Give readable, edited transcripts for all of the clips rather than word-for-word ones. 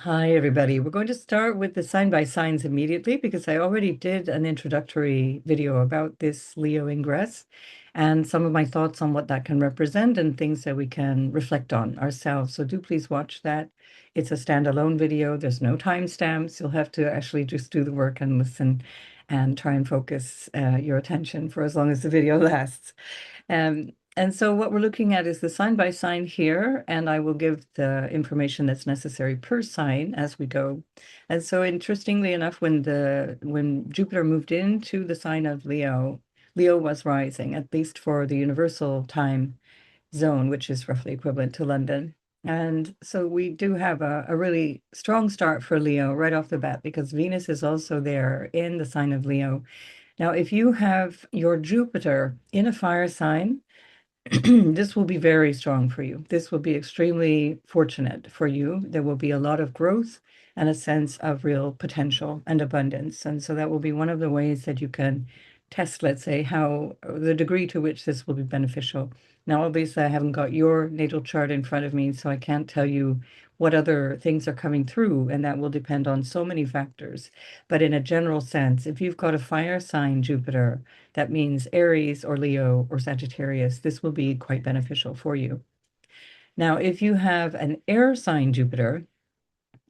Hi, everybody. We're going to start with the sign by signs immediately because I already did an introductory video about this Leo ingress and some of my thoughts on what that can represent and things that we can reflect on ourselves. So do please watch that. It's a standalone video. There's no timestamps. You'll have to actually just do the work and listen and try and focus your attention for as long as the video lasts. And so what we're looking at is the sign by sign here, and I will give the information that's necessary per sign as we go. And so interestingly enough, when Jupiter moved into the sign of Leo, Leo was rising, at least for the universal time zone, which is roughly equivalent to London. And so we do have a really strong start for Leo right off the bat because Venus is also there in the sign of Leo. Now, if you have your Jupiter in a fire sign, this will be very strong for you. This will be extremely fortunate for you. There will be a lot of growth and a sense of real potential and abundance. And so that will be one of the ways that you can test, let's say, how the degree to which this will be beneficial. Now, obviously, I haven't got your natal chart in front of me, so I can't tell you what other things are coming through, and that will depend on so many factors. But in a general sense, if you've got a fire sign Jupiter, that means Aries or Leo or Sagittarius, this will be quite beneficial for you. Now, if you have an air sign Jupiter,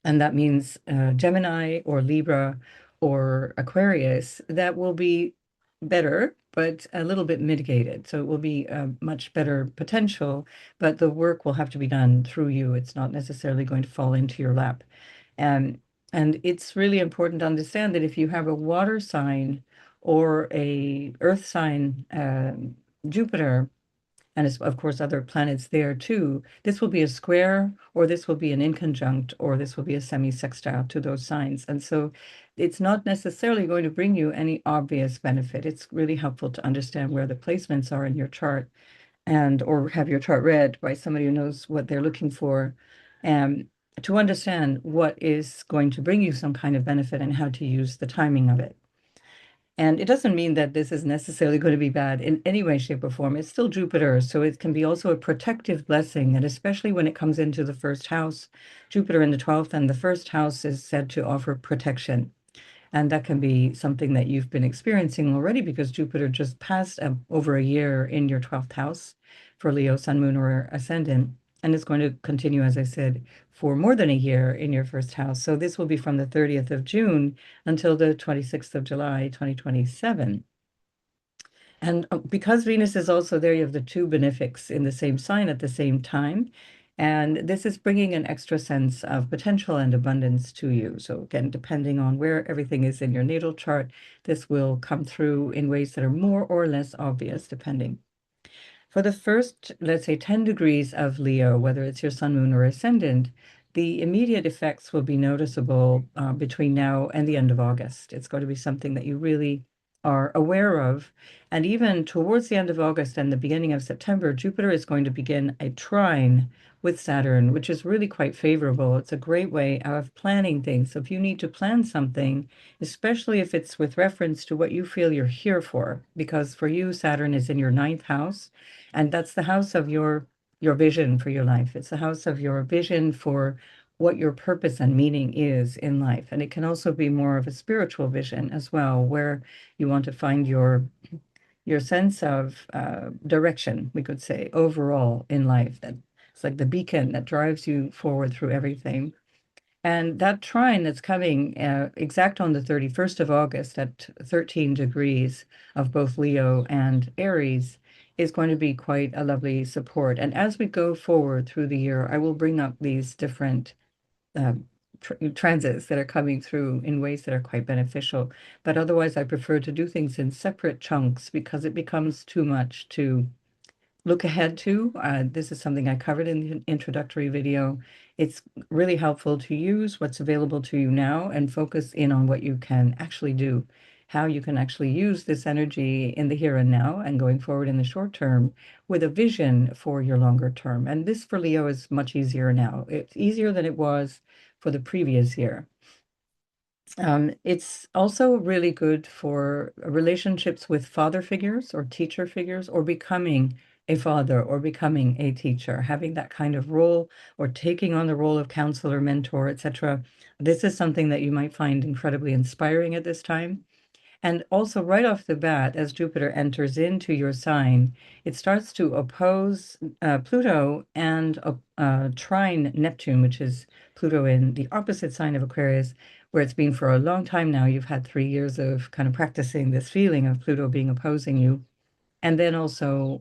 and that means Gemini or Libra or Aquarius, that will be better, but a little bit mitigated. So it will be a much better potential, but the work will have to be done through you. It's not necessarily going to fall into your lap. And and it's really important to understand that if you have a water sign or a earth sign, Jupiter, and it's, of course, other planets there too, this will be a square, or this will be an inconjunct, or this will be a semi-sextile to those signs. And so it's not necessarily going to bring you any obvious benefit. It's really helpful to understand where the placements are in your chart and or have your chart read by somebody who knows what they're looking for, to understand what is going to bring you some kind of benefit and how to use the timing of it. And it doesn't mean that this is necessarily going to be bad in any way, shape, or form. It's still Jupiter, so it can be also a protective blessing. And especially when it comes into the first house, Jupiter in the 12th, and the first house is said to offer protection. And that can be something that you've been experiencing already because Jupiter just passed over a year in your 12th house for Leo, Sun, Moon, or Ascendant. And it's going to continue, as I said, for more than a year in your first house. So this will be from the 30th of June until the 26th of July, 2027. And because Venus is also there, you have the two benefics in the same sign at the same time. And this is bringing an extra sense of potential and abundance to you. So again, depending on where everything is in your natal chart, this will come through in ways that are more or less obvious, depending. For the first, let's say, 10 degrees of Leo, whether it's your sun, moon, or ascendant, the immediate effects will be noticeable between now and the end of August. It's going to be something that you really are aware of. And even towards the end of August and the beginning of September, Jupiter is going to begin a trine with Saturn, which is really quite favorable. It's a great way of planning things. So if you need to plan something, especially if it's with reference to what you feel you're here for, because for you, Saturn is in your ninth house, and that's the house of your vision for your life. It's the house of your vision for what your purpose and meaning is in life. And it can also be more of a spiritual vision as well, where you want to find your sense of direction, we could say, overall in life. That it's like the beacon that drives you forward through everything. And that trine that's coming exact on the 31st of August at 13 degrees of both Leo and Aries is going to be quite a lovely support. And as we go forward through the year, I will bring up these different uh, transits that are coming through in ways that are quite beneficial. But otherwise, I prefer to do things in separate chunks because it becomes too much to look ahead to. This is something I covered in the introductory video. It's really helpful to use what's available to you now and focus in on what you can actually do, how you can actually use this energy in the here and now and going forward in the short term with a vision for your longer term. And this for Leo is much easier now. It's easier than it was for the previous year. It's also really good for relationships with father figures or teacher figures or becoming a father or becoming a teacher, having that kind of role or taking on the role of counselor, mentor, etc. This is something that you might find incredibly inspiring at this time. And also, right off the bat, as Jupiter enters into your sign, it starts to oppose Pluto and trine Neptune, which is Pluto in the opposite sign of Aquarius, where it's been for a long time now. You've had 3 years of kind of practicing this feeling of Pluto being opposing you. And then also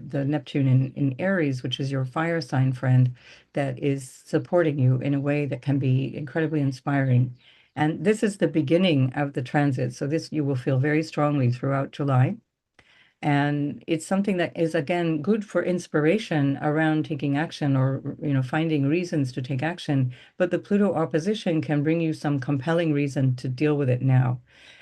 the Neptune in Aries, which is your fire sign friend, that is supporting you in a way that can be incredibly inspiring. And this is the beginning of the transit. So this you will feel very strongly throughout July. And it's something that is, again, good for inspiration around taking action or, finding reasons to take action. But the Pluto opposition can bring you some compelling reason to deal with it now.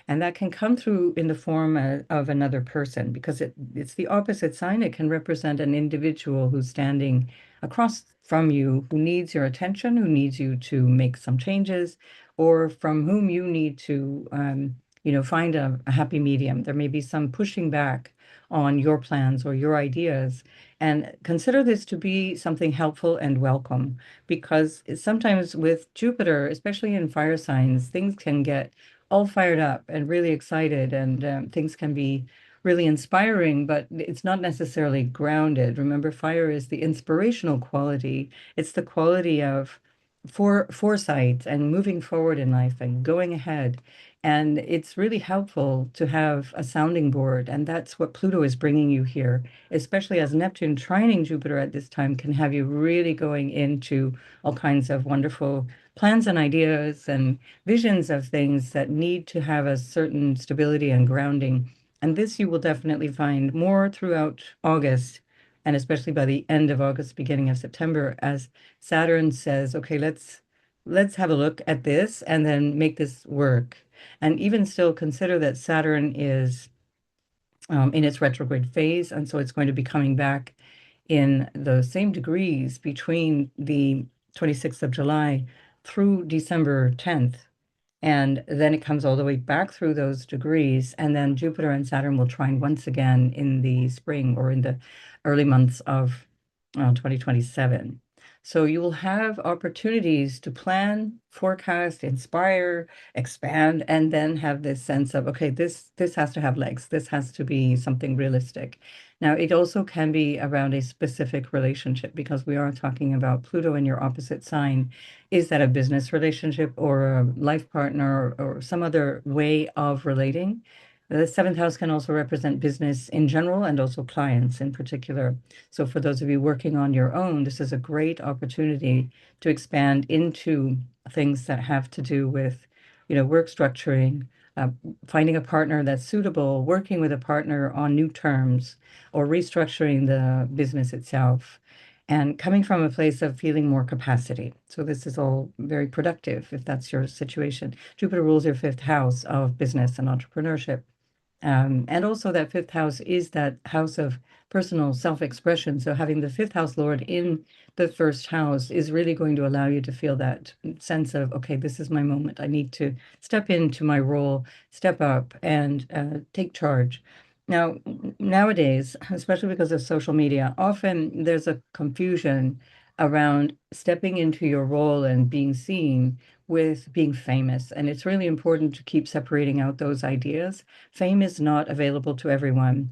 And that can come through in the form of another person because it's the opposite sign. It can represent an individual who's standing across from you, who needs your attention, who needs you to make some changes, or from whom you need to, find a happy medium. There may be some pushing back on your plans or your ideas. And consider this to be something helpful and welcome because sometimes with Jupiter, especially in fire signs, things can get all fired up and really excited, and things can be really inspiring, but it's not necessarily grounded. Remember, fire is the inspirational quality, it's the quality of foresight and moving forward in life and going ahead. And it's really helpful to have a sounding board. And that's what Pluto is bringing you here, especially as Neptune trining Jupiter at this time can have you really going into all kinds of wonderful plans and ideas and visions of things that need to have a certain stability and grounding. And this you will definitely find more throughout August, and especially by the end of August, beginning of September, as Saturn says, okay, let's have a look at this and then make this work. And even still, consider that Saturn is in its retrograde phase, and so it's going to be coming back in the same degrees between the 26th of July through December 10th. And then it comes all the way back through those degrees, and then Jupiter and Saturn will trine once again in the spring or in the early months of 2027. So you will have opportunities to plan, forecast, inspire, expand, and then have this sense of, okay, this has to have legs. This has to be something realistic. Now, it also can be around a specific relationship because we are talking about Pluto in your opposite sign. Is that a business relationship or a life partner or some other way of relating? The seventh house can also represent business in general and also clients in particular. So for those of you working on your own, this is a great opportunity to expand into things that have to do with, work structuring, uh, finding a partner that's suitable, working with a partner on new terms, or restructuring the business itself, and coming from a place of feeling more capacity. So this is all very productive if that's your situation. Jupiter rules your fifth house of business and entrepreneurship. And also that fifth house is that house of personal self-expression. So having the fifth house lord in the first house is really going to allow you to feel that sense of, okay, this is my moment. I need to step into my role, step up and take charge. Now, nowadays, especially because of social media, often there's a confusion around stepping into your role and being seen with being famous. And it's really important to keep separating out those ideas. Fame is not available to everyone.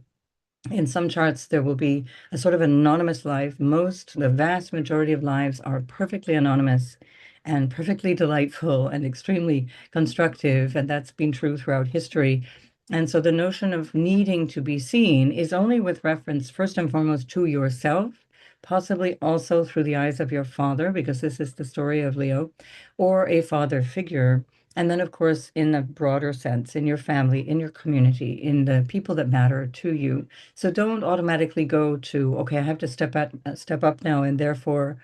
In some charts, there will be a sort of anonymous life. The vast majority of lives are perfectly anonymous and perfectly delightful and extremely constructive. And that's been true throughout history. And so the notion of needing to be seen is only with reference, first and foremost, to yourself, possibly also through the eyes of your father, because this is the story of Leo, or a father figure. And then, of course, in a broader sense, in your family, in your community, in the people that matter to you. So don't automatically go to, okay, I have to step up now and therefore,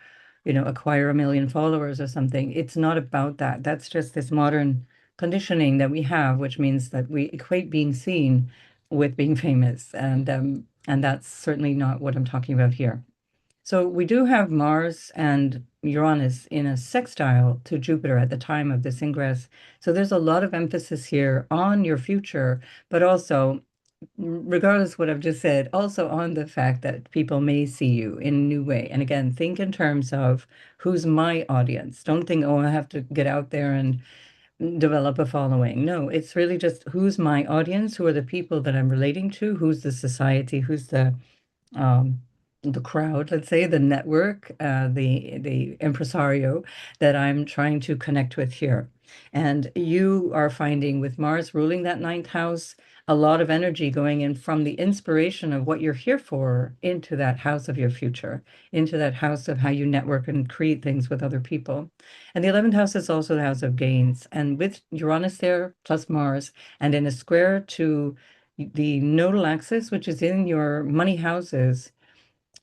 acquire 1 million followers or something. It's not about that. That's just this modern conditioning that we have, which means that we equate being seen with being famous. And that's certainly not what I'm talking about here. So we do have Mars and Uranus in a sextile to Jupiter at the time of this ingress. So there's a lot of emphasis here on your future, but also regardless of what I've just said, also on the fact that people may see you in a new way. And again, think in terms of who's my audience. Don't think, oh, I have to get out there and develop a following. No, it's really just who's my audience, who are the people that I'm relating to, who's the society, who's um, the crowd, let's say, the network, the impresario that I'm trying to connect with here. And you are finding with Mars ruling that ninth house, a lot of energy going in from the inspiration of what you're here for into that house of your future, into that house of how you network and create things with other people. And the 11th house is also the house of gains. And with Uranus there plus Mars and in a square to the nodal axis, which is in your money houses,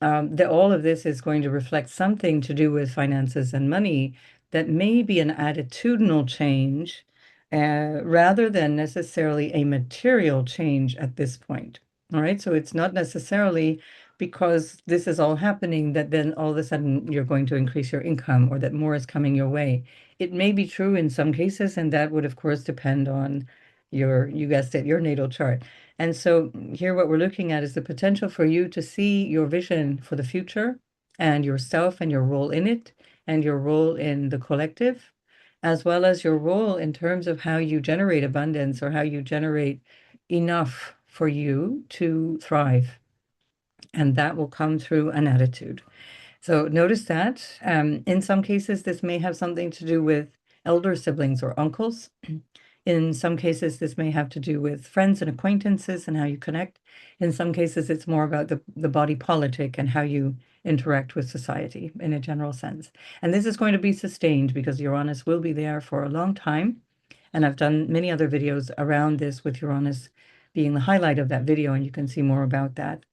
all of this is going to reflect something to do with finances and money that may be an attitudinal change rather than necessarily a material change at this point. All right, so it's not necessarily because this is all happening that then all of a sudden you're going to increase your income or that more is coming your way. It may be true in some cases, and that would, of course, depend on you guessed it, your natal chart. And so here what we're looking at is the potential for you to see your vision for the future and yourself and your role in it and your role in the collective, as well as your role in terms of how you generate abundance or how you generate enough for you to thrive. And that will come through an attitude. So notice that in some cases, this may have something to do with elder siblings or uncles. In some cases, this may have to do with friends and acquaintances and how you connect. In some cases, it's more about the body politic and how you interact with society in a general sense. And this is going to be sustained because Uranus will be there for a long time. And I've done many other videos around this with Uranus being the highlight of that video, and you can see more about that.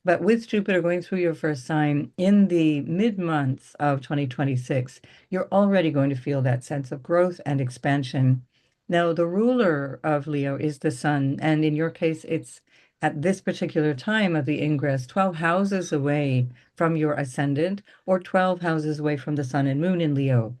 But with Jupiter going through your first sign in the mid-months of 2026, you're already going to feel that sense of growth and expansion. Now, the ruler of Leo is the sun, and in your case, it's at this particular time of the ingress, 12 houses away from your ascendant, or 12 houses away from the sun and moon in Leo.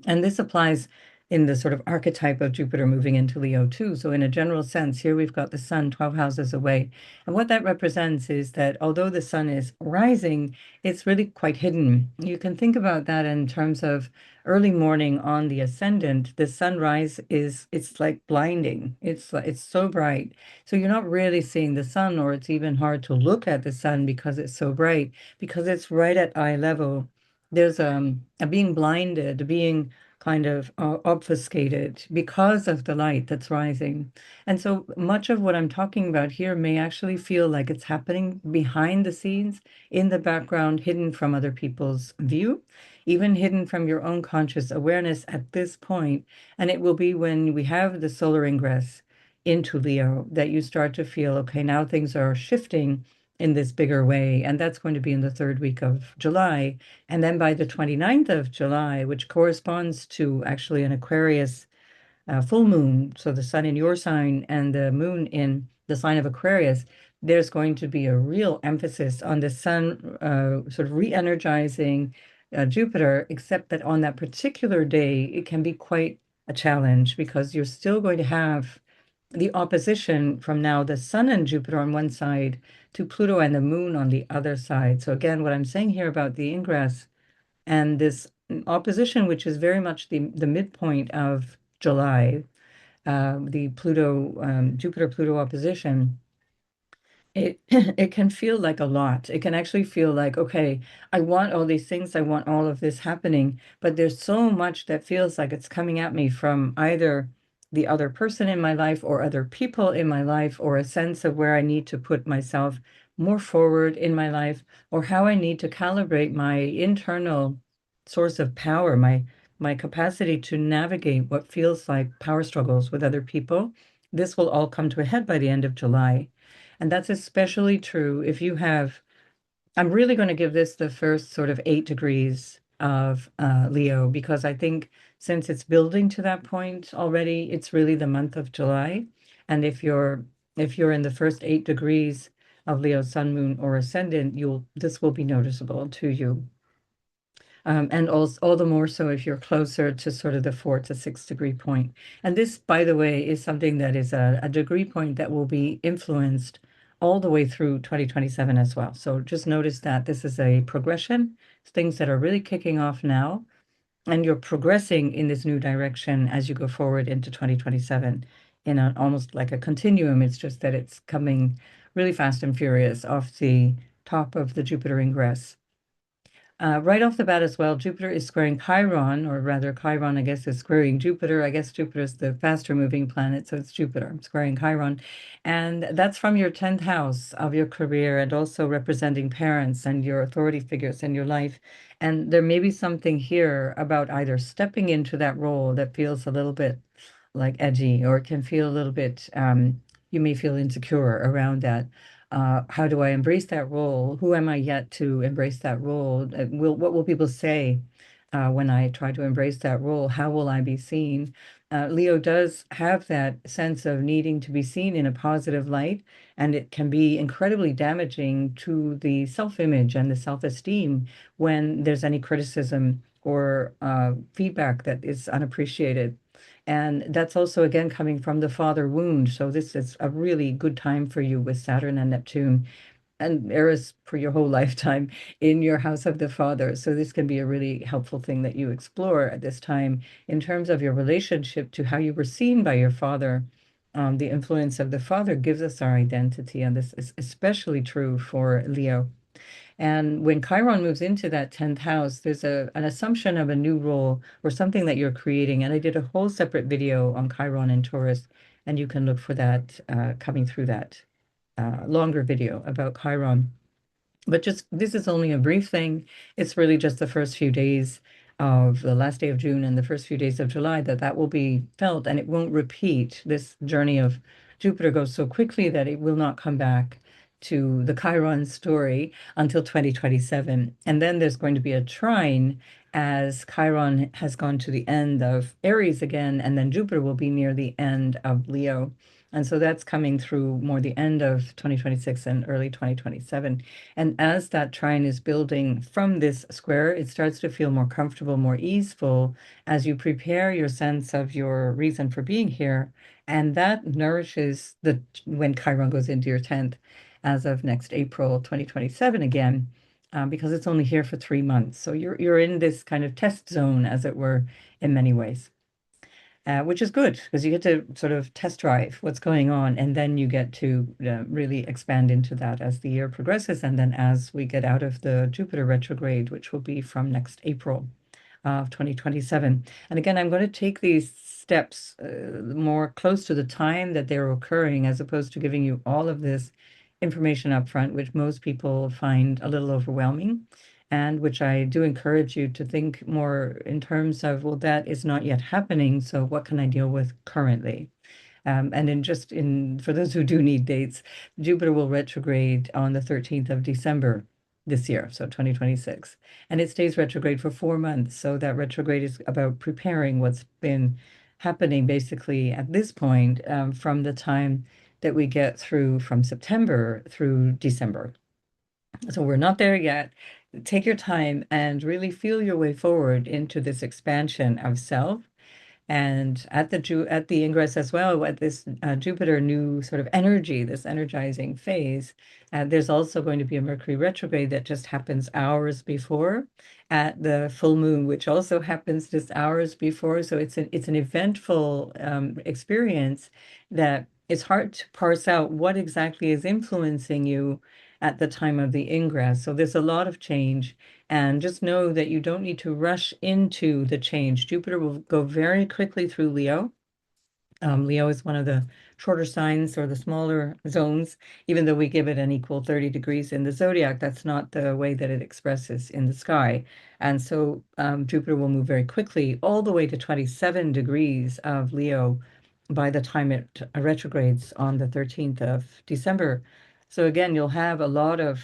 And this applies in the sort of archetype of Jupiter moving into Leo too. So in a general sense, here we've got the sun 12 houses away. And what that represents is that although the sun is rising, it's really quite hidden. You can think about that in terms of early morning on the ascendant. The sunrise it's like blinding. It's so bright. So you're not really seeing the sun, or it's even hard to look at the sun because it's so bright, because it's right at eye level. There's a being blinded, being kind of obfuscated because of the light that's rising. And so much of what I'm talking about here may actually feel like it's happening behind the scenes, in the background, hidden from other people's view, even hidden from your own conscious awareness at this point. And it will be when we have the solar ingress into Leo that you start to feel, okay, now things are shifting in this bigger way. And that's going to be in the third week of July. And then by the 29th of July, which corresponds to actually an Aquarius full moon, so the sun in your sign and the moon in the sign of Aquarius, there's going to be a real emphasis on the sun sort of re-energizing Jupiter, except that on that particular day, it can be quite a challenge because you're still going to have the opposition from now the sun and Jupiter on one side to Pluto and the moon on the other side. So again, what I'm saying here about the ingress and this opposition, which is very much the midpoint of July, the Pluto Jupiter Pluto opposition, it it can feel like a lot. It can actually feel like, okay, I want all these things, I want all of this happening, but there's so much that feels like it's coming at me from either the other person in my life or other people in my life, or a sense of where I need to put myself more forward in my life, or how I need to calibrate my internal source of power, my capacity to navigate what feels like power struggles with other people. This will all come to a head by the end of July. And that's especially true if you have, I'm really going to give this the first sort of 8 degrees of Leo, because I think since it's building to that point already, it's really the month of July. And if you're in the first 8 degrees of Leo, sun, moon, or ascendant, this will be noticeable to you. And also all the more so if you're closer to sort of the 4 to 6 degree point. And this, by the way, is something that is a degree point that will be influenced all the way through 2027 as well. So just notice that this is a progression, things that are really kicking off now, and you're progressing in this new direction as you go forward into 2027 in almost like a continuum. It's just that it's coming really fast and furious off the top of the Jupiter ingress. Right off the bat as well, Jupiter is squaring Chiron, or rather, Chiron, I guess, is squaring Jupiter. I guess Jupiter is the faster moving planet, so it's Jupiter squaring Chiron. And that's from your 10th house of your career and also representing parents and your authority figures in your life. And there may be something here about either stepping into that role that feels a little bit like edgy, or it can feel a little bit, you may feel insecure around that. How do I embrace that role? Who am I yet to embrace that role? What will people say when I try to embrace that role? How will I be seen? Leo does have that sense of needing to be seen in a positive light, and it can be incredibly damaging to the self-image and the self-esteem when there's any criticism or feedback that is unappreciated. And that's also, again, coming from the father wound. So this is a really good time for you with Saturn and Neptune and Eris for your whole lifetime in your house of the father. So this can be a really helpful thing that you explore at this time in terms of your relationship to how you were seen by your father. The influence of the father gives us our identity, and this is especially true for Leo. And when Chiron moves into that 10th house, there's an assumption of a new role or something that you're creating. And I did a whole separate video on Chiron and Taurus, and you can look for that coming through that longer video about Chiron. But just this is only a brief thing. It's really just the first few days of the last day of June and the first few days of July that will be felt, and it won't repeat. This journey of Jupiter goes so quickly that it will not come back to the Chiron story until 2027. And then there's going to be a trine as Chiron has gone to the end of Aries again, and then Jupiter will be near the end of Leo. And so that's coming through more the end of 2026 and early 2027. And as that trine is building from this square, it starts to feel more comfortable, more easeful as you prepare your sense of your reason for being here. And that nourishes the when Chiron goes into your 10th as of next April 2027 again, because it's only here for 3 months. So you're in this kind of test zone, as it were, in many ways. Which is good because you get to sort of test drive what's going on, and then you get to really expand into that as the year progresses, and then as we get out of the Jupiter retrograde, which will be from next April of 2027. And again, I'm going to take these steps more close to the time that they're occurring, as opposed to giving you all of this information up front, which most people find a little overwhelming and which I do encourage you to think more in terms of, well, that is not yet happening, so what can I deal with currently? And for those who do need dates, Jupiter will retrograde on the 13th of December this year, so 2026. And it stays retrograde for 4 months. So that retrograde is about preparing what's been happening basically at this point from the time that we get through from September through December. So we're not there yet. Take your time and really feel your way forward into this expansion of self. And at the ingress as well, at this Jupiter new sort of energy, this energizing phase, there's also going to be a Mercury retrograde that just happens hours before at the full moon, which also happens just hours before. So it's an eventful experience that it's hard to parse out what exactly is influencing you at the time of the ingress. So there's a lot of change. And just know that you don't need to rush into the change. Jupiter will go very quickly through Leo. Leo is one of the shorter signs or the smaller zones, even though we give it an equal 30 degrees in the zodiac, that's not the way that it expresses in the sky. And so Jupiter will move very quickly all the way to 27 degrees of Leo by the time it retrogrades on the 13th of December. So again, you'll have a lot of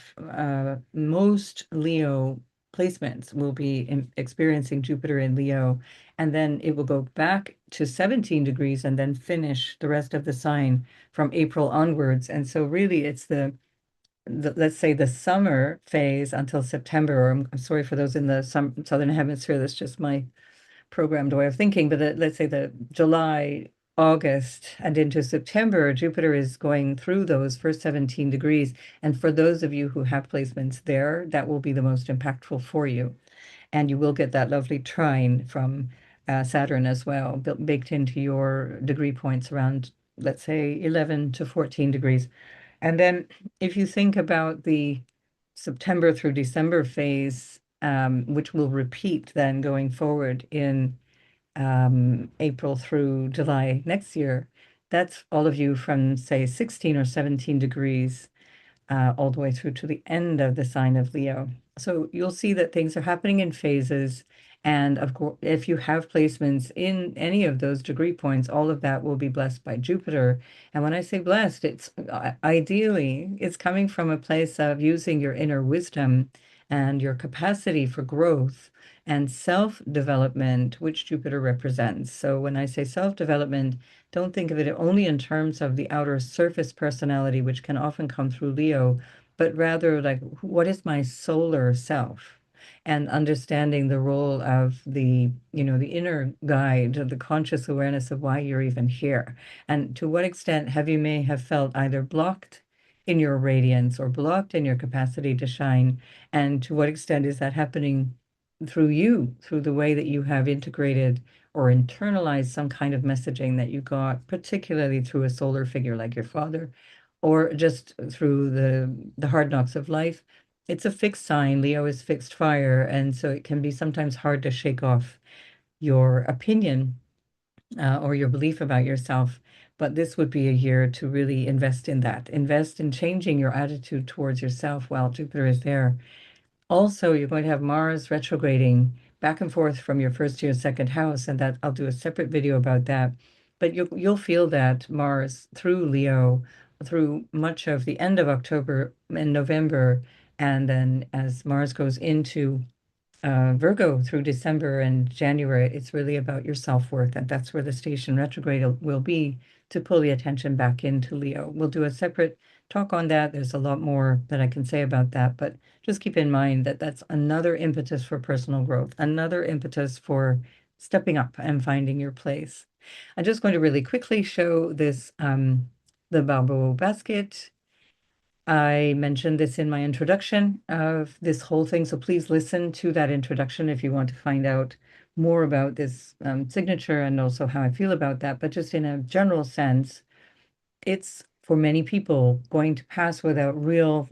most Leo placements will be experiencing Jupiter in Leo, and then it will go back to 17 degrees and then finish the rest of the sign from April onwards. And so really it's the let's say the summer phase until September, or I'm sorry for those in the southern hemisphere, that's just my programmed way of thinking, but let's say the July, August, and into September, Jupiter is going through those first 17 degrees. And for those of you who have placements there, that will be the most impactful for you. And you will get that lovely trine from Saturn as well, baked into your degree points around, let's say, 11 to 14 degrees. And then if you think about the September through December phase, which will repeat then going forward in April through July next year, that's all of you from, say, 16 or 17 degrees all the way through to the end of the sign of Leo. So you'll see that things are happening in phases. And of course, if you have placements in any of those degree points, all of that will be blessed by Jupiter. And when I say blessed, it's ideally, it's coming from a place of using your inner wisdom and your capacity for growth and self-development, which Jupiter represents. So when I say self-development, don't think of it only in terms of the outer surface personality, which can often come through Leo, but rather like, what is my solar self? And understanding the role of the inner guide, the conscious awareness of why you're even here. And to what extent have you may have felt either blocked in your radiance or blocked in your capacity to shine? And to what extent is that happening through you, through the way that you have integrated or internalize some kind of messaging that you got, particularly through a solar figure like your father, or just through the hard knocks of life. It's a fixed sign. Leo is fixed fire, and so it can be sometimes hard to shake off your opinion or your belief about yourself. But this would be a year to really invest in that. Invest in changing your attitude towards yourself while Jupiter is there. Also, you're going to have Mars retrograding back and forth from your first to your second house, and that I'll do a separate video about that. But you'll feel that Mars through Leo through much of the end of October and November, and then as Mars goes into Virgo through December and January, it's really about your self-worth, and that's where the station retrograde will be to pull the attention back into Leo. We'll do a separate talk on that. There's a lot more that I can say about that, but just keep in mind that that's another impetus for personal growth, another impetus for stepping up and finding your place. I'm just going to really quickly show this, the bamboo basket. I mentioned this in my introduction of this whole thing, so please listen to that introduction if you want to find out more about this signature and also how I feel about that. But just in a general sense, it's for many people going to pass without real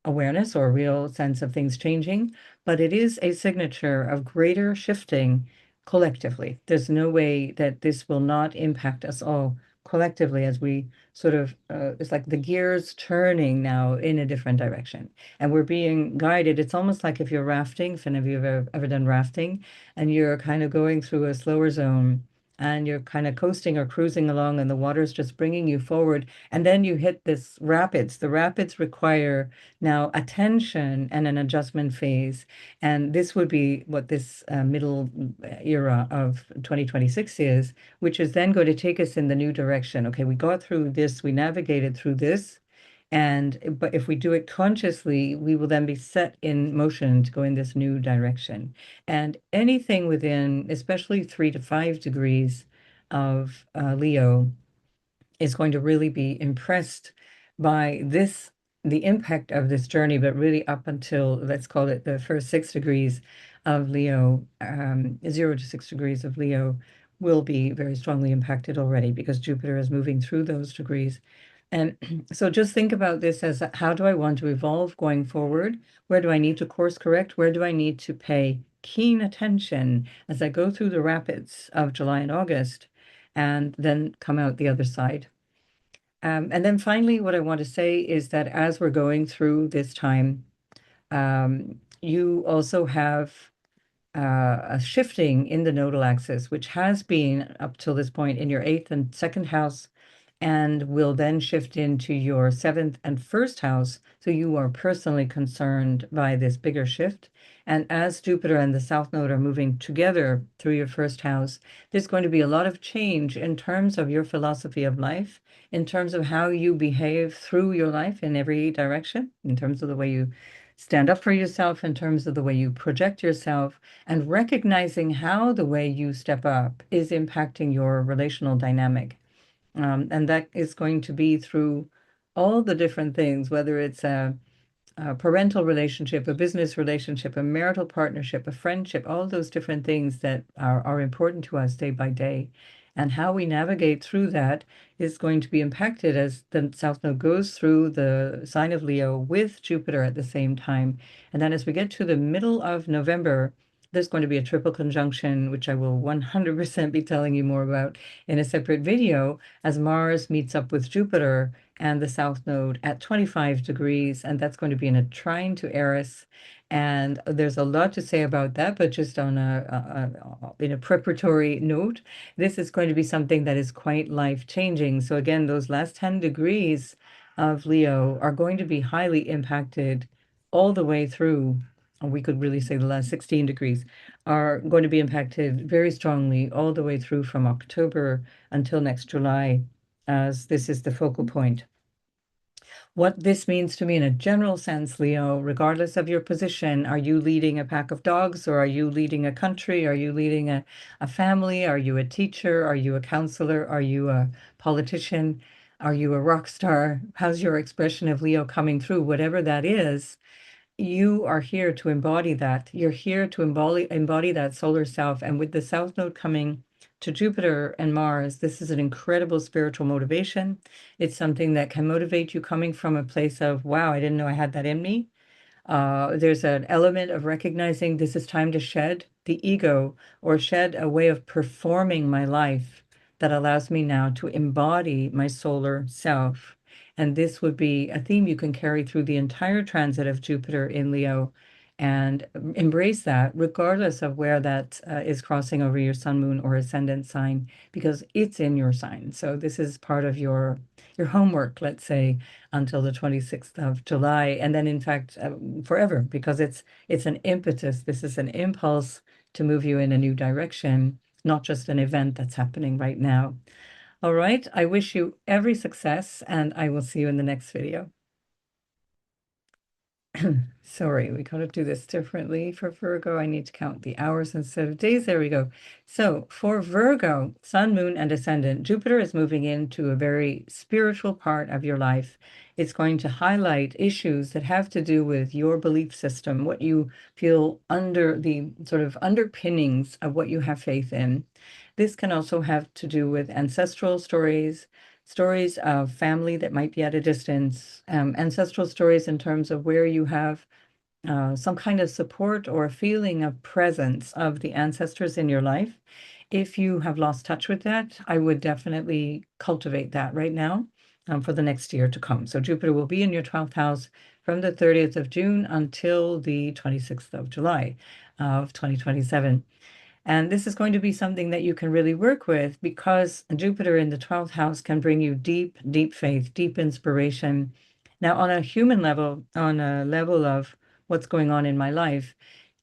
awareness or a real sense of things changing, but it is a signature of greater shifting collectively. There's no way that this will not impact us all collectively as we sort of, it's like the gears turning now in a different direction. And we're being guided. It's almost like if you're rafting, if any of you have ever done rafting, and you're kind of going through a slower zone and you're kind of coasting or cruising along and the water's just bringing you forward. And then you hit this rapids. The rapids require now attention and an adjustment phase. And this would be what this middle era of 2026 is, which is then going to take us in the new direction. Okay, we got through this, we navigated through this. But if we do it consciously, we will then be set in motion to go in this new direction. And anything within, especially 3 to 5 degrees of Leo, is going to really be impressed by this, the impact of this journey, but really up until, let's call it the first 6 degrees of Leo, 0 to 6 degrees of Leo will be very strongly impacted already because Jupiter is moving through those degrees. And so just think about this as how do I want to evolve going forward? Where do I need to course correct? Where do I need to pay keen attention as I go through the rapids of July and August and then come out the other side? And then finally, what I want to say is that as we're going through this time, you also have a shifting in the nodal axis, which has been up till this point in your eighth and second house and will then shift into your seventh and first house. So you are personally concerned by this bigger shift. And as Jupiter and the South Node are moving together through your first house, there's going to be a lot of change in terms of your philosophy of life, in terms of how you behave through your life in every direction, in terms of the way you stand up for yourself, in terms of the way you project yourself, and recognizing how the way you step up is impacting your relational dynamic. And that is going to be through all the different things, whether it's a parental relationship, a business relationship, a marital partnership, a friendship, all those different things that are important to us day by day. And how we navigate through that is going to be impacted as the South Node goes through the sign of Leo with Jupiter at the same time. And then as we get to the middle of November, there's going to be a triple conjunction, which I will 100% be telling you more about in a separate video, as Mars meets up with Jupiter and the South Node at 25 degrees, and that's going to be in a trine to Eris. And there's a lot to say about that, but just on in a preparatory note, this is going to be something that is quite life-changing. So again, those last 10 degrees of Leo are going to be highly impacted all the way through. Or we could really say the last 16 degrees are going to be impacted very strongly all the way through from October until next July, as this is the focal point. What this means to me in a general sense, Leo, regardless of your position, are you leading a pack of dogs, or are you leading a country? Are you leading a family? Are you a teacher? Are you a counselor? Are you a politician? Are you a rock star? How's your expression of Leo coming through? Whatever that is, you are here to embody that. You're here to embody that solar self. And with the South Node coming to Jupiter and Mars, this is an incredible spiritual motivation. It's something that can motivate you coming from a place of, wow, I didn't know I had that in me. There's an element of recognizing this is time to shed the ego or shed a way of performing my life that allows me now to embody my solar self. And this would be a theme you can carry through the entire transit of Jupiter in Leo and embrace that regardless of where that is crossing over your sun, moon, or ascendant sign, because it's in your sign. So this is part of your homework, let's say, until the 26th of July, and then in fact forever, because it's an impetus. This is an impulse to move you in a new direction, not just an event that's happening right now. All right, I wish you every success, and I will see you in the next video. Sorry, we gotta do this differently for Virgo. I need to count the hours instead of days. There we go. So for Virgo, sun, moon, and ascendant, Jupiter is moving into a very spiritual part of your life. It's going to highlight issues that have to do with your belief system, what you feel under the sort of underpinnings of what you have faith in. This can also have to do with ancestral stories, stories of family that might be at a distance, ancestral stories in terms of where you have some kind of support or feeling of presence of the ancestors in your life. If you have lost touch with that, I would definitely cultivate that right now for the next year to come. So Jupiter will be in your 12th house from the 30th of June until the 26th of July of 2027. And this is going to be something that you can really work with, because Jupiter in the 12th house can bring you deep, deep faith, deep inspiration. Now, on a human level, on a level of what's going on in my life,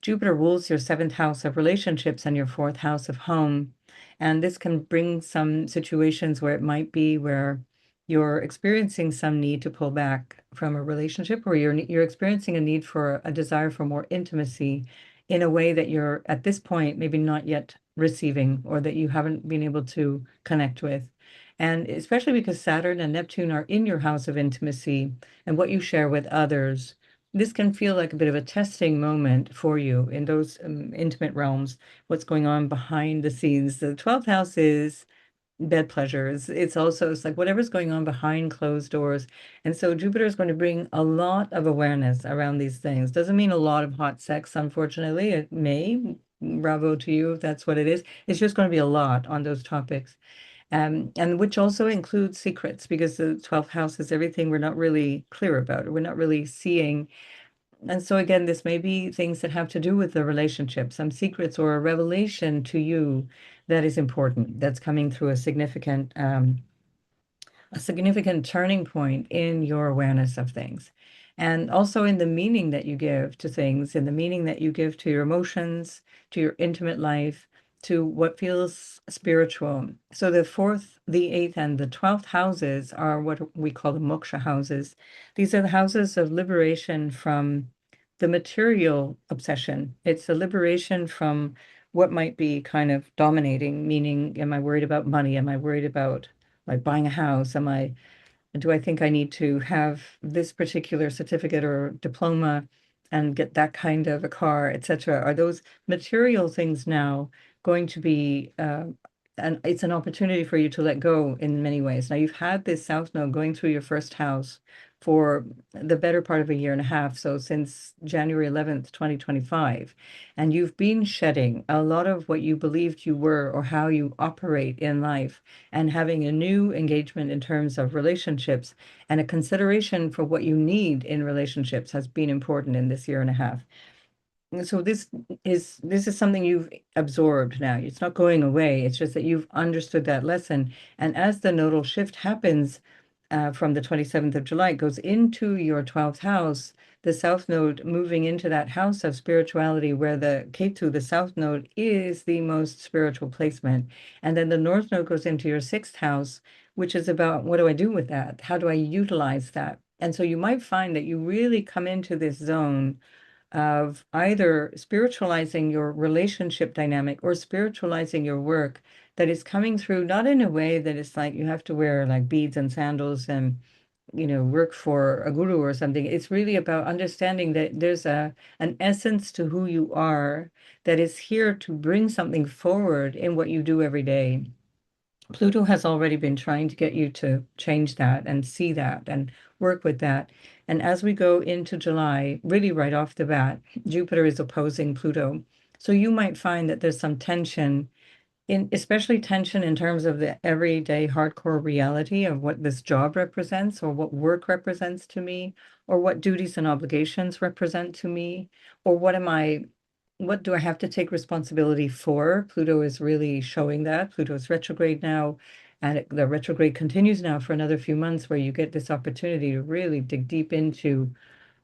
Jupiter rules your seventh house of relationships and your fourth house of home. And this can bring some situations where it might be where you're experiencing some need to pull back from a relationship, or you're experiencing a need for a desire for more intimacy in a way that you're at this point maybe not yet receiving, or that you haven't been able to connect with. And especially because Saturn and Neptune are in your house of intimacy and what you share with others, this can feel like a bit of a testing moment for you in those intimate realms, what's going on behind the scenes. The 12th house is bed pleasures. It's like whatever's going on behind closed doors. And so Jupiter is going to bring a lot of awareness around these things. Doesn't mean a lot of hot sex, unfortunately. It may. Bravo to you if that's what it is. It's just going to be a lot on those topics. And which also includes secrets, because the 12th house is everything we're not really clear about, or we're not really seeing. And so again, this may be things that have to do with the relationship, some secrets or a revelation to you that is important, that's coming through a significant a significant turning point in your awareness of things. And also in the meaning that you give to things, in the meaning that you give to your emotions, to your intimate life, to what feels spiritual. So the fourth, the eighth, and the 12th houses are what we call the moksha houses. These are the houses of liberation from the material obsession. It's a liberation from what might be kind of dominating, meaning, am I worried about money? Am I worried about like buying a house? Do I think I need to have this particular certificate or diploma and get that kind of a car, etc.? Are those material things now going to be, and it's an opportunity for you to let go in many ways. Now, you've had this South Node going through your first house for the better part of a year and a half, so since January 11th, 2025, and you've been shedding a lot of what you believed you were or how you operate in life, and having a new engagement in terms of relationships and a consideration for what you need in relationships has been important in this year and a half. So this is something you've absorbed now. It's not going away. It's just that you've understood that lesson. And as the nodal shift happens from the 27th of July, it goes into your 12th house, the South Node moving into that house of spirituality where the Ketu, the South Node, is the most spiritual placement. And then the North Node goes into your 6th house, which is about what do I do with that? How do I utilize that? And so you might find that you really come into this zone of either spiritualizing your relationship dynamic or spiritualizing your work that is coming through not in a way that it's like you have to wear like beads and sandals and work for a guru or something. It's really about understanding that there's an essence to who you are that is here to bring something forward in what you do every day. Pluto has already been trying to get you to change that and see that and work with that. And as we go into July, really right off the bat, Jupiter is opposing Pluto. So you might find that there's some tension especially tension in terms of the everyday hardcore reality of what this job represents or what work represents to me or what duties and obligations represent to me or what do I have to take responsibility for? Pluto is really showing that. Pluto is retrograde now, and the retrograde continues now for another few months where you get this opportunity to really dig deep into,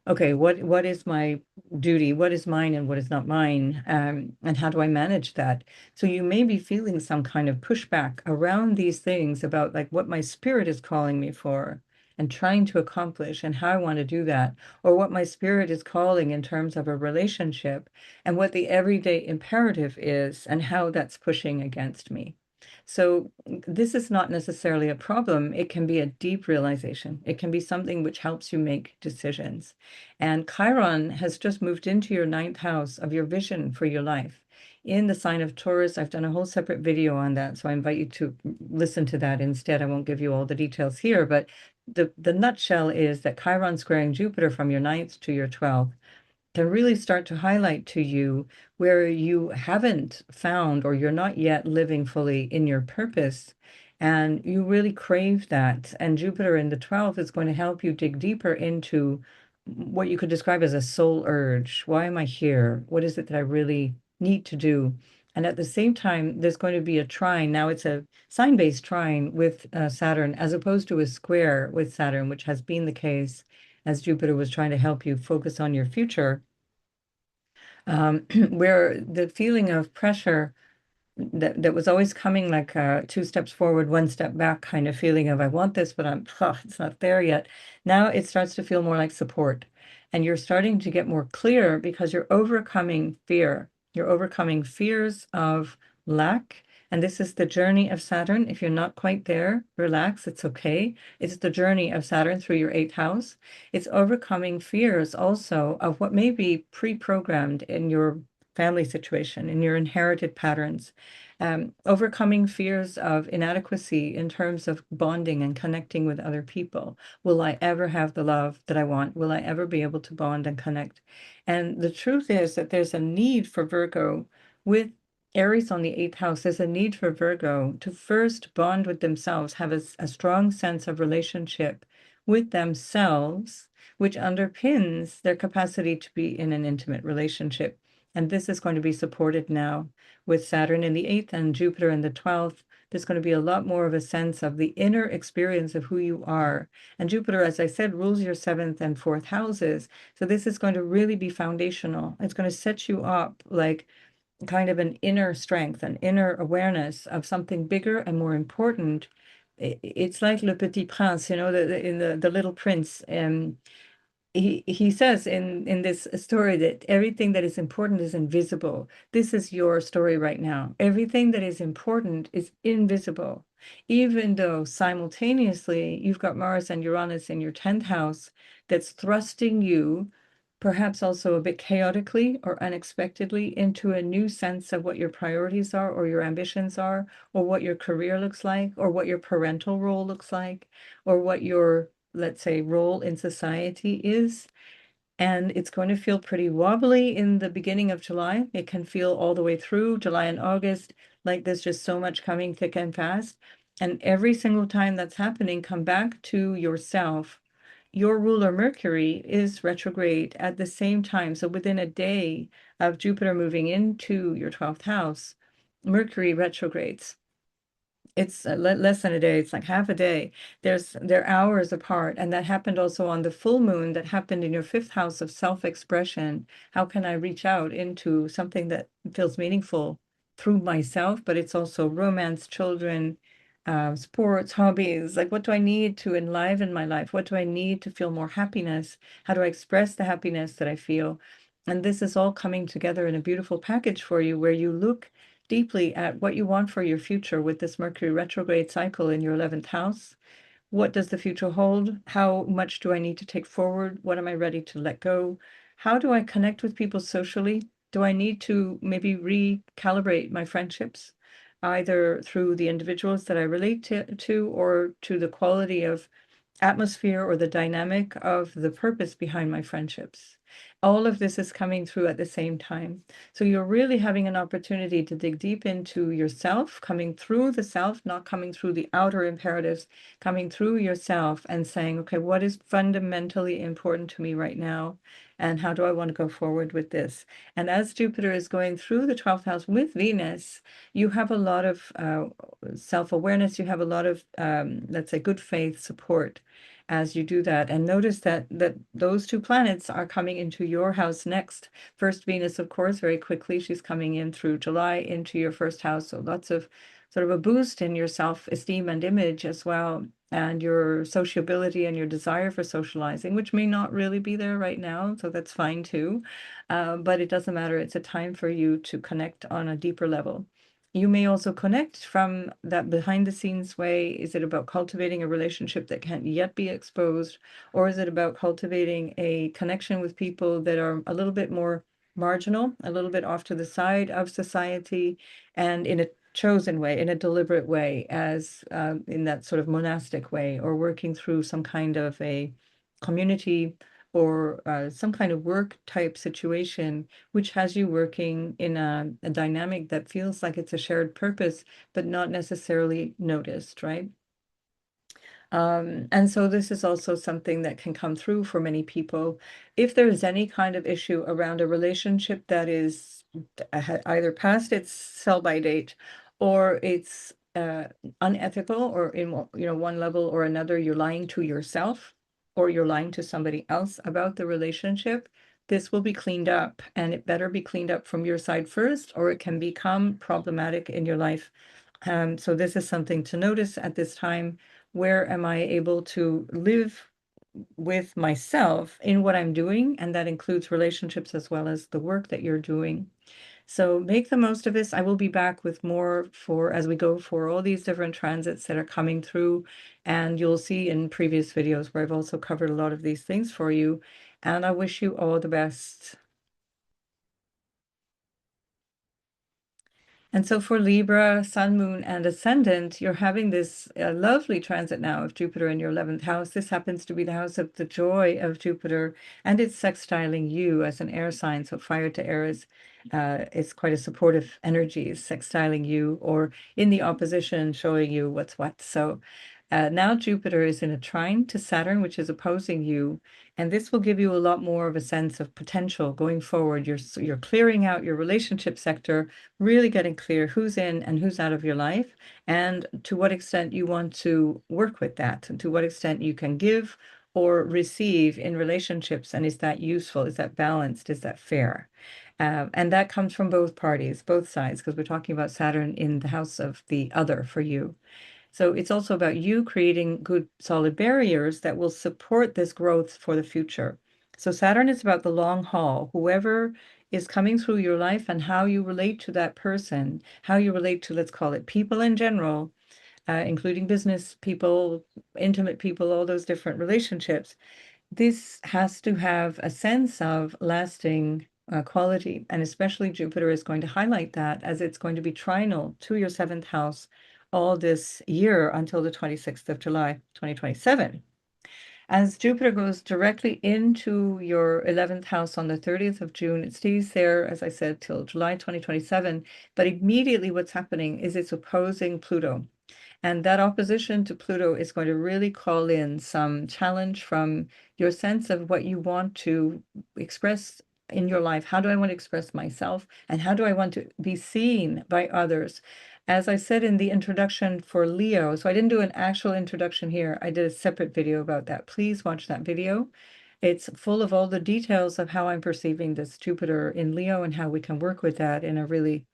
okay, what is my duty? What is mine and what is not mine? And how do I manage that? So you may be feeling some kind of pushback around these things about like what my spirit is calling me for and trying to accomplish and how I want to do that, or what my spirit is calling in terms of a relationship and what the everyday imperative is and how that's pushing against me. So this is not necessarily a problem. It can be a deep realization. It can be something which helps you make decisions. And Chiron has just moved into your 9th house of your vision for your life. In the sign of Taurus, I've done a whole separate video on that, so I invite you to listen to that instead. I won't give you all the details here, but the nutshell is that Chiron squaring Jupiter from your 9th to your 12th can really start to highlight to you where you haven't found or you're not yet living fully in your purpose. And you really crave that. And Jupiter in the 12th is going to help you dig deeper into what you could describe as a soul urge. Why am I here? What is it that I really need to do? And at the same time, there's going to be a trine. Now it's a sign-based trine with Saturn, as opposed to a square with Saturn, which has been the case as Jupiter was trying to help you focus on your future, where the feeling of pressure that was always coming like a 2 steps forward, 1 step back kind of feeling of I want this, but it's not there yet. Now it starts to feel more like support. And you're starting to get more clear because you're overcoming fear. You're overcoming fears of lack. And this is the journey of Saturn. If you're not quite there, relax, it's okay. It's the journey of Saturn through your 8th house. It's overcoming fears also of what may be pre-programmed in your family situation, in your inherited patterns, overcoming fears of inadequacy in terms of bonding and connecting with other people. Will I ever have the love that I want? Will I ever be able to bond and connect? And the truth is that there's a need for Virgo with Aries on the 8th house. There's a need for Virgo to first bond with themselves, have a strong sense of relationship with themselves, which underpins their capacity to be in an intimate relationship. And this is going to be supported now with Saturn in the 8th and Jupiter in the 12th. There's going to be a lot more of a sense of the inner experience of who you are. And Jupiter, as I said, rules your seventh and fourth houses. So this is going to really be foundational. It's going to set you up like kind of an inner strength, an inner awareness of something bigger and more important. It's like Le Petit Prince, in the Little Prince. He says in this story that everything that is important is invisible. This is your story right now. Everything that is important is invisible, even though simultaneously you've got Mars and Uranus in your 10th house that's thrusting you, perhaps also a bit chaotically or unexpectedly, into a new sense of what your priorities are or your ambitions are, or what your career looks like, or what your parental role looks like, or what your, let's say, role in society is. And it's going to feel pretty wobbly in the beginning of July. It can feel all the way through July and August, like there's just so much coming thick and fast. And every single time that's happening, come back to yourself. Your ruler Mercury is retrograde at the same time. So within a day of Jupiter moving into your 12th house, Mercury retrogrades. It's less than a day. It's like half a day. They're hours apart. And that happened also on the full moon that happened in your 5th house of self-expression. How can I reach out into something that feels meaningful through myself, but it's also romance, children, sports, hobbies. Like, what do I need to enliven my life? What do I need to feel more happiness? How do I express the happiness that I feel? And this is all coming together in a beautiful package for you, where you look deeply at what you want for your future with this Mercury retrograde cycle in your 11th house. What does the future hold? How much do I need to take forward? What am I ready to let go? How do I connect with people socially? Do I need to maybe recalibrate my friendships, either through the individuals that I relate to or to the quality of atmosphere or the dynamic of the purpose behind my friendships? All of this is coming through at the same time. So you're really having an opportunity to dig deep into yourself, coming through the self, not coming through the outer imperatives, coming through yourself and saying, okay, what is fundamentally important to me right now? And how do I want to go forward with this? And as Jupiter is going through the 12th house with Venus, you have a lot of self-awareness. You have a lot of, let's say, good faith support as you do that. And notice that those two planets are coming into your house next. First, Venus, of course, very quickly. She's coming in through July into your 1st house. So lots of sort of a boost in your self-esteem and image as well, and your sociability and your desire for socializing, which may not really be there right now. So that's fine too. But it doesn't matter. It's a time for you to connect on a deeper level. You may also connect from that behind the scenes way. Is it about cultivating a relationship that can't yet be exposed? Or is it about cultivating a connection with people that are a little bit more marginal, a little bit off to the side of society, and in a chosen way, in a deliberate way, as in that sort of monastic way, or working through some kind of a community or some kind of work type situation, which has you working in a dynamic that feels like it's a shared purpose, but not necessarily noticed, right? And so this is also something that can come through for many people. If there's any kind of issue around a relationship that is either past its sell-by date, or it's unethical, or in one level or another, you're lying to yourself or you're lying to somebody else about the relationship, this will be cleaned up, and it better be cleaned up from your side first, or it can become problematic in your life. So this is something to notice at this time. Where am I able to live with myself in what I'm doing? And that includes relationships as well as the work that you're doing. So make the most of this. I will be back with more as we go for all these different transits that are coming through. And you'll see in previous videos where I've also covered a lot of these things for you. And I wish you all the best. And so for Libra, Sun, Moon, and Ascendant, you're having this lovely transit now of Jupiter in your 11th house. This happens to be the house of the joy of Jupiter, and it's sextiling you as an air sign, so fire to Aries. It's quite a supportive energy, sextiling you, or in the opposition, showing you what's what. So Now Jupiter is in a trine to Saturn, which is opposing you, and this will give you a lot more of a sense of potential going forward. You're clearing out your relationship sector, really getting clear who's in and who's out of your life, and to what extent you want to work with that, and to what extent you can give or receive in relationships, and is that useful? Is that balanced? Is that fair? And that comes from both parties, both sides, because we're talking about Saturn in the house of the other for you. So it's also about you creating good, solid barriers that will support this growth for the future. So Saturn is about the long haul. Whoever is coming through your life and how you relate to that person, how you relate to, let's call it people in general, including business people, intimate people, all those different relationships. This has to have a sense of lasting quality, and especially Jupiter is going to highlight that as it's going to be trinal to your seventh house all this year until the 26th of July, 2027. As Jupiter goes directly into your 11th house on the 30th of June, it stays there, as I said, till July 2027. But immediately what's happening is it's opposing Pluto. And that opposition to Pluto is going to really call in some challenge from your sense of what you want to express in your life. How do I want to express myself? And how do I want to be seen by others? As I said in the introduction for Leo, so I didn't do an actual introduction here. I did a separate video about that. Please watch that video. It's full of all the details of how I'm perceiving this Jupiter in Leo and how we can work with that in a really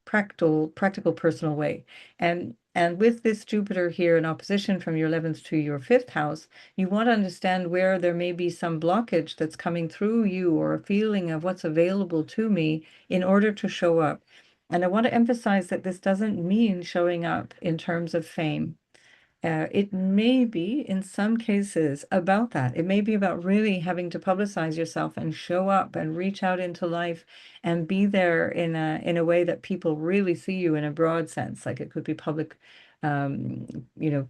practical personal way. And with this Jupiter here in opposition from your 11th to your 5th house, you want to understand where there may be some blockage that's coming through you, or a feeling of what's available to me in order to show up. And I want to emphasize that this doesn't mean showing up in terms of fame. It may be, in some cases, about that. It may be about really having to publicize yourself and show up and reach out into life and be there in a way that people really see you in a broad sense. Like it could be public,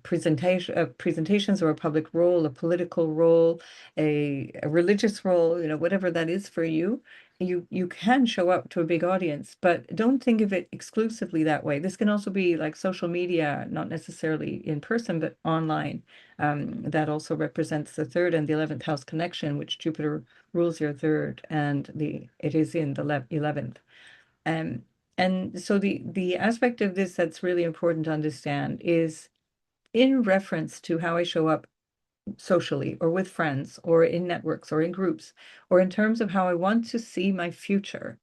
presentations, or a public role, a political role, a religious role, whatever that is for you. You can show up to a big audience, but don't think of it exclusively that way. This can also be like social media, not necessarily in person, but online. That also represents the third and the 11th house connection, which Jupiter rules your third, and it is in the 11th. Um, and so the aspect of this that's really important to understand is in reference to how I show up socially or with friends or in networks or in groups, or in terms of how I want to see my future.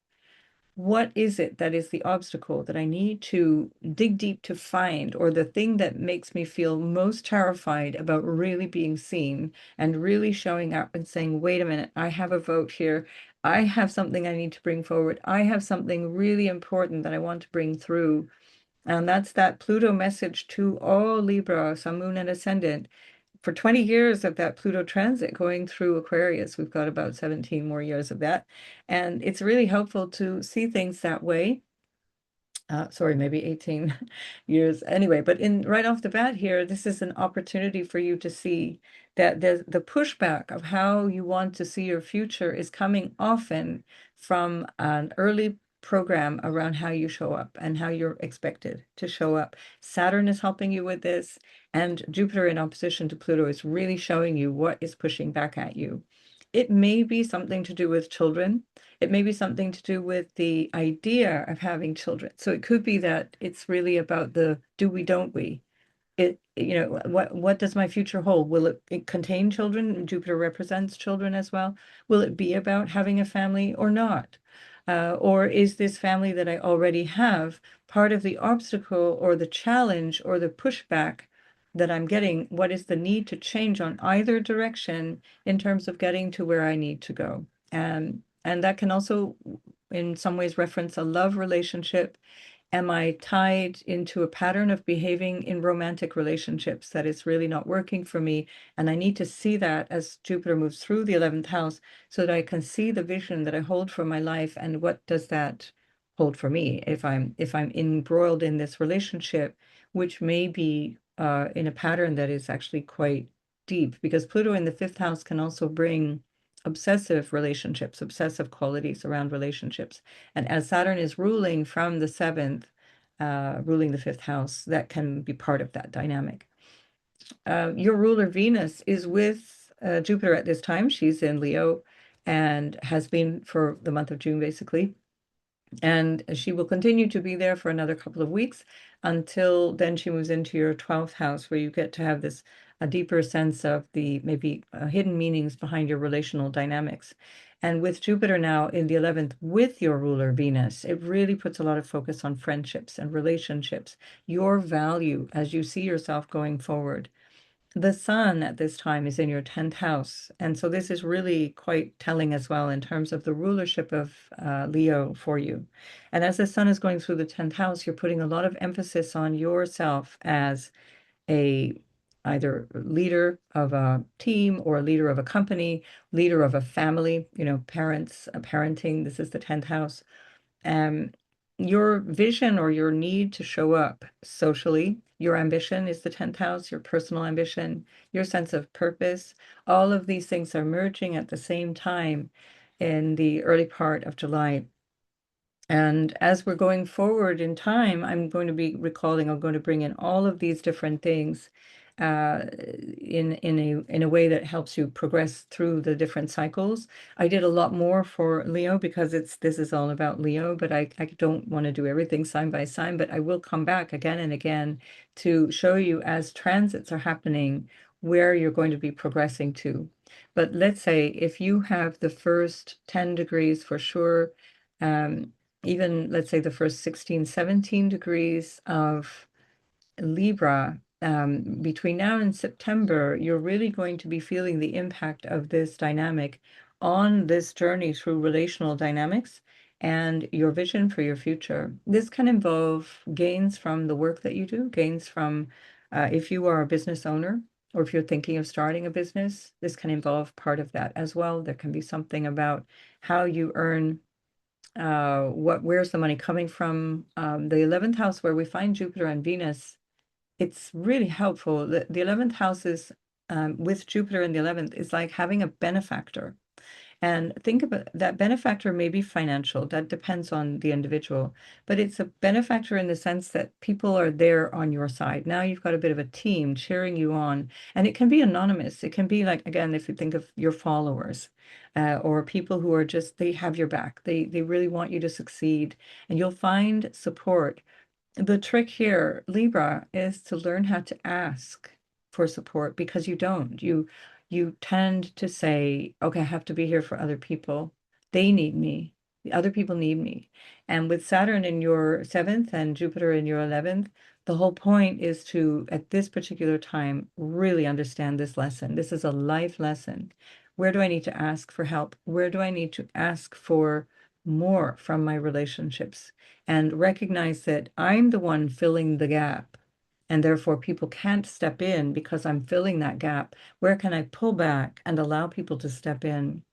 What is it that is the obstacle that I need to dig deep to find, or the thing that makes me feel most terrified about really being seen and really showing up and saying, wait a minute, I have a vote here. I have something I need to bring forward. I have something really important that I want to bring through. And that's that Pluto message to all Libra, Sun, Moon, and Ascendant. For 20 years of that Pluto transit going through Aquarius, we've got about 17 more years of that. And it's really helpful to see things that way. Sorry, maybe 18 years anyway, but right off the bat here, this is an opportunity for you to see that the pushback of how you want to see your future is coming often from an early program around how you show up and how you're expected to show up. Saturn is helping you with this, and Jupiter in opposition to Pluto is really showing you what is pushing back at you. It may be something to do with children. It may be something to do with the idea of having children. So it could be that it's really about the do we, don't we? What does my future hold? Will it contain children? Jupiter represents children as well. Will it be about having a family or not? Or is this family that I already have part of the obstacle or the challenge or the pushback that I'm getting? What is the need to change on either direction in terms of getting to where I need to go? And that can also, in some ways, reference a love relationship. Am I tied into a pattern of behaving in romantic relationships that is really not working for me? And I need to see that as Jupiter moves through the 11th house so that I can see the vision that I hold for my life, and what does that hold for me if I'm embroiled in this relationship, which may be in a pattern that is actually quite deep, because Pluto in the 5th house can also bring obsessive relationships, obsessive qualities around relationships. And as Saturn is ruling from the 7th, ruling the 5th house, that can be part of that dynamic. Your ruler Venus is with Jupiter at this time. She's in Leo and has been for the month of June, basically. And she will continue to be there for another couple of weeks until then she moves into your 12th house, where you get to have this a deeper sense of the maybe hidden meanings behind your relational dynamics. And with Jupiter now in the 11th with your ruler Venus, it really puts a lot of focus on friendships and relationships, your value as you see yourself going forward. The sun at this time is in your 10th house. And so this is really quite telling as well in terms of the rulership of Leo for you. And as the sun is going through the 10th house, you're putting a lot of emphasis on yourself as a either leader of a team or a leader of a company, leader of a family, parents, parenting. This is the 10th house. um, your vision or your need to show up socially, your ambition is the 10th house, your personal ambition, your sense of purpose. All of these things are merging at the same time in the early part of July. And as we're going forward in time, I'm going to be recalling, I'm going to bring in all of these different things in a way that helps you progress through the different cycles. I did a lot more for Leo because this is all about Leo, but I don't want to do everything sign by sign, but I will come back again and again to show you as transits are happening where you're going to be progressing to. But let's say if you have the first 10 degrees for sure, um, even let's say the first 16, 17 degrees of Libra, between now and September, you're really going to be feeling the impact of this dynamic on this journey through relational dynamics and your vision for your future. This can involve gains from the work that you do, gains from if you are a business owner or if you're thinking of starting a business, this can involve part of that as well. There can be something about how you earn where's the money coming from? The 11th house where we find Jupiter and Venus, it's really helpful. The 11th house is with Jupiter in the 11th is like having a benefactor. And think about that benefactor may be financial, that depends on the individual, but it's a benefactor in the sense that people are there on your side. Now you've got a bit of a team cheering you on, and it can be anonymous. It can be like, again, if you think of your followers, or people who are just, they have your back. They really want you to succeed, and you'll find support. The trick here, Libra, is to learn how to ask for support because you don't. You tend to say, okay, I have to be here for other people. They need me. The other people need me. And with Saturn in your seventh and Jupiter in your 11th, the whole point is to, at this particular time, really understand this lesson. This is a life lesson. Where do I need to ask for help? Where do I need to ask for more from my relationships? And recognize that I'm the one filling the gap. And therefore, people can't step in because I'm filling that gap. Where can I pull back and allow people to step in?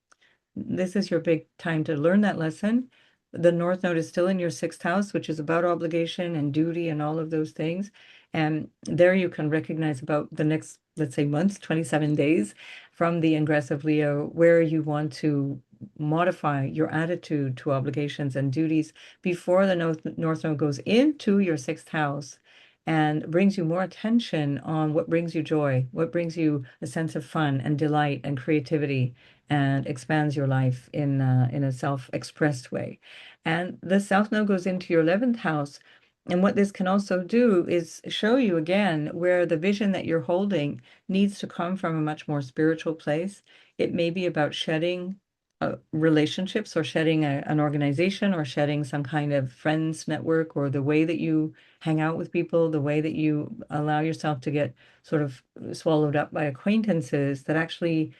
This is your big time to learn that lesson. The North Node is still in your sixth house, which is about obligation and duty and all of those things. And there you can recognize about the next, let's say, months, 27 days from the ingress of Leo, where you want to modify your attitude to obligations and duties before the North Node goes into your sixth house and brings you more attention on what brings you joy, what brings you a sense of fun and delight and creativity, and expands your life in a self-expressed way. And the South Node goes into your 11th house. And what this can also do is show you again where the vision that you're holding needs to come from a much more spiritual place. It may be about shedding relationships or shedding an organization or shedding some kind of friends network or the way that you hang out with people, the way that you allow yourself to get sort of swallowed up by acquaintances that actually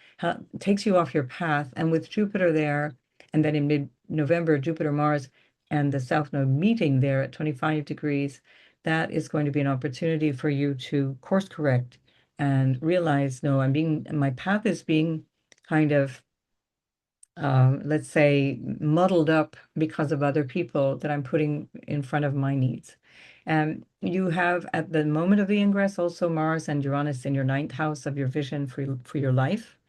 takes you off your path. And with Jupiter there, and then in mid-November, Jupiter, Mars, and the South Node meeting there at 25 degrees, that is going to be an opportunity for you to course correct and realize, no, my path is being kind of let's say, muddled up because of other people that I'm putting in front of my needs. You have at the moment of the ingress also Mars and Uranus in your ninth house of your vision for your life.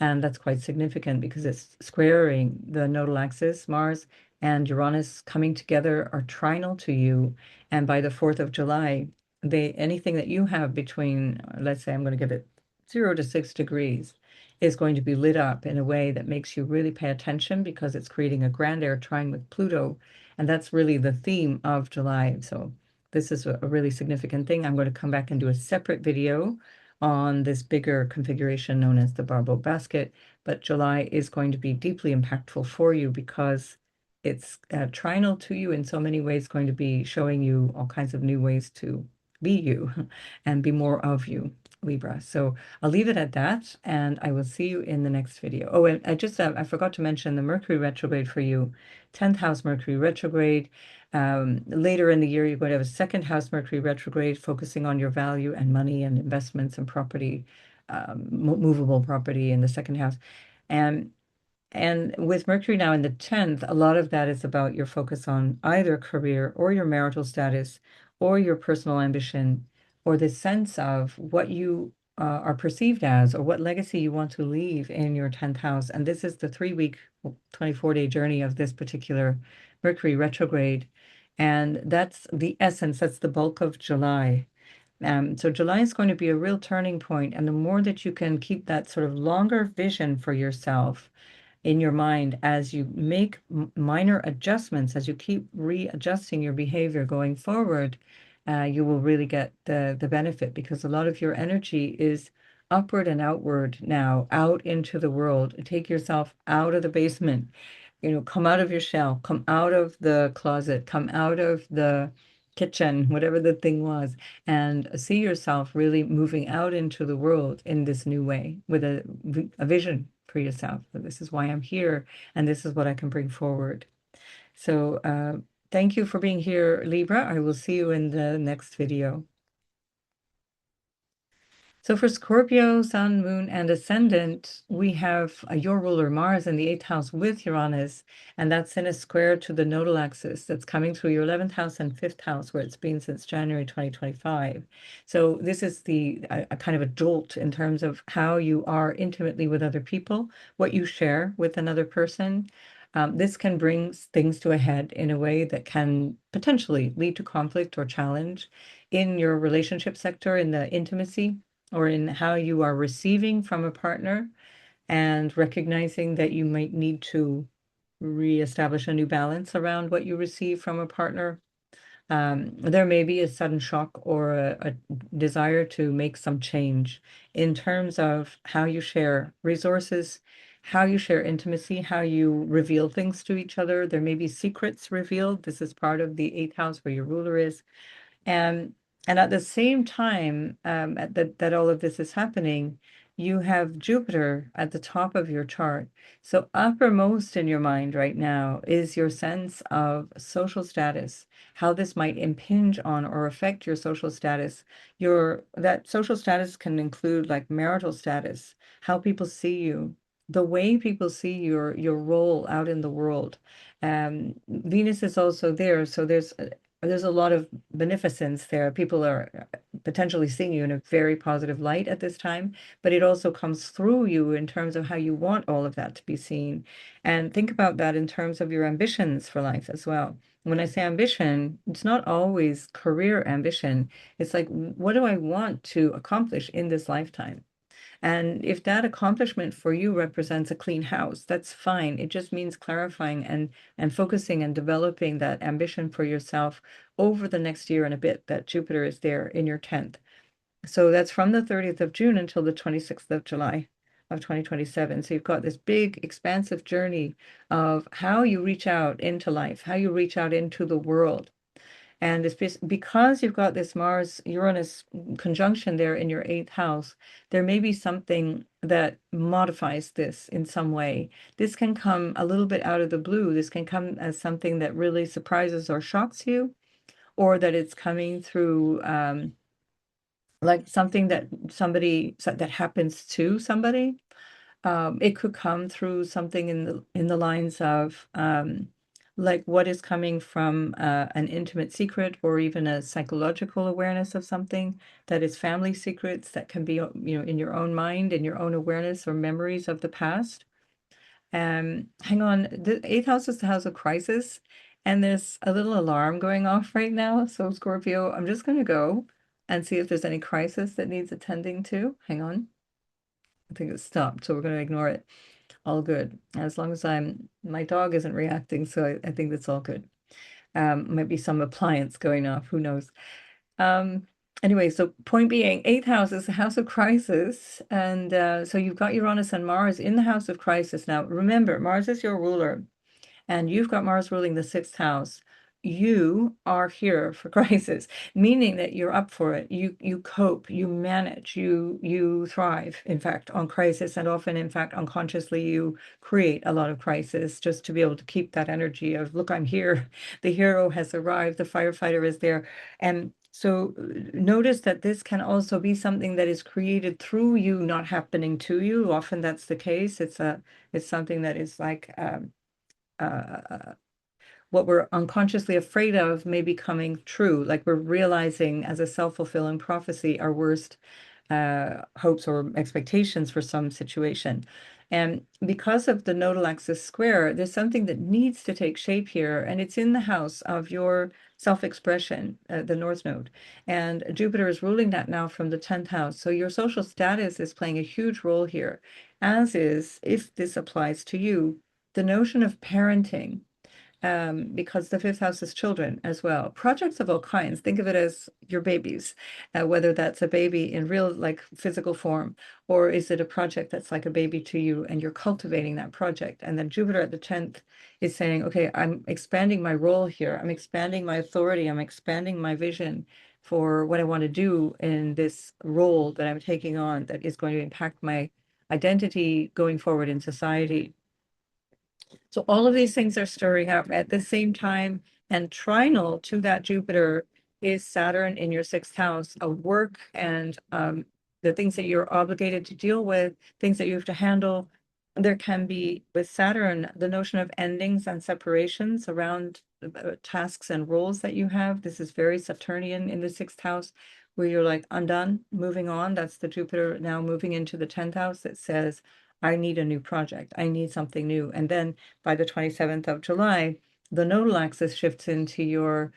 And that's quite significant because it's squaring the nodal axis. Mars and Uranus coming together are trinal to you. And by the 4th of July, anything that you have between, let's say I'm going to give it 0 to 6 degrees, is going to be lit up in a way that makes you really pay attention because it's creating a grand air trine with Pluto, and that's really the theme of July. So this is a really significant thing. I'm going to come back and do a separate video on this bigger configuration known as the barbell basket, but July is going to be deeply impactful for you because it's trinal to you in so many ways, going to be showing you all kinds of new ways to be you and be more of you, Libra. So I'll leave it at that, and I will see you in the next video. Oh, and I forgot to mention the Mercury retrograde for you, 10th house Mercury retrograde. Later in the year, you're going to have a second house Mercury retrograde, focusing on your value and money and investments and property, movable property in the second house. And with Mercury now in the 10th, a lot of that is about your focus on either career or your marital status or your personal ambition or the sense of what you are perceived as or what legacy you want to leave in your 10th house. And this is the 3-week, 24-day journey of this particular Mercury retrograde. And that's the essence, that's the bulk of July. So July is going to be a real turning point, and the more that you can keep that sort of longer vision for yourself in your mind as you make minor adjustments, as you keep readjusting your behavior going forward, you will really get the benefit because a lot of your energy is upward and outward now, out into the world. Take yourself out of the basement, come out of your shell, come out of the closet, come out of the kitchen, whatever the thing was, and see yourself really moving out into the world in this new way with a vision for yourself. This is why I'm here, and this is what I can bring forward. So thank you for being here, Libra. I will see you in the next video. So for Scorpio, Sun, Moon, and Ascendant, we have your ruler Mars in the 8th house with Uranus, and that's in a square to the nodal axis that's coming through your 11th house and 5th house, where it's been since January 2025. So this is a kind of a jolt in terms of how you are intimately with other people, what you share with another person. This can bring things to a head in a way that can potentially lead to conflict or challenge in your relationship sector, in the intimacy or in how you are receiving from a partner, and recognizing that you might need to reestablish a new balance around what you receive from a partner. There may be a sudden shock or a desire to make some change in terms of how you share resources, how you share intimacy, how you reveal things to each other. There may be secrets revealed. This is part of the 8th house where your ruler is. And and at the same time that all of this is happening, you have Jupiter at the top of your chart. So uppermost in your mind right now is your sense of social status, how this might impinge on or affect your social status. That social status can include like marital status, how people see you, the way people see your role out in the world. Venus is also there, so there's a lot of beneficence there. People are potentially seeing you in a very positive light at this time, but it also comes through you in terms of how you want all of that to be seen. And think about that in terms of your ambitions for life as well. When I say ambition, it's not always career ambition. It's like, what do I want to accomplish in this lifetime? And if that accomplishment for you represents a clean house, that's fine. It just means clarifying and focusing and developing that ambition for yourself over the next year and a bit that Jupiter is there in your 10th. So that's from the 30th of June until the 26th of July of 2027. So you've got this big, expansive journey of how you reach out into life, how you reach out into the world. And it's because you've got this Mars Uranus conjunction there in your 8th house, there may be something that modifies this in some way. This can come a little bit out of the blue. This can come as something that really surprises or shocks you, or that it's coming through like something that happens to somebody. It could come through something in the lines of like what is coming from an intimate secret or even a psychological awareness of something that is family secrets that can be, in your own mind, in your own awareness or memories of the past. Hang on, the 8th house is the house of crisis, and there's a little alarm going off right now. So Scorpio, I'm just going to go. and see if there's any crisis that needs attending to. Hang on. I think it stopped, so we're going to ignore it. All good. As long as my dog isn't reacting, so I think that's all good. Might be some appliance going off, who knows? Um, anyway, so point being, eighth house is the house of crisis. And so you've got Uranus and Mars in the house of crisis. Now, remember, Mars is your ruler, and you've got Mars ruling the sixth house. You are here for crisis, meaning that you're up for it. You cope, you manage, you thrive, in fact, on crisis, and often, in fact, unconsciously you create a lot of crisis just to be able to keep that energy of, look, I'm here, the hero has arrived, the firefighter is there. And so notice that this can also be something that is created through you, not happening to you. Often that's the case. It's something that is like what we're unconsciously afraid of may be coming true. Like we're realizing as a self-fulfilling prophecy our worst hopes or expectations for some situation. And because of the nodal axis square, there's something that needs to take shape here, and it's in the house of your self-expression, the North Node. And Jupiter is ruling that now from the 10th house. So your social status is playing a huge role here, as is, if this applies to you, the notion of parenting, because the fifth house is children as well. Projects of all kinds. Think of it as your babies, whether that's a baby in real, like physical form, or is it a project that's like a baby to you and you're cultivating that project. And then Jupiter at the 10th is saying, okay, I'm expanding my role here. I'm expanding my authority. I'm expanding my vision for what I want to do in this role that I'm taking on that is going to impact my identity going forward in society. So all of these things are stirring up at the same time, and trinal to that Jupiter is Saturn in your sixth house of work and the things that you're obligated to deal with, things that you have to handle. There can be, with Saturn, the notion of endings and separations around tasks and roles that you have. This is very Saturnian in the sixth house, where you're like, I'm done, moving on. That's the Jupiter now moving into the 10th house that says, I need a new project. I need something new. And then by the 27th of July, the nodal axis shifts into your,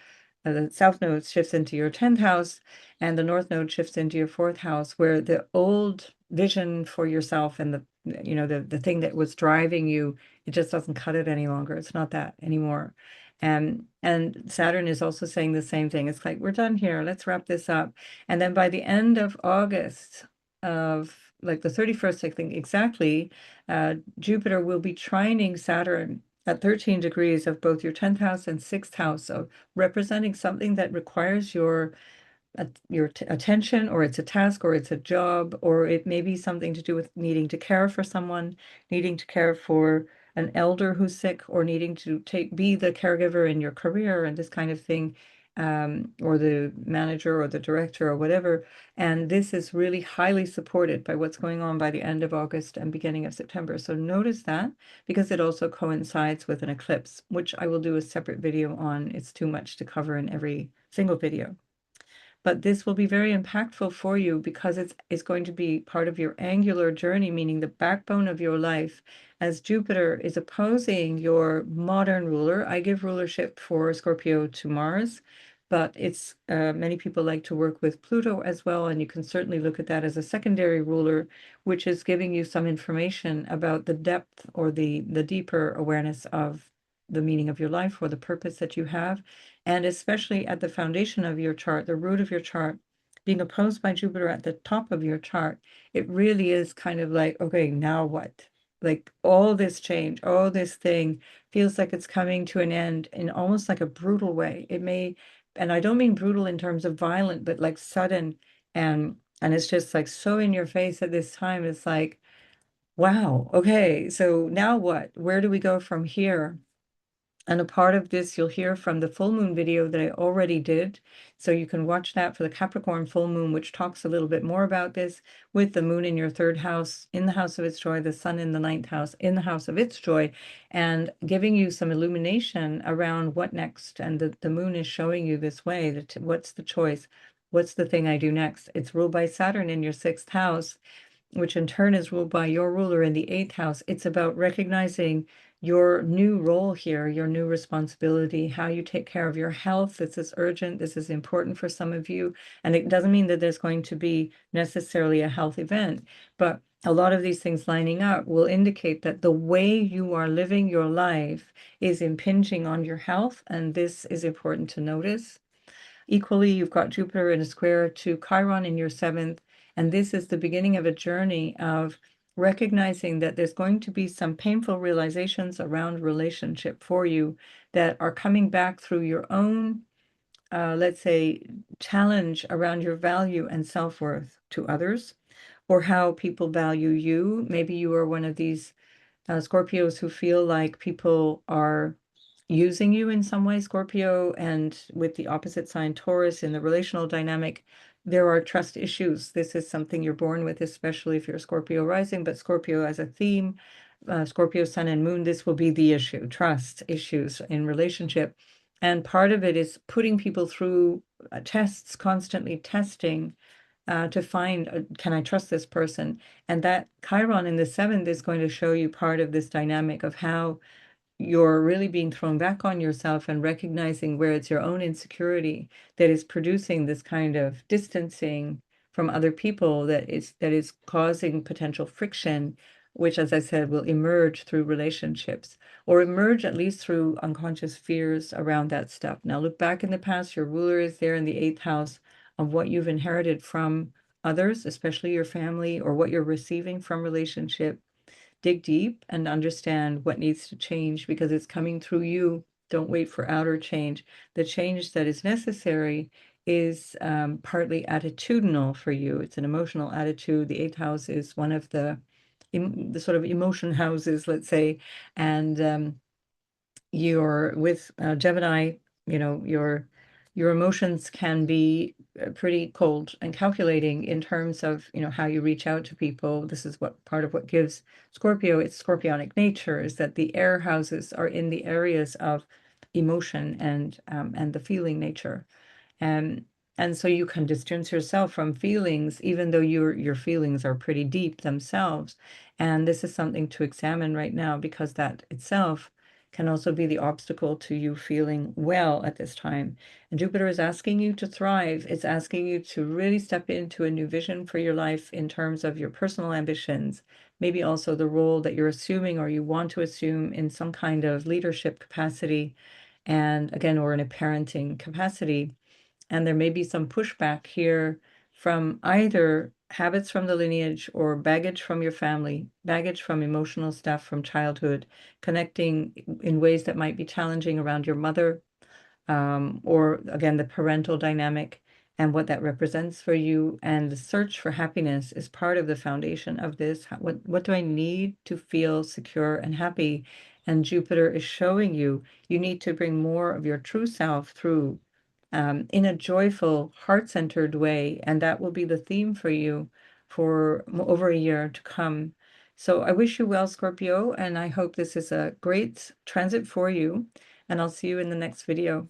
the south node shifts into your 10th house, and the north node shifts into your fourth house, where the old vision for yourself and the thing that was driving you, it just doesn't cut it any longer. It's not that anymore. And Saturn is also saying the same thing. It's like, we're done here. Let's wrap this up. And then by the end of August, of like the 31st, I think exactly, Jupiter will be trining Saturn at 13 degrees of both your 10th house and 6th house, so representing something that requires your attention, or it's a task, or it's a job, or it may be something to do with needing to care for someone, needing to care for an elder who's sick, or needing to be the caregiver in your career and this kind of thing, or the manager or the director or whatever. And this is really highly supported by what's going on by the end of August and beginning of September. So notice that, because it also coincides with an eclipse, which I will do a separate video on. It's too much to cover in every single video. But this will be very impactful for you, because it's going to be part of your angular journey, meaning the backbone of your life, as Jupiter is opposing your modern ruler. I give rulership for Scorpio to Mars, but it's many people like to work with Pluto as well, and you can certainly look at that as a secondary ruler, which is giving you some information about the depth or the deeper awareness of the meaning of your life or the purpose that you have. And especially at the foundation of your chart, the root of your chart, being opposed by Jupiter at the top of your chart, it really is kind of like, okay, now what? Like all this change, all this thing feels like it's coming to an end in almost like a brutal way. It may, and I don't mean brutal in terms of violent, but like sudden, and it's just like so in your face at this time. It's like, wow, okay, so now what? Where do we go from here? And a part of this you'll hear from the full moon video that I already did. So you can watch that for the Capricorn full moon, which talks a little bit more about this, with the moon in your third house, in the house of its joy, the sun in the ninth house, in the house of its joy, and giving you some illumination around what next. And the moon is showing you this way, that what's the choice? What's the thing I do next? It's ruled by Saturn in your sixth house, which in turn is ruled by your ruler in the eighth house. It's about recognizing your new role here, your new responsibility, how you take care of your health. This is urgent. This is important for some of you. And it doesn't mean that there's going to be necessarily a health event, but a lot of these things lining up will indicate that the way you are living your life is impinging on your health. And this is important to notice. Equally, you've got Jupiter in a square to Chiron in your seventh, and this is the beginning of a journey of recognizing that there's going to be some painful realizations around relationship for you that are coming back through your own, let's say, challenge around your value and self-worth to others, or how people value you. Maybe you are one of these Scorpios who feel like people are using you in some way, Scorpio, and with the opposite sign, Taurus, in the relational dynamic, there are trust issues. This is something you're born with, especially if you're Scorpio rising, but Scorpio as a theme, Scorpio sun and moon, this will be the issue, trust issues in relationship. And part of it is putting people through tests, constantly testing to find, can I trust this person? And that Chiron in the seventh is going to show you part of this dynamic of how you're really being thrown back on yourself and recognizing where it's your own insecurity that is producing this kind of distancing from other people that is causing potential friction, which, as I said, will emerge through relationships or emerge at least through unconscious fears around that stuff. Now, look back in the past, your ruler is there in the eighth house of what you've inherited from others, especially your family, or what you're receiving from relationship. Dig deep and understand what needs to change because it's coming through you. Don't wait for outer change. The change that is necessary is partly attitudinal for you. It's an emotional attitude. The eighth house is one of the sort of emotion houses, let's say, and you're with Gemini, your emotions can be pretty cold and calculating in terms of, how you reach out to people. This is what part of what gives Scorpio its scorpionic nature, is that the air houses are in the areas of emotion and the feeling nature. And and so you can distance yourself from feelings, even though your feelings are pretty deep themselves. And this is something to examine right now because that itself can also be the obstacle to you feeling well at this time. And Jupiter is asking you to thrive. It's asking you to really step into a new vision for your life in terms of your personal ambitions, maybe also the role that you're assuming or you want to assume in some kind of leadership capacity, and again, or in a parenting capacity. And there may be some pushback here from either habits from the lineage or baggage from your family, baggage from emotional stuff from childhood, connecting in ways that might be challenging around your mother, or again, the parental dynamic and what that represents for you. And the search for happiness is part of the foundation of this. What do I need to feel secure and happy? And Jupiter is showing you you need to bring more of your true self through in a joyful, heart-centered way. And that will be the theme for you for over a year to come. So I wish you well, Scorpio, and I hope this is a great transit for you. And I'll see you in the next video.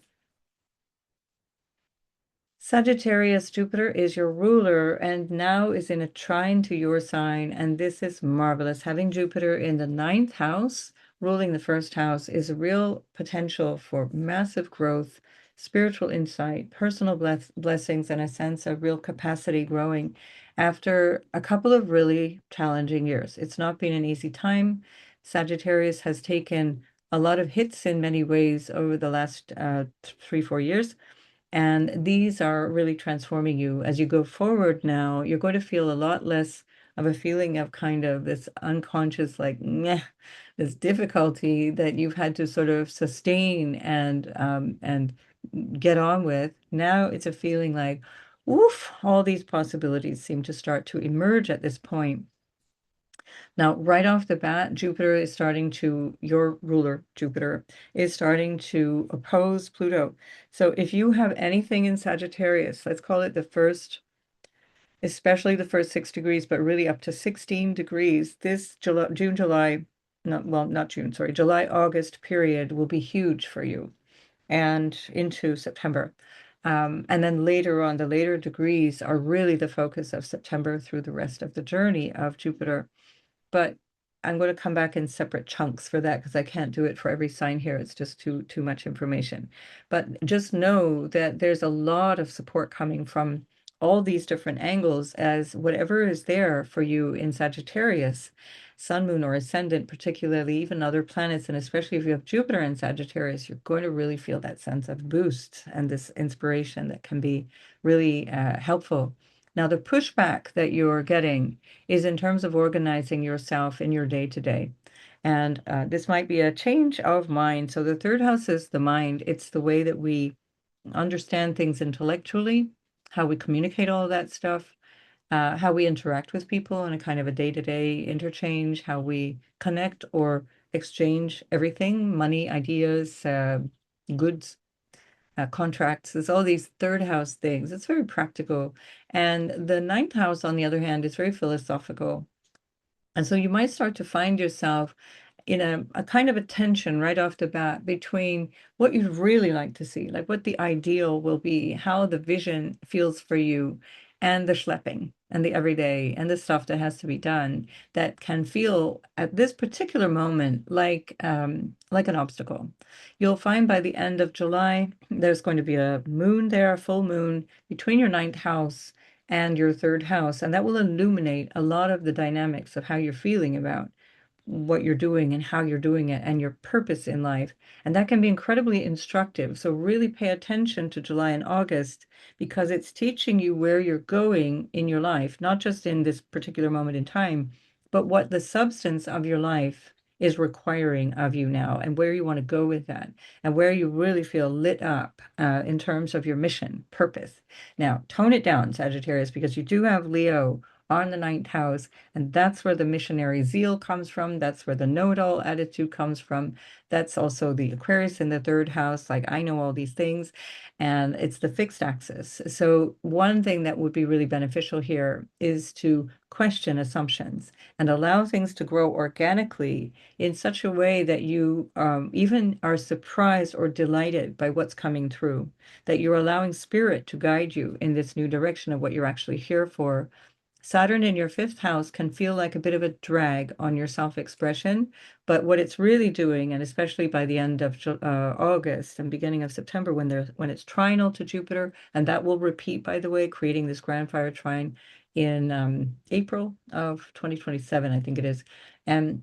Sagittarius, Jupiter is your ruler and now is in a trine to your sign, and this is marvelous. Having Jupiter in the ninth house, ruling the first house, is a real potential for massive growth, spiritual insight, personal blessings, and a sense of real capacity growing after a couple of really challenging years. It's not been an easy time. Sagittarius has taken a lot of hits in many ways over the last 3-4 years. And these are really transforming you. As you go forward now, you're going to feel a lot less of a feeling of kind of this unconscious, like, meh, this difficulty that you've had to sort of sustain and get on with. Now it's a feeling like, oof, all these possibilities seem to start to emerge at this point. Now, right off the bat, Jupiter is starting to, your ruler, Jupiter, is starting to oppose Pluto. So if you have anything in Sagittarius, let's call it the first, especially the first 6 degrees, but really up to 16 degrees, this June, July, not June, sorry, July, August period will be huge for you and into September. And then later on, the later degrees are really the focus of September through the rest of the journey of Jupiter. But I'm going to come back in separate chunks for that because I can't do it for every sign here. It's just too much information. But just know that there's a lot of support coming from all these different angles, as whatever is there for you in Sagittarius, Sun, Moon, or Ascendant, particularly even other planets, and especially if you have Jupiter in Sagittarius, you're going to really feel that sense of boost and this inspiration that can be really helpful. Now, the pushback that you're getting is in terms of organizing yourself in your day to day. And this might be a change of mind. So the third house is the mind. It's the way that we understand things intellectually, how we communicate all of that stuff, how we interact with people in a kind of a day-to-day interchange, how we connect or exchange everything, money, ideas, goods, contracts. There's all these third house things. It's very practical. And the ninth house, on the other hand, is very philosophical. And so you might start to find yourself in a kind of a tension right off the bat between what you'd really like to see, like what the ideal will be, how the vision feels for you, and the schlepping and the everyday and the stuff that has to be done that can feel at this particular moment like an obstacle. You'll find by the end of July, there's going to be a moon there, a full moon between your ninth house and your third house, and that will illuminate a lot of the dynamics of how you're feeling about what you're doing and how you're doing it and your purpose in life. And that can be incredibly instructive. So really pay attention to July and August because it's teaching you where you're going in your life, not just in this particular moment in time, but what the substance of your life is requiring of you now and where you want to go with that and where you really feel lit up in terms of your mission, purpose. Now, tone it down, Sagittarius, because you do have Leo on the ninth house, and that's where the missionary zeal comes from. That's where the know-it-all attitude comes from. That's also the Aquarius in the third house, like I know all these things, and it's the fixed axis. So one thing that would be really beneficial here is to question assumptions and allow things to grow organically in such a way that you even are surprised or delighted by what's coming through, that you're allowing spirit to guide you in this new direction of what you're actually here for. Saturn in your fifth house can feel like a bit of a drag on your self-expression, but what it's really doing, and especially by the end of August and beginning of September, when it's trinal to Jupiter, and that will repeat, by the way, creating this grand fire trine in April of 2027, I think it is, and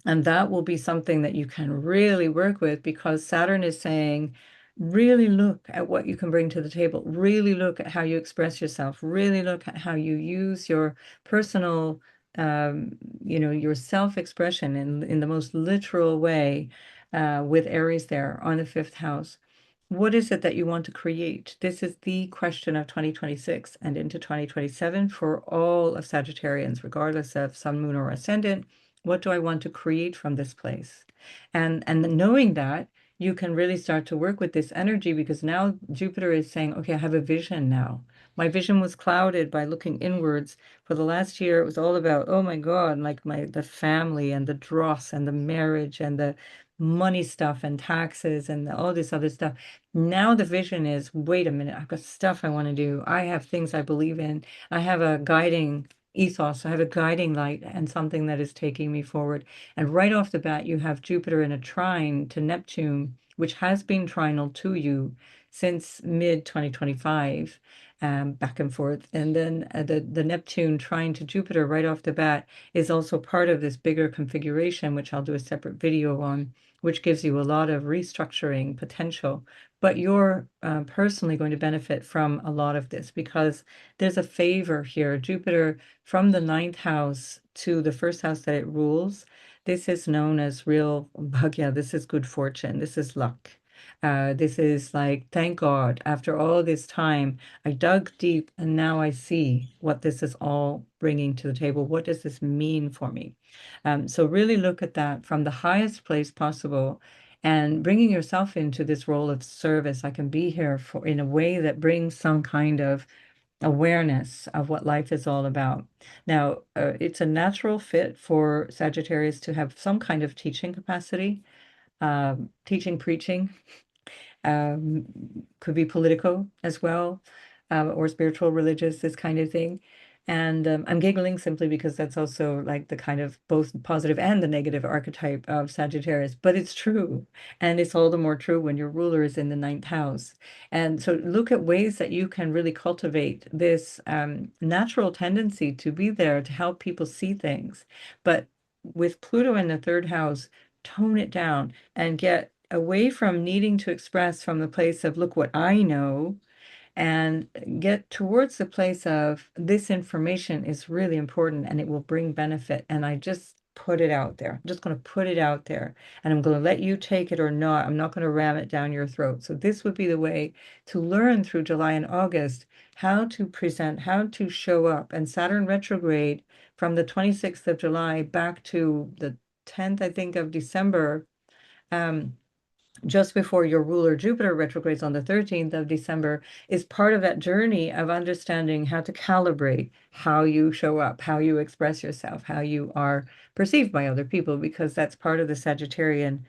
that will be something that you can really work with because Saturn is saying, really look at what you can bring to the table. Really look at how you express yourself. Really look at how you use your personal, your self-expression in the most literal way, with Aries there on the fifth house. What is it that you want to create? This is the question of 2026 and into 2027 for all of Sagittarians, regardless of Sun, Moon, or Ascendant. What do I want to create from this place? And knowing that, you can really start to work with this energy because now Jupiter is saying, okay, I have a vision now. My vision was clouded by looking inwards. For the last year, it was all about, oh my God, like the family and the dross and the marriage and the money stuff and taxes and all this other stuff. Now the vision is, wait a minute, I've got stuff I want to do. I have things I believe in. I have a guiding ethos. I have a guiding light and something that is taking me forward. And right off the bat, you have Jupiter in a trine to Neptune, which has been trinal to you since mid 2025, back and forth. And then the Neptune trine to Jupiter right off the bat is also part of this bigger configuration, which I'll do a separate video on, which gives you a lot of restructuring potential. But you're personally going to benefit from a lot of this because there's a favor here. Jupiter from the ninth house to the first house that it rules. This is known as real bhagya. This is good fortune. This is luck. This is like, thank God, after all this time, I dug deep and now I see what this is all bringing to the table. What does this mean for me? So really look at that from the highest place possible and bringing yourself into this role of service. I can be here for in a way that brings some kind of awareness of what life is all about. Now, it's a natural fit for Sagittarius to have some kind of teaching capacity, teaching, preaching, could be political as well, or spiritual, religious, this kind of thing. And I'm giggling simply because that's also like the kind of both positive and the negative archetype of Sagittarius, but it's true. And it's all the more true when your ruler is in the ninth house. And so look at ways that you can really cultivate this natural tendency to be there to help people see things. But with Pluto in the third house, tone it down and get away from needing to express from the place of, look what I know, and get towards the place of, this information is really important and it will bring benefit. And I just put it out there. I'm just going to put it out there and I'm going to let you take it or not. I'm not going to ram it down your throat. So this would be the way to learn through July and August how to present, how to show up. And Saturn retrograde from the 26th of July back to the 10th, I think, of December. Just before your ruler Jupiter retrogrades on the 13th of December, is part of that journey of understanding how to calibrate how you show up, how you express yourself, how you are perceived by other people, because that's part of the Sagittarian,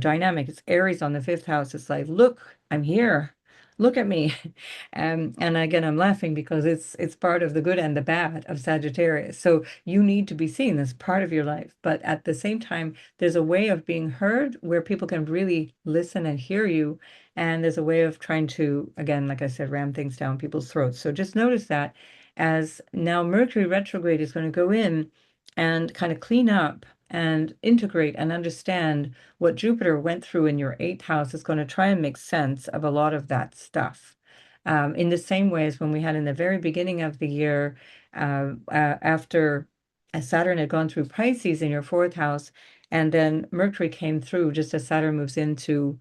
dynamic. It's Aries on the fifth house. It's like, look, I'm here. Look at me. And again, I'm laughing because it's part of the good and the bad of Sagittarius. So you need to be seen as part of your life. But at the same time, there's a way of being heard where people can really listen and hear you. And there's a way of trying to, again, like I said, ram things down people's throats. So just notice that as now Mercury retrograde is going to go in and kind of clean up and integrate and understand what Jupiter went through in your eighth house, is going to try and make sense of a lot of that stuff. In the same way as when we had in the very beginning of the year, after Saturn had gone through Pisces in your fourth house, and then Mercury came through just as Saturn moves into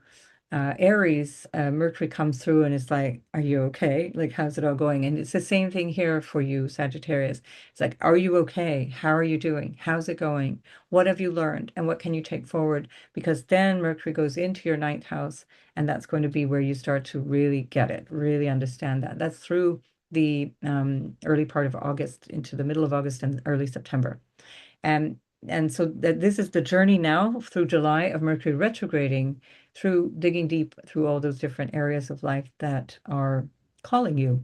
Aries, Mercury comes through and it's like, are you okay? Like, how's it all going? And it's the same thing here for you, Sagittarius. It's like, are you okay? How are you doing? How's it going? What have you learned? And what can you take forward? Because then Mercury goes into your ninth house, and that's going to be where you start to really get it, really understand that. That's through the early part of August into the middle of August and early September. And and so that this is the journey now through July of Mercury retrograding, through digging deep through all those different areas of life that are calling you.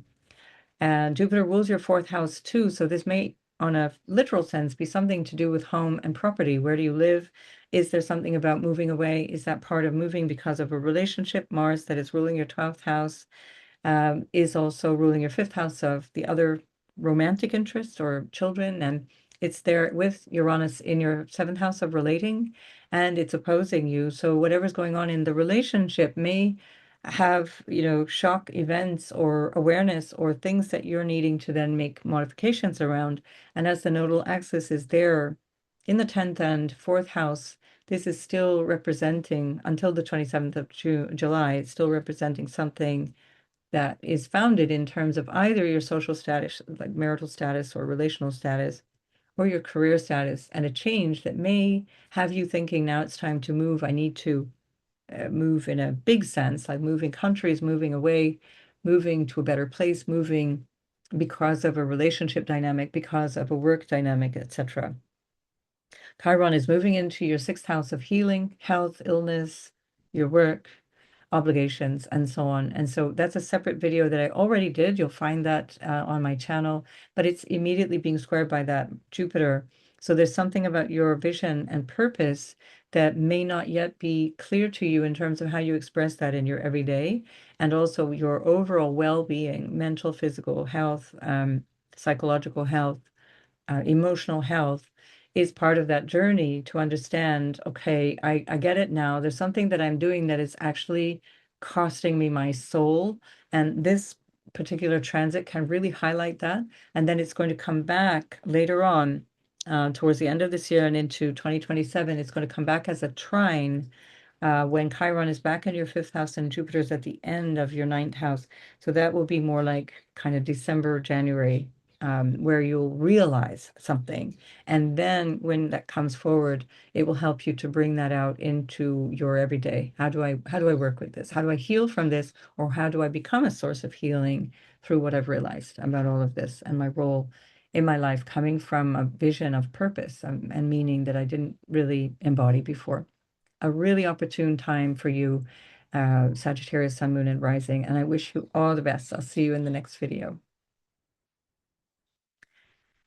And Jupiter rules your fourth house too. So this may, on a literal sense, be something to do with home and property. Where do you live? Is there something about moving away? Is that part of moving because of a relationship? Mars, that is ruling your 12th house, is also ruling your fifth house of the other romantic interest or children. And it's there with Uranus in your seventh house of relating, and it's opposing you. So whatever's going on in the relationship may have, shock events or awareness or things that you're needing to then make modifications around. And as the nodal axis is there in the 10th and fourth house, this is still representing, until the 27th of July, it's still representing something that is founded in terms of either your social status, like marital status or relational status, or your career status, and a change that may have you thinking, now it's time to move. I need to move in a big sense, like moving countries, moving away, moving to a better place, moving because of a relationship dynamic, because of a work dynamic, etc. Chiron is moving into your sixth house of healing, health, illness, your work, obligations, and so on. And so that's a separate video that I already did. You'll find that on my channel, but it's immediately being squared by that Jupiter. So there's something about your vision and purpose that may not yet be clear to you in terms of how you express that in your everyday, and also your overall well-being, mental, physical health, psychological health, emotional health, is part of that journey to understand, okay, I get it now. There's something that I'm doing that is actually costing me my soul. And this particular transit can really highlight that. And then it's going to come back later on, towards the end of this year and into 2027. It's going to come back as a trine when Chiron is back in your fifth house and Jupiter's at the end of your ninth house. So that will be more like kind of December, January, where you'll realize something. And then when that comes forward, it will help you to bring that out into your everyday. How do I work with this? How do I heal from this? Or how do I become a source of healing through what I've realized about all of this and my role in my life, coming from a vision of purpose and meaning that I didn't really embody before. A really opportune time for you, Sagittarius, Sun, Moon, and Rising. And I wish you all the best. I'll see you in the next video.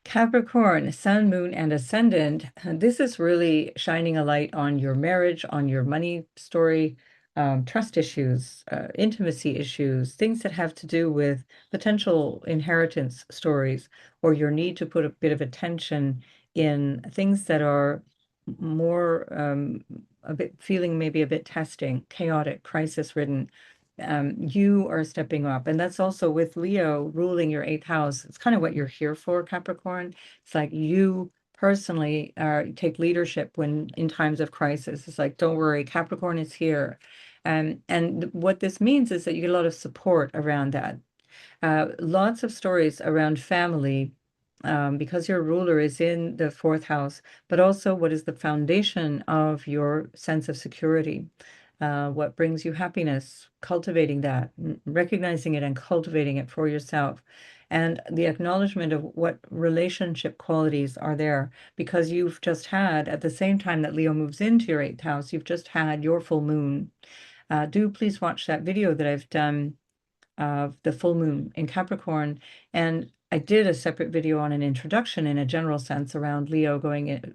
Capricorn, Sun, Moon, and Ascendant. This is really shining a light on your marriage, on your money story, trust issues, intimacy issues, things that have to do with potential inheritance stories, or your need to put a bit of attention in things that are more a bit feeling maybe a bit testing, chaotic, crisis-ridden. You are stepping up. And that's also with Leo ruling your eighth house. It's kind of what you're here for, Capricorn. It's like you personally take leadership when in times of crisis. It's like, don't worry, Capricorn is here. And what this means is that you get a lot of support around that. Lots of stories around family, because your ruler is in the fourth house, but also what is the foundation of your sense of security? What brings you happiness? Cultivating that, recognizing it and cultivating it for yourself. And the acknowledgement of what relationship qualities are there, because you've just had, at the same time that Leo moves into your eighth house, you've just had your full moon. Do please watch that video that I've done of the full moon in Capricorn. And I did a separate video on an introduction in a general sense around Leo going in,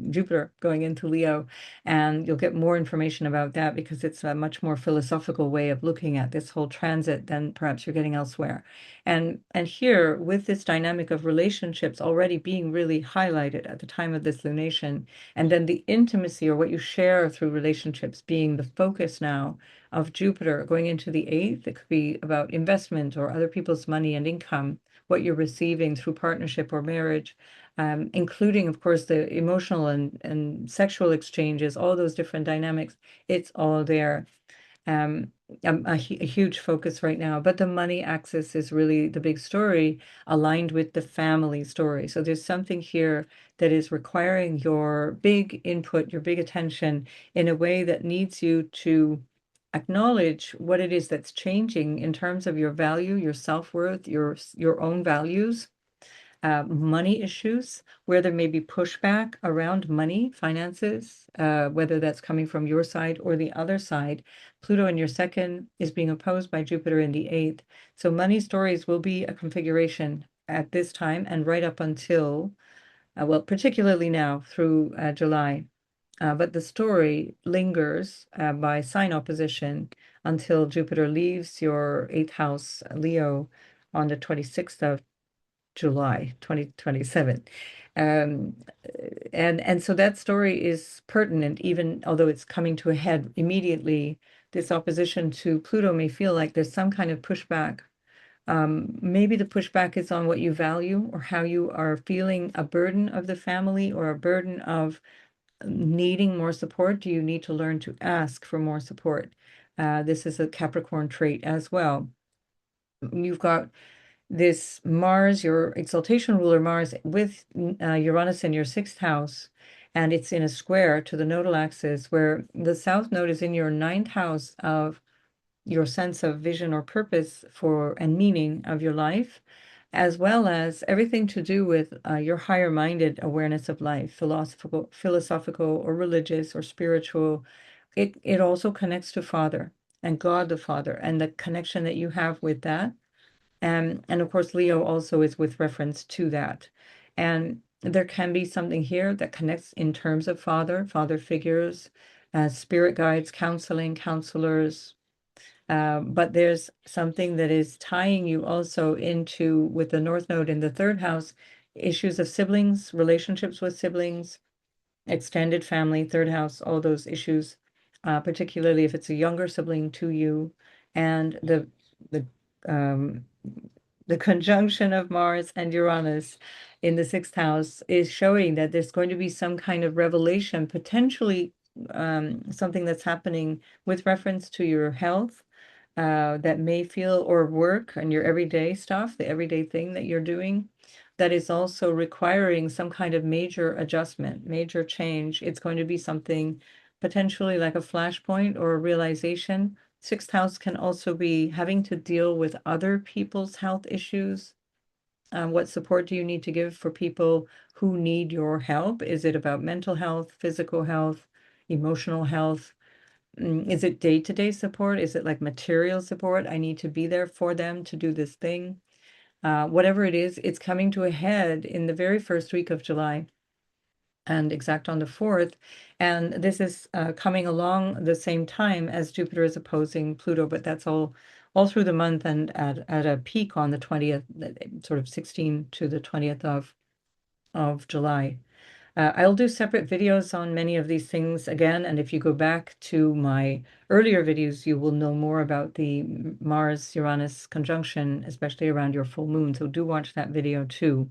Jupiter going into Leo. And you'll get more information about that because it's a much more philosophical way of looking at this whole transit than perhaps you're getting elsewhere. And here, with this dynamic of relationships already being really highlighted at the time of this lunation, and then the intimacy or what you share through relationships being the focus now of Jupiter going into the eighth. It could be about investment or other people's money and income, what you're receiving through partnership or marriage, including, of course, the emotional and sexual exchanges, all those different dynamics. It's all there. Um, a huge focus right now, but the money axis is really the big story aligned with the family story. So there's something here that is requiring your big input, your big attention in a way that needs you to acknowledge what it is that's changing in terms of your value, your self-worth, your own values, money issues, where there may be pushback around money, finances, whether that's coming from your side or the other side. Pluto in your second is being opposed by Jupiter in the eighth. So money stories will be a configuration at this time and right up until, well, particularly now through July. But the story lingers by sign opposition until Jupiter leaves your eighth house, Leo, on the 26th of July 2027. Um, and so that story is pertinent, even although it's coming to a head immediately. This opposition to Pluto may feel like there's some kind of pushback. Maybe the pushback is on what you value or how you are feeling a burden of the family or a burden of needing more support. Do you need to learn to ask for more support? This is a Capricorn trait as well. You've got this Mars, your exaltation ruler Mars, with Uranus in your sixth house, and it's in a square to the nodal axis, where the south node is in your ninth house of your sense of vision or purpose for and meaning of your life, as well as everything to do with your higher minded awareness of life, philosophical or religious or spiritual. It also connects to Father and God the Father and the connection that you have with that. And of course, Leo also is with reference to that. And there can be something here that connects in terms of father figures, spirit guides, counseling, counselors. But there's something that is tying you also into, with the North Node in the third house, issues of siblings, relationships with siblings, extended family, third house, all those issues, particularly if it's a younger sibling to you, and the um, the conjunction of Mars and Uranus in the sixth house is showing that there's going to be some kind of revelation, potentially something that's happening with reference to your health, that may feel, or work and your everyday stuff, the everyday thing that you're doing, that is also requiring some kind of major adjustment, major change. It's going to be something potentially like a flashpoint or a realization. Sixth house can also be having to deal with other people's health issues. What support do you need to give for people who need your help? Is it about mental health, physical health, emotional health? Is it day-to-day support? Is it like material support? I need to be there for them to do this thing. whatever it is, it's coming to a head in the very first week of July and exact on the 4th. And this is coming along the same time as Jupiter is opposing Pluto, but that's all through the month and at a peak on the 20th, sort of 16 to the 20th of July. I'll do separate videos on many of these things again, and if you go back to my earlier videos, you will know more about the Mars-Uranus conjunction, especially around your full moon, so do watch that video too.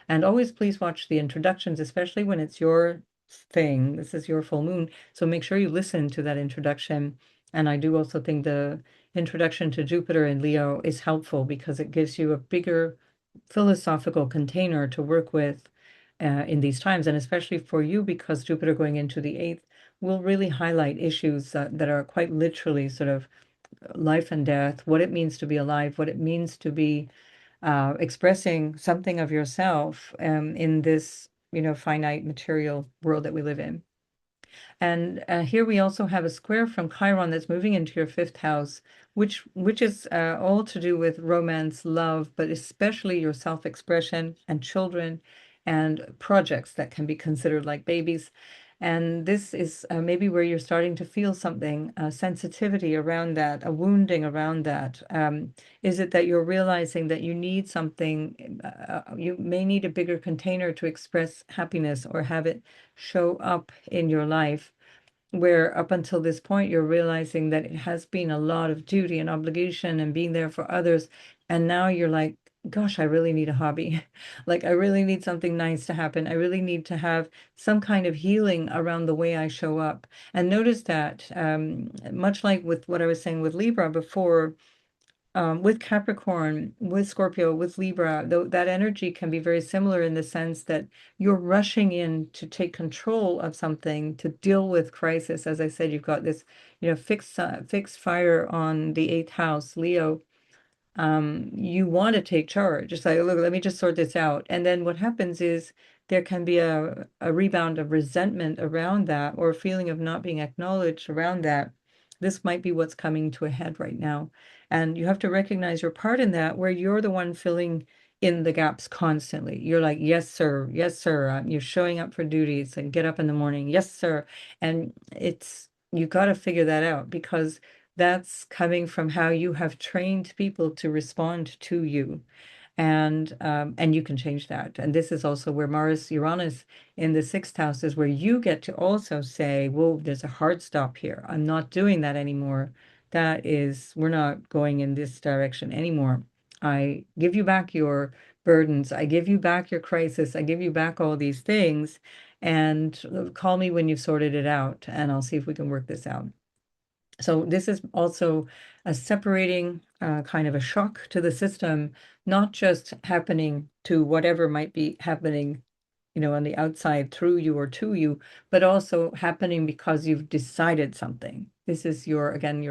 And always please watch the introductions, especially when it's your thing. This is your full moon, so make sure you listen to that introduction. And I do also think the introduction to Jupiter in Leo is helpful because it gives you a bigger philosophical container to work with in these times, and especially for you because Jupiter going into the 8th will really highlight issues that are quite literally sort of life and death, what it means to be alive, what it means to be expressing something of yourself in this, finite material world that we live in. And here we also have a square from Chiron that's moving into your 5th house, which is all to do with romance, love, but especially your self-expression and children and projects that can be considered like babies. And this is maybe where you're starting to feel something, sensitivity around that, a wounding around that. Is it that you're realizing that you need something, you may need a bigger container to express happiness or have it show up in your life, where up until this point you're realizing that it has been a lot of duty and obligation and being there for others, and now you're like, gosh, I really need a hobby. Like, I really need something nice to happen. I really need to have some kind of healing around the way I show up. And notice that much like with what I was saying with Libra before, with Capricorn, with Scorpio, with Libra, though that energy can be very similar in the sense that you're rushing in to take control of something, to deal with crisis. As I said, you've got this, fixed fire on the 8th house, Leo. You want to take charge. It's like, look, let me just sort this out. And then what happens is there can be a rebound of resentment around that, or a feeling of not being acknowledged around that. This might be what's coming to a head right now. And you have to recognize your part in that, where you're the one filling in the gaps constantly. You're like, yes, sir. Yes, sir. You're showing up for duties and get up in the morning. Yes, sir. And you got to figure that out, because that's coming from how you have trained people to respond to you. And you can change that. And this is also where Mars Uranus in the 6th house is where you get to also say, whoa, there's a hard stop here. I'm not doing that anymore. We're not going in this direction anymore. I give you back your burdens. I give you back your crisis. I give you back all these things. And call me when you've sorted it out, and I'll see if we can work this out. So this is also a separating kind of a shock to the system, not just happening to whatever might be happening, on the outside through you or to you, but also happening because you've decided something. This is again,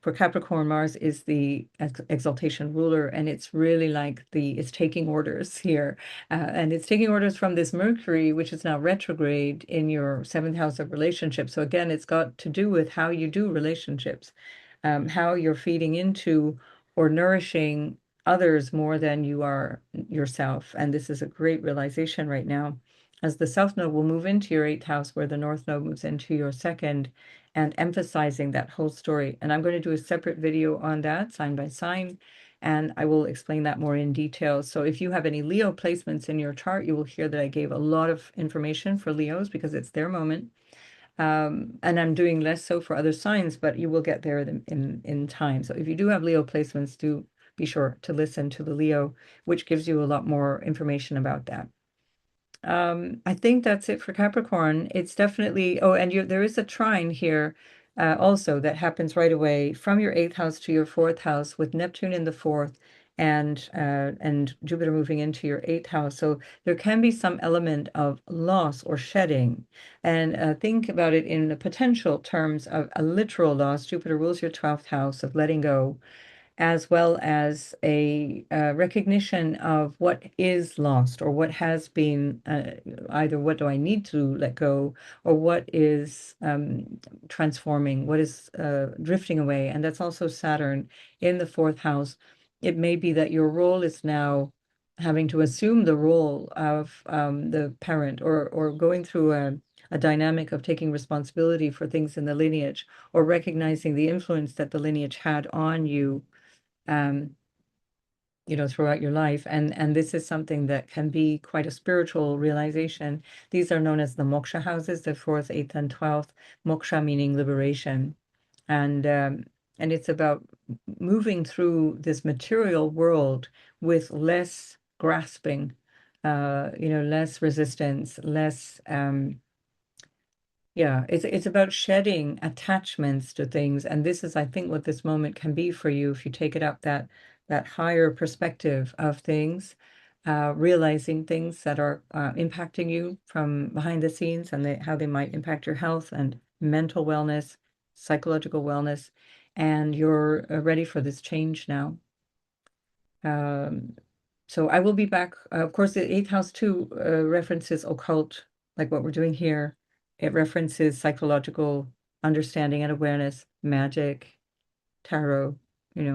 for Capricorn, Mars is the exaltation ruler, and it's really like it's taking orders here. And it's taking orders from this Mercury, which is now retrograde in your 7th house of relationships. So again, it's got to do with how you do relationships, how you're feeding into or nourishing others more than you are yourself. And this is a great realization right now, as the South Node will move into your 8th house, where the North Node moves into your 2nd, and emphasizing that whole story. And I'm going to do a separate video on that, sign by sign, and I will explain that more in detail. So if you have any Leo placements in your chart, you will hear that I gave a lot of information for Leos because it's their moment. And I'm doing less so for other signs, but you will get there in time. So if you do have Leo placements, do be sure to listen to the Leo, which gives you a lot more information about that. I think that's it for Capricorn. It's definitely, and there is a trine here also that happens right away from your 8th house to your 4th house, with Neptune in the 4th and Jupiter moving into your 8th house. So there can be some element of loss or shedding. And think about it in the potential terms of a literal loss. Jupiter rules your 12th house of letting go, as well as a recognition of what is lost, or what has been, either what do I need to let go, or what is transforming, what is drifting away. And that's also Saturn in the 4th house, it may be that your role is now having to assume the role of the parent, or going through a dynamic of taking responsibility for things in the lineage, or recognizing the influence that the lineage had on you, um, throughout your life. And this is something that can be quite a spiritual realization. These are known as the moksha houses, the fourth, eighth, and 12th. Moksha meaning liberation. And it's about moving through this material world with less grasping, less resistance, less yeah, it's about shedding attachments to things. And this is, I think, what this moment can be for you if you take it up that higher perspective of things, realizing things that are impacting you from behind the scenes, and how they might impact your health and mental wellness, psychological wellness, and you're ready for this change now. Um, so I will be back. Of course, the eighth house too references occult, like what we're doing here. It references psychological understanding and awareness, magic, tarot,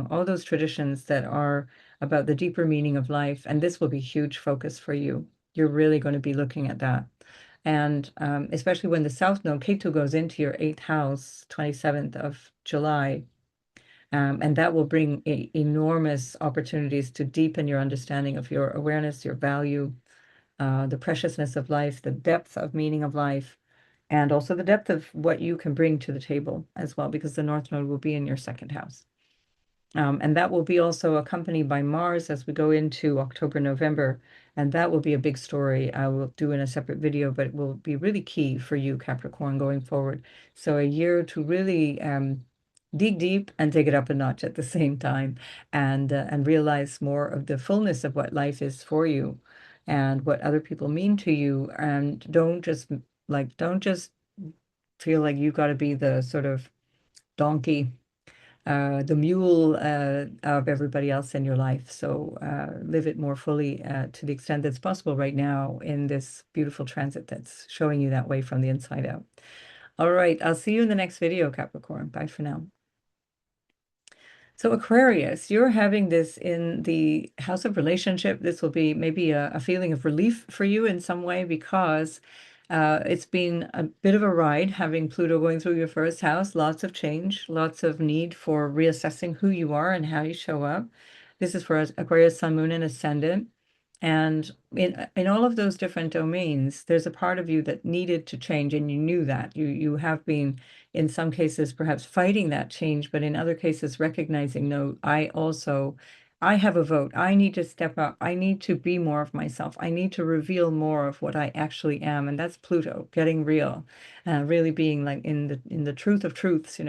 all those traditions that are about the deeper meaning of life. And this will be a huge focus for you. You're really going to be looking at that. And especially when the South Node, Ketu, goes into your eighth house, 27th of July. And that will bring enormous opportunities to deepen your understanding of your awareness, your value, the preciousness of life, the depth of meaning of life, and also the depth of what you can bring to the table as well, because the North Node will be in your second house. And that will be also accompanied by Mars as we go into October, November. And that will be a big story I will do in a separate video, but it will be really key for you, Capricorn, going forward. So a year to really dig deep and take it up a notch at the same time, and realize more of the fullness of what life is for you and what other people mean to you. And don't just feel like you got to be the sort of donkey, the mule of everybody else in your life. So live it more fully to the extent that's possible right now in this beautiful transit that's showing you that way from the inside out. All right, I'll see you in the next video, Capricorn. Bye for now. So Aquarius, you're having this in the house of relationship. This will be maybe a feeling of relief for you in some way, because it's been a bit of a ride having Pluto going through your first house. Lots of change, lots of need for reassessing who you are and how you show up. This is for Aquarius, Sun, Moon, and Ascendant. And in all of those different domains, there's a part of you that needed to change, and you knew that. You have been, in some cases, perhaps fighting that change, but in other cases, recognizing, no, I have a vote. I need to step up. I need to be more of myself. I need to reveal more of what I actually am. And that's Pluto, getting real, really being like in the truth of truths.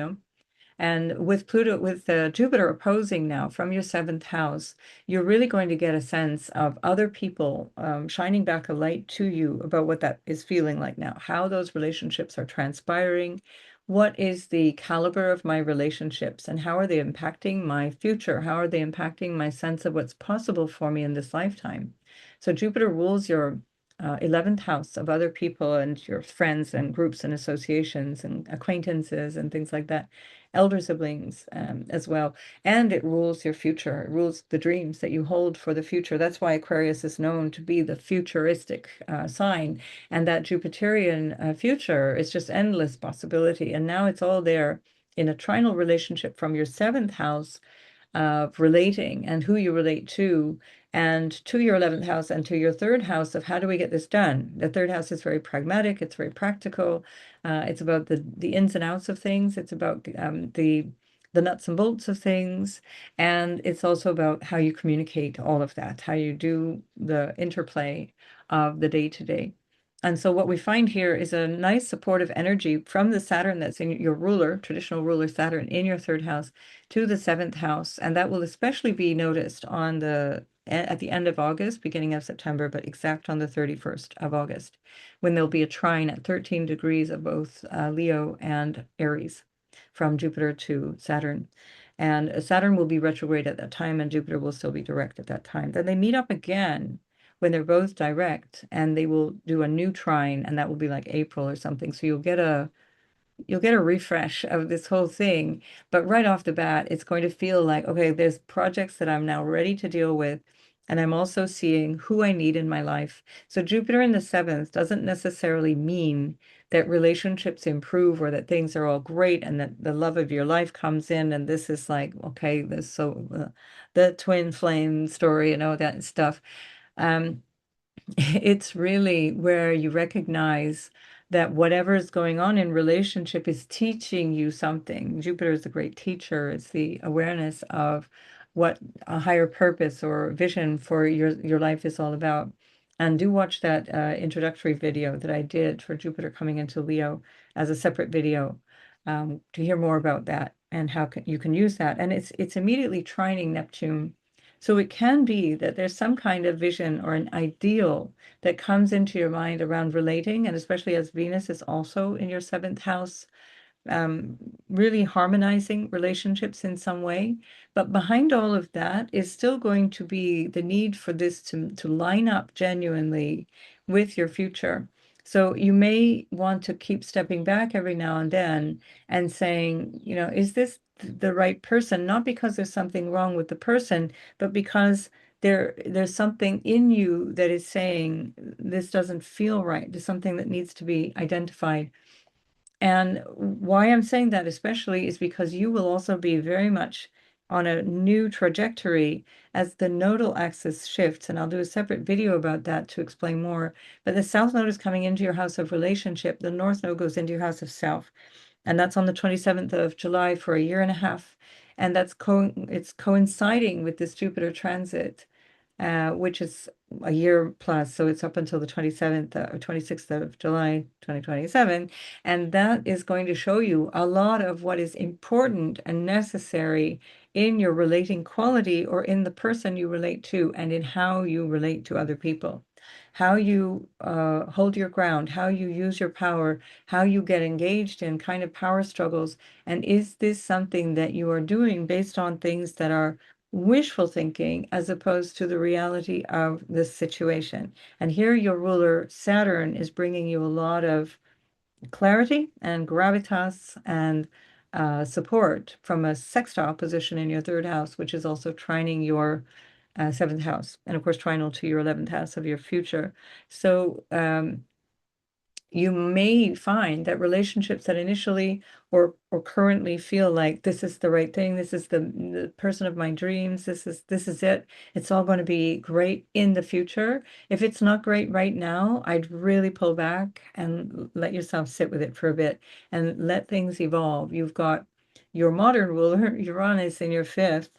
And with Pluto, with Jupiter opposing now from your seventh house, you're really going to get a sense of other people shining back a light to you about what that is feeling like now, how those relationships are transpiring, what is the caliber of my relationships, and how are they impacting my future? How are they impacting my sense of what's possible for me in this lifetime? So Jupiter rules your 11th house of other people and your friends and groups and associations and acquaintances and things like that, elder siblings as well. And it rules your future. It rules the dreams that you hold for the future. That's why Aquarius is known to be the futuristic sign. And that Jupiterian future is just endless possibility. And now it's all there in a trinal relationship from your seventh house of relating and who you relate to, and to your 11th house and to your third house of how do we get this done. The third house is very pragmatic, it's very practical. It's about the ins and outs of things. It's about the nuts and bolts of things. And it's also about how you communicate all of that, how you do the interplay of the day to day. And so what we find here is a nice supportive energy from the Saturn that's in your ruler, traditional ruler Saturn, in your third house to the seventh house. And that will especially be noticed at the end of August, beginning of September, but exact on the 31st of August, when there'll be a trine at 13 degrees of both Leo and Aries from Jupiter to Saturn. And Saturn will be retrograde at that time, and Jupiter will still be direct at that time. Then they meet up again when they're both direct, and they will do a new trine, and that will be like April or something. So you'll get you'll get a refresh of this whole thing. But right off the bat, it's going to feel like, okay, there's projects that I'm now ready to deal with. And I'm also seeing who I need in my life. So Jupiter in the seventh doesn't necessarily mean that relationships improve or that things are all great and that the love of your life comes in. And this is like, okay, this so the twin flame story and all that stuff. Um, it's really where you recognize that whatever is going on in relationship is teaching you something. Jupiter is a great teacher. It's the awareness of what a higher purpose or vision for your life is all about. And do watch that introductory video that I did for Jupiter coming into Leo as a separate video, to hear more about that and how you can use that. And it's immediately trining Neptune. So it can be that there's some kind of vision or an ideal that comes into your mind around relating, and especially as Venus is also in your seventh house, um, really harmonizing relationships in some way. But behind all of that is still going to be the need for this to line up genuinely with your future. So you may want to keep stepping back every now and then and saying, is this the right person? Not because there's something wrong with the person, but because there's something in you that is saying this doesn't feel right. There's something that needs to be identified. And why I'm saying that especially is because you will also be very much on a new trajectory as the nodal axis shifts. And I'll do a separate video about that to explain more. But the South Node is coming into your house of relationship. The North Node goes into your house of self. And that's on the 27th of July for a year and a half. And it's coinciding with this Jupiter transit, which is a year plus. So it's up until the 27th or 26th of July, 2027. And that is going to show you a lot of what is important and necessary in your relating quality or in the person you relate to and in how you relate to other people. How you hold your ground, how you use your power, how you get engaged in kind of power struggles. And is this something that you are doing based on things that are wishful thinking as opposed to the reality of this situation? And here your ruler, Saturn, is bringing you a lot of clarity and gravitas and support from a sextile position in your third house, which is also trining your seventh house, and of course, trinal to your 11th house of your future. So, you may find that relationships that initially or currently feel like this is the right thing, this is the person of my dreams, this is it, it's all going to be great in the future. If it's not great right now, I'd really pull back and let yourself sit with it for a bit and let things evolve. You've got your modern ruler, Uranus, in your fifth.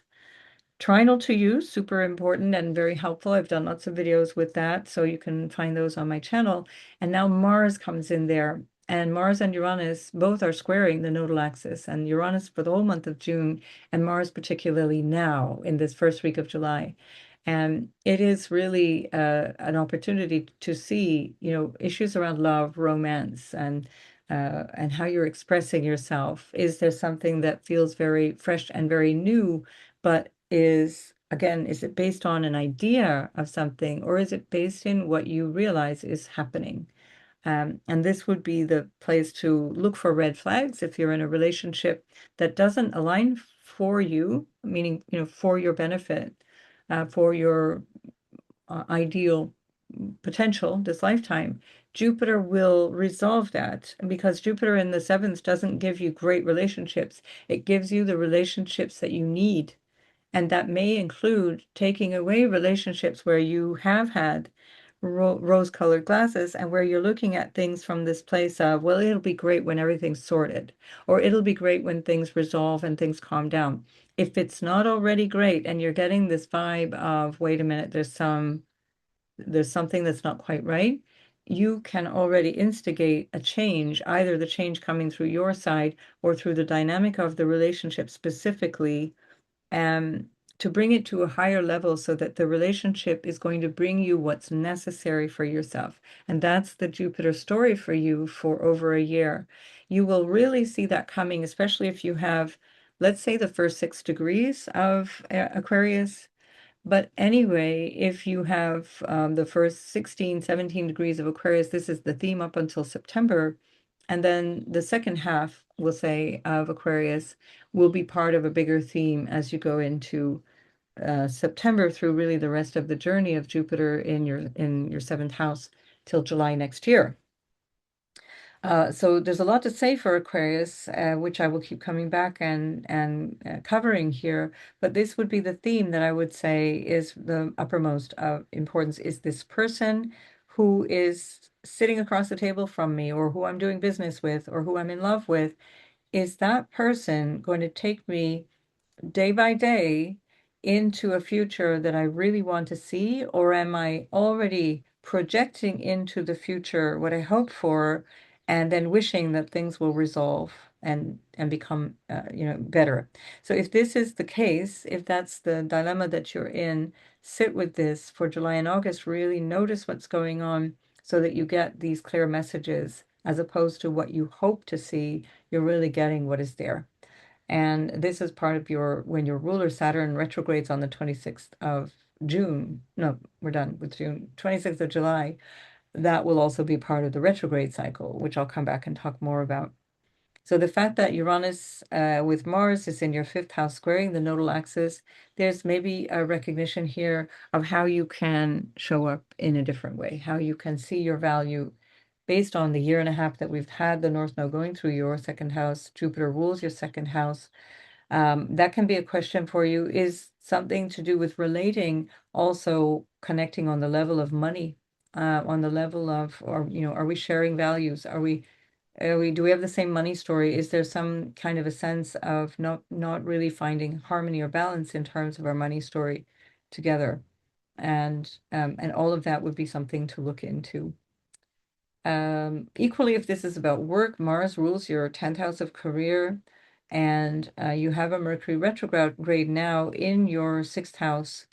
Trinal to you, super important and very helpful. I've done lots of videos with that, so you can find those on my channel. And now Mars comes in there, and Mars and Uranus both are squaring the nodal axis, and Uranus for the whole month of June, and Mars particularly now in this first week of July. And it is really an opportunity to see, issues around love, romance, and how you're expressing yourself. Is there something that feels very fresh and very new, but is it based on an idea of something, or is it based in what you realize is happening? And this would be the place to look for red flags if you're in a relationship that doesn't align for you, meaning, for your benefit, for your ideal potential this lifetime. Jupiter will resolve that. And because Jupiter in the seventh doesn't give you great relationships, it gives you the relationships that you need. And that may include taking away relationships where you have had rose-colored glasses and where you're looking at things from this place of, well, it'll be great when everything's sorted, or it'll be great when things resolve and things calm down. If it's not already great and you're getting this vibe of, wait a minute, there's something that's not quite right, you can already instigate a change, either the change coming through your side or through the dynamic of the relationship specifically, um, to bring it to a higher level so that the relationship is going to bring you what's necessary for yourself. And that's the Jupiter story for you for over a year. You will really see that coming, especially if you have, let's say, the first 6 degrees of Aquarius. But anyway, if you have the first 16, 17 degrees of Aquarius, this is the theme up until September. And then the second half, we'll say, of Aquarius will be part of a bigger theme as you go into September through really the rest of the journey of Jupiter in your seventh house till July next year. So there's a lot to say for Aquarius, which I will keep coming back and covering here. But this would be the theme that I would say is the uppermost of importance, is this person who is sitting across the table from me, or who I'm doing business with, or who I'm in love with. Is that person going to take me day by day into a future that I really want to see, or am I already projecting into the future what I hope for, and then wishing that things will resolve and become better? So if this is the case, if that's the dilemma that you're in, sit with this for July and August. Really notice what's going on so that you get these clear messages, as opposed to what you hope to see. You're really getting what is there. And this is part of when your ruler Saturn retrogrades on the 26th of June. No, we're done with June. 26th of July. That will also be part of the retrograde cycle, which I'll come back and talk more about. So the fact that Uranus with Mars is in your fifth house squaring the nodal axis, there's maybe a recognition here of how you can show up in a different way, how you can see your value based on the year and a half that we've had the North Node going through your second house. Jupiter rules your second house. That can be a question for you, is something to do with relating, also connecting on the level of money, on the level of, or, are we sharing values? Do we have the same money story? Is there some kind of a sense of not really finding harmony or balance in terms of our money story together? And all of that would be something to look into. Equally, if this is about work, Mars rules your 10th house of career, and you have a Mercury retrograde now in your sixth house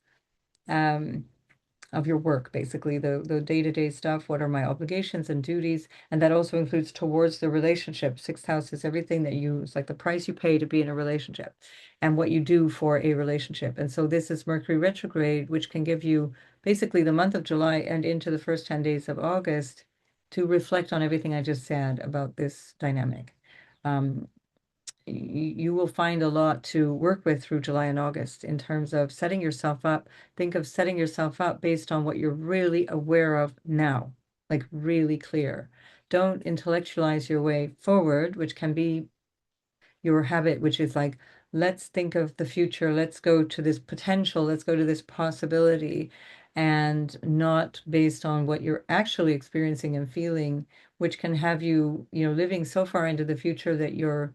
of your work, basically the day-to-day stuff. What are my obligations and duties? And that also includes towards the relationship. Sixth house is everything that it's like the price you pay to be in a relationship and what you do for a relationship. And so this is Mercury retrograde, which can give you basically the month of July and into the first 10 days of August to reflect on everything I just said about this dynamic. You will find a lot to work with through July and August in terms of setting yourself up. Think of setting yourself up based on what you're really aware of now, like really clear. Don't intellectualize your way forward, which can be your habit, which is like, let's think of the future, let's go to this potential, let's go to this possibility, and not based on what you're actually experiencing and feeling, which can have you, living so far into the future that your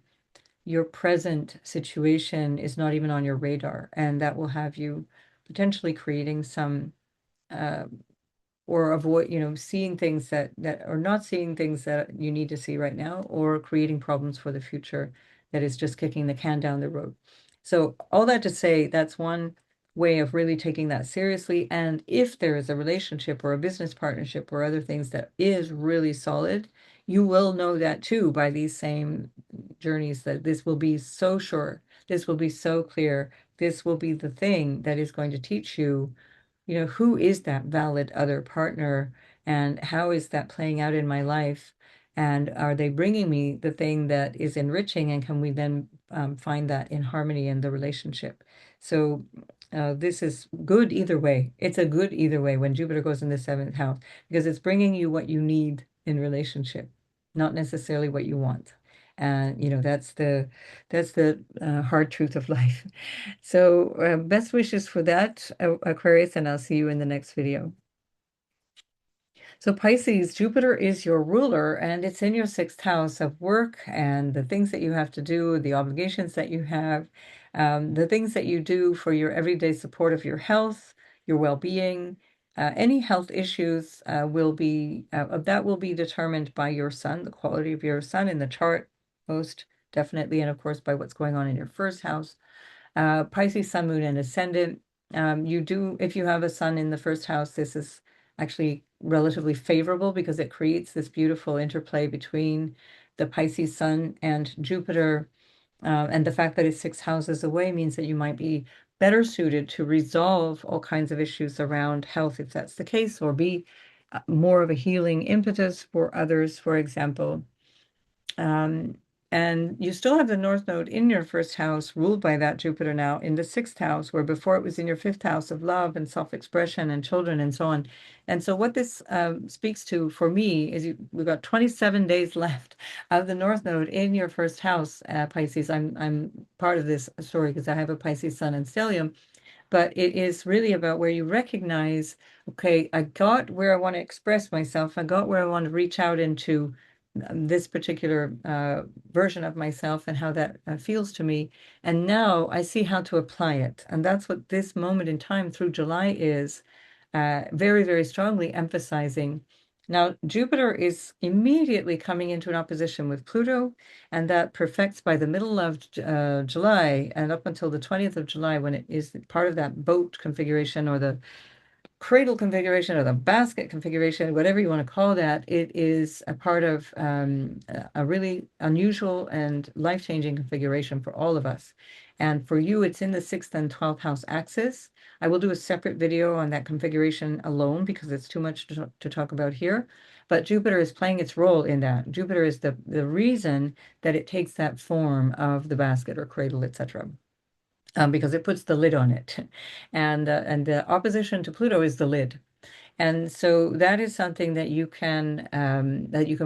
present situation is not even on your radar, and that will have you potentially creating some or avoid, seeing things that or not seeing things that you need to see right now, or creating problems for the future that is just kicking the can down the road. So all that to say, that's one way of really taking that seriously. And if there is a relationship or a business partnership or other things that is really solid, you will know that too by these same journeys, that this will be so sure, this will be so clear, this will be the thing that is going to teach you, who is that valid other partner, and how is that playing out in my life? And are they bringing me the thing that is enriching? And can we then find that in harmony in the relationship? So this is good either way. It's a good either way when Jupiter goes in the seventh house, because it's bringing you what you need in relationship, not necessarily what you want. And that's the hard truth of life. So best wishes for that, Aquarius, and I'll see you in the next video. So Pisces, Jupiter is your ruler, and it's in your sixth house of work and the things that you have to do, the obligations that you have, the things that you do for your everyday support of your health, your well-being. Any health issues will be determined by your sun, the quality of your sun in the chart, most definitely, and of course by what's going on in your first house. Pisces, sun, moon, and ascendant. If you have a sun in the first house, this is actually relatively favorable because it creates this beautiful interplay between the Pisces sun and Jupiter. And the fact that it's 6 houses away means that you might be better suited to resolve all kinds of issues around health, if that's the case, or be more of a healing impetus for others, for example. Um, and you still have the North Node in your first house, ruled by that Jupiter now in the sixth house, where before it was in your fifth house of love and self-expression and children and so on. And so what this speaks to for me is we've got 27 days left of the North Node in your first house, Pisces. I'm part of this story because I have a Pisces sun and stellium, but it is really about where you recognize, okay, I got where I want to express myself. I got where I want to reach out into this particular version of myself and how that feels to me. And now I see how to apply it. And that's what this moment in time through July is very, very strongly emphasizing. Now, Jupiter is immediately coming into an opposition with Pluto, and that perfects by the middle of July and up until the 20th of July, when it is part of that boat configuration or the cradle configuration or the basket configuration, whatever you want to call that. It is a part of a really unusual and life-changing configuration for all of us. And for you, it's in the 6th and 12th house axis. I will do a separate video on that configuration alone because it's too much to talk about here. But Jupiter is playing its role in that. Jupiter is the reason that it takes that form of the basket or cradle, etc. Because it puts the lid on it. And the opposition to Pluto is the lid. And so that is something that you can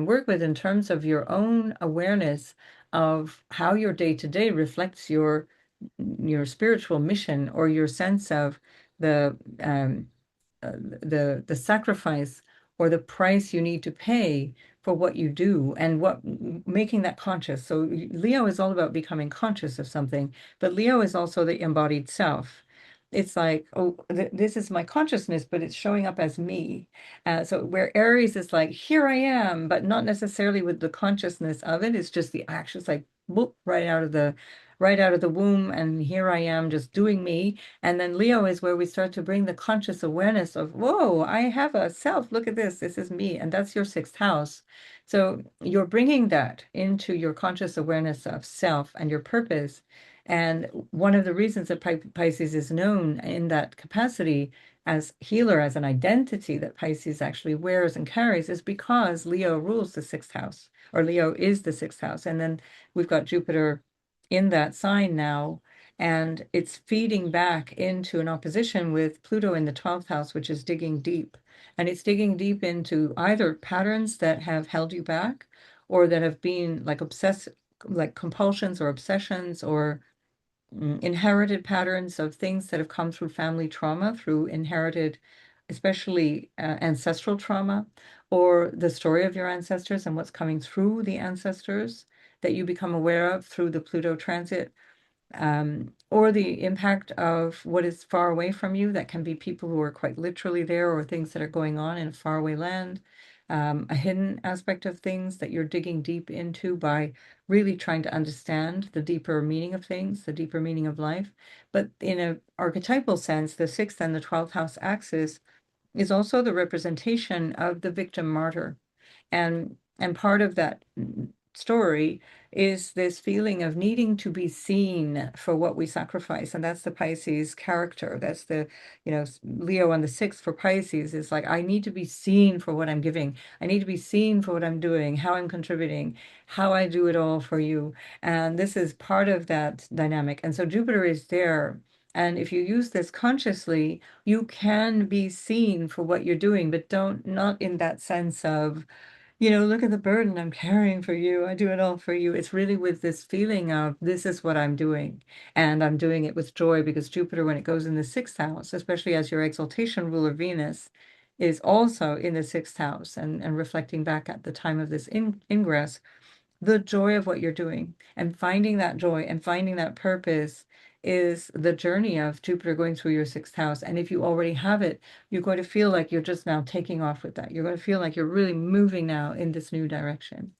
work with in terms of your own awareness of how your day to day reflects your spiritual mission or your sense of the the sacrifice or the price you need to pay for what you do and what making that conscious. So Leo is all about becoming conscious of something, but Leo is also the embodied self. It's like, oh, this is my consciousness, but it's showing up as me. So where Aries is like, here I am, but not necessarily with the consciousness of it. It's just the actions, like, whoop, right out of the womb, and here I am just doing me. And then Leo is where we start to bring the conscious awareness of, whoa, I have a self. Look at this. This is me. And that's your sixth house. So you're bringing that into your conscious awareness of self and your purpose. And one of the reasons that Pisces is known in that capacity as healer, as an identity that Pisces actually wears and carries, is because Leo rules the sixth house, or Leo is the sixth house. And then we've got Jupiter in that sign now, and it's feeding back into an opposition with Pluto in the 12th house, which is digging deep. And it's digging deep into either patterns that have held you back or that have been like like compulsions or obsessions or inherited patterns of things that have come through family trauma, through inherited, especially ancestral trauma, or the story of your ancestors and what's coming through the ancestors that you become aware of through the Pluto transit, or the impact of what is far away from you. That can be people who are quite literally there, or things that are going on in a faraway land, a hidden aspect of things that you're digging deep into by really trying to understand the deeper meaning of things, the deeper meaning of life. But in an archetypal sense, the sixth and the 12th house axis is also the representation of the victim martyr. And part of that story is this feeling of needing to be seen for what we sacrifice. And that's the Pisces character. That's the, Leo on the sixth for Pisces is like, I need to be seen for what I'm giving. I need to be seen for what I'm doing, how I'm contributing, how I do it all for you. And this is part of that dynamic. And so Jupiter is there. And if you use this consciously, you can be seen for what you're doing, but not in that sense of, look at the burden I'm carrying for you. I do it all for you. It's really with this feeling of this is what I'm doing. And I'm doing it with joy because Jupiter, when it goes in the sixth house, especially as your exaltation ruler Venus, is also in the sixth house and reflecting back at the time of this ingress, the joy of what you're doing and finding that joy and finding that purpose is the journey of Jupiter going through your sixth house. And if you already have it, you're going to feel like you're just now taking off with that. You're going to feel like you're really moving now in this new direction.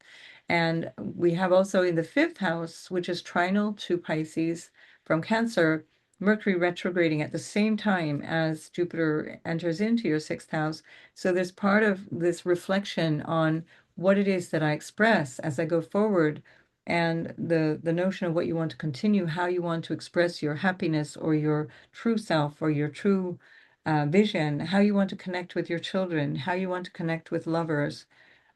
And we have also in the fifth house, which is trinal to Pisces from Cancer, Mercury retrograding at the same time as Jupiter enters into your sixth house. So there's part of this reflection on what it is that I express as I go forward, and the notion of what you want to continue, how you want to express your happiness or your true self or your true vision, how you want to connect with your children, how you want to connect with lovers,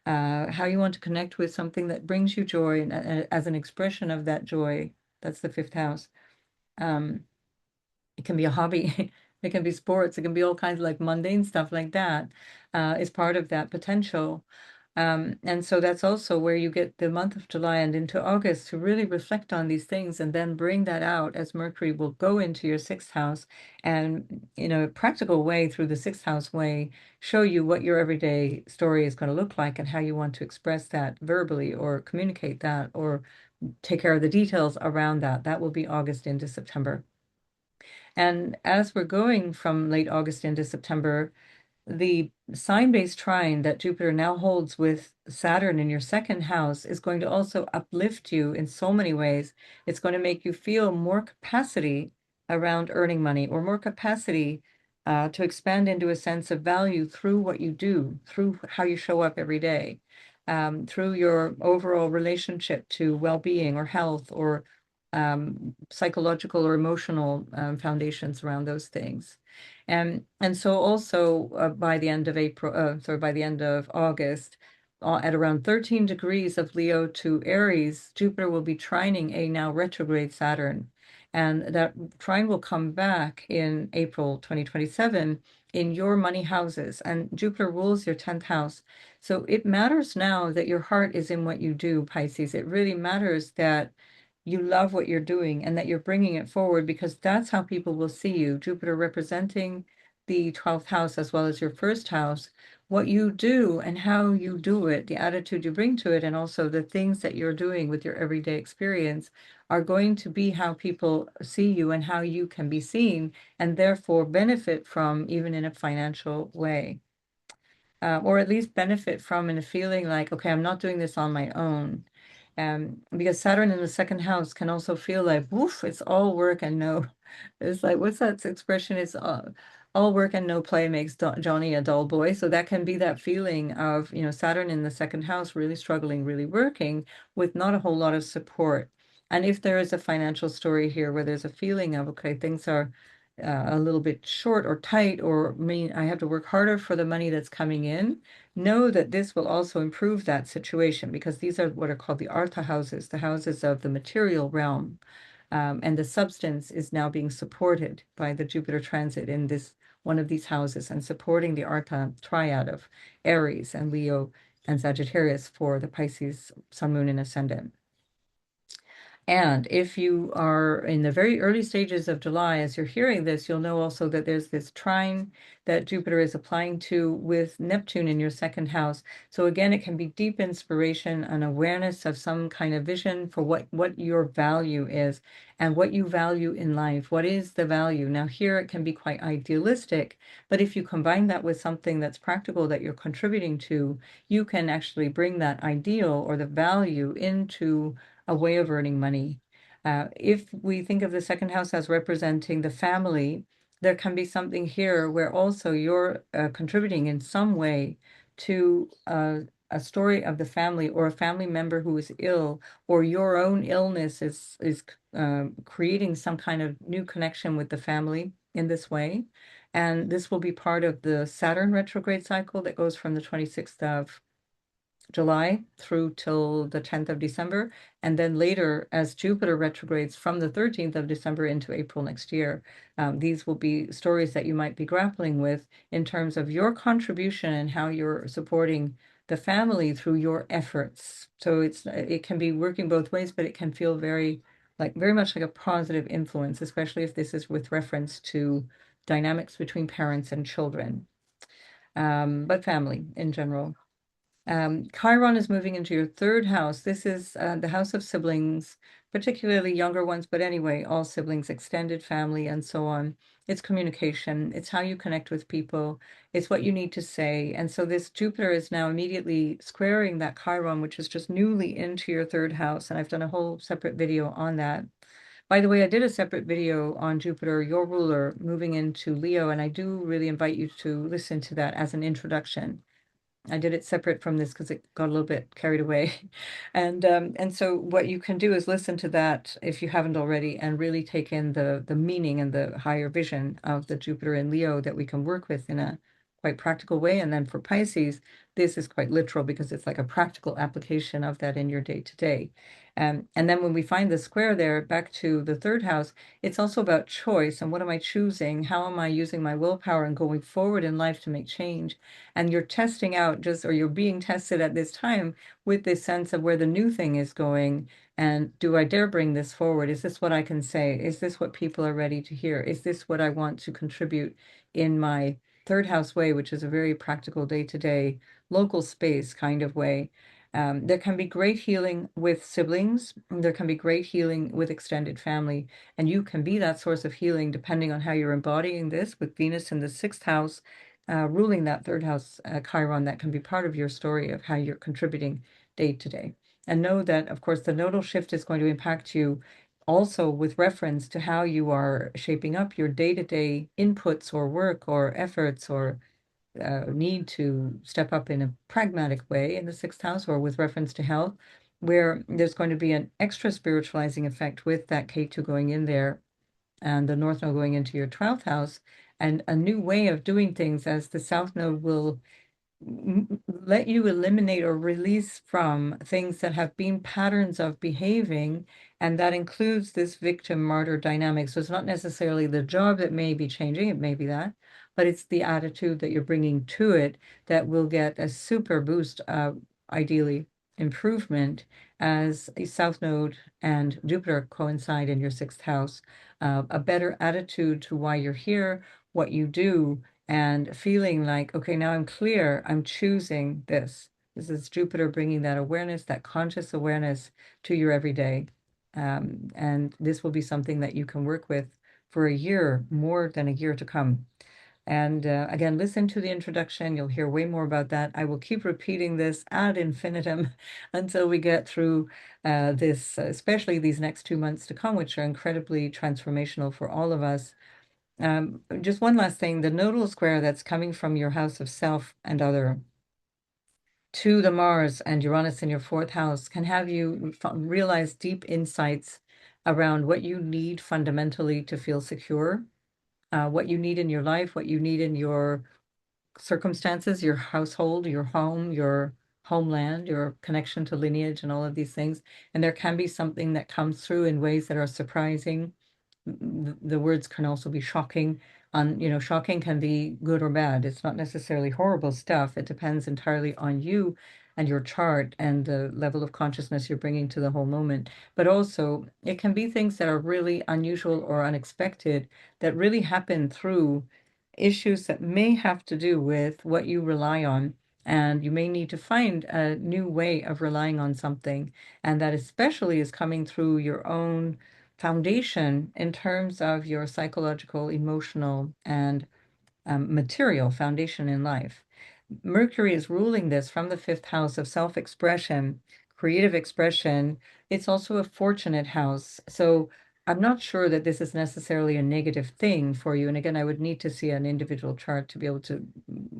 how you want to connect with something that brings you joy, and as an expression of that joy. That's the fifth house. Um, it can be a hobby, it can be sports, it can be all kinds of like mundane stuff like that, is part of that potential. And so that's also where you get the month of July and into August to really reflect on these things and then bring that out as Mercury will go into your sixth house and, in a practical way, through the sixth house way, show you what your everyday story is going to look like and how you want to express that verbally or communicate that or take care of the details around that. That will be August into September. And as we're going from late August into September, the sign-based trine that Jupiter now holds with Saturn in your second house is going to also uplift you in so many ways. It's going to make you feel more capacity around earning money or more capacity to expand into a sense of value through what you do, through how you show up every day, through your overall relationship to well-being or health or psychological or emotional foundations around those things. And so also by the end of by the end of August, at around 13 degrees of Leo to Aries, Jupiter will be trining a now retrograde Saturn. And that trine will come back in April 2027 in your money houses. And Jupiter rules your 10th house. So it matters now that your heart is in what you do, Pisces. It really matters that you love what you're doing and that you're bringing it forward, because that's how people will see you. Jupiter representing the 12th house as well as your first house, what you do and how you do it, the attitude you bring to it, and also the things that you're doing with your everyday experience are going to be how people see you and how you can be seen and therefore benefit from, even in a financial way. Or at least benefit from in a feeling like, okay, I'm not doing this on my own. Because Saturn in the second house can also feel like, woof, it's all work and no, it's like, what's that expression? It's all work and no play makes Johnny a dull boy. So that can be that feeling of, Saturn in the second house, really struggling, really working with not a whole lot of support. And if there is a financial story here where there's a feeling of, okay, things are a little bit short or tight, or mean I have to work harder for the money that's coming in, know that this will also improve that situation, because these are what are called the Artha houses, the houses of the material realm. And the substance is now being supported by the Jupiter transit in this one of these houses and supporting the Artha triad of Aries and Leo and Sagittarius for the Pisces Sun, Moon, and Ascendant. And if you are in the very early stages of July, as you're hearing this, you'll know also that there's this trine that Jupiter is applying to with Neptune in your second house. So again, it can be deep inspiration and awareness of some kind of vision for what your value is and what you value in life. What is the value? Now, here it can be quite idealistic, but if you combine that with something that's practical that you're contributing to, you can actually bring that ideal or the value into a way of earning money. If we think of the second house as representing the family, there can be something here where also you're contributing in some way to a story of the family or a family member who is ill, or your own illness is creating some kind of new connection with the family in this way. And this will be part of the Saturn retrograde cycle that goes from the 26th of July through till the 10th of December, and then later as Jupiter retrogrades from the 13th of December into April next year. These will be stories that you might be grappling with in terms of your contribution and how you're supporting the family through your efforts. So it can be working both ways, but it can feel very much like a positive influence, especially if this is with reference to dynamics between parents and children, but family in general. Chiron is moving into your third house. This is the house of siblings, particularly younger ones, but anyway, all siblings, extended family, and so on. It's communication. It's how you connect with people. It's what you need to say. And so this Jupiter is now immediately squaring that Chiron, which is just newly into your third house. And I've done a whole separate video on that. By the way, I did a separate video on Jupiter, your ruler, moving into Leo, and I do really invite you to listen to that as an introduction. I did it separate from this because it got a little bit carried away. And so what you can do is listen to that if you haven't already, and really take in the meaning and the higher vision of the Jupiter in Leo that we can work with in a quite practical way. And then for Pisces, this is quite literal because it's like a practical application of that in your day to day. And then when we find the square there, back to the third house, it's also about choice and what am I choosing? How am I using my willpower and going forward in life to make change? And you're testing out just, or you're being tested at this time with this sense of where the new thing is going. And do I dare bring this forward? Is this what I can say? Is this what people are ready to hear? Is this what I want to contribute in my third house way, which is a very practical day-to-day local space kind of way? There can be great healing with siblings. There can be great healing with extended family. And you can be that source of healing depending on how you're embodying this with Venus in the sixth house, ruling that third house, Chiron. That can be part of your story of how you're contributing day to day. And know that, of course, the nodal shift is going to impact you also with reference to how you are shaping up your day-to-day inputs or work or efforts or need to step up in a pragmatic way in the sixth house or with reference to health, where there's going to be an extra spiritualizing effect with that K2 going in there and the North Node going into your 12th house, and a new way of doing things as the South Node will let you eliminate or release from things that have been patterns of behaving, and that includes this victim martyr dynamic. So it's not necessarily the job that may be changing, it may be that, but it's the attitude that you're bringing to it that will get a super boost, ideally improvement, as a South Node and Jupiter coincide in your sixth house. A better attitude to why you're here, what you do, and feeling like, okay, now I'm clear, I'm choosing this. This is Jupiter bringing that awareness, that conscious awareness to your everyday. And this will be something that you can work with for a year, more than a year to come. And again, listen to the introduction. You'll hear way more about that. I will keep repeating this ad infinitum until we get through this, especially these next 2 months to come, which are incredibly transformational for all of us. Just one last thing, the nodal square that's coming from your house of self and other to the Mars and Uranus in your fourth house can have you realize deep insights around what you need fundamentally to feel secure, what you need in your life, what you need in your circumstances, your household, your home, your homeland, your connection to lineage, and all of these things. And there can be something that comes through in ways that are surprising. The words can also be shocking. Shocking can be good or bad. It's not necessarily horrible stuff. It depends entirely on you and your chart and the level of consciousness you're bringing to the whole moment. But also, it can be things that are really unusual or unexpected that really happen through issues that may have to do with what you rely on. And you may need to find a new way of relying on something. And that especially is coming through your own foundation in terms of your psychological, emotional, and material foundation in life. Mercury is ruling this from the fifth house of self-expression, creative expression. It's also a fortunate house. So I'm not sure that this is necessarily a negative thing for you. And again, I would need to see an individual chart to be able to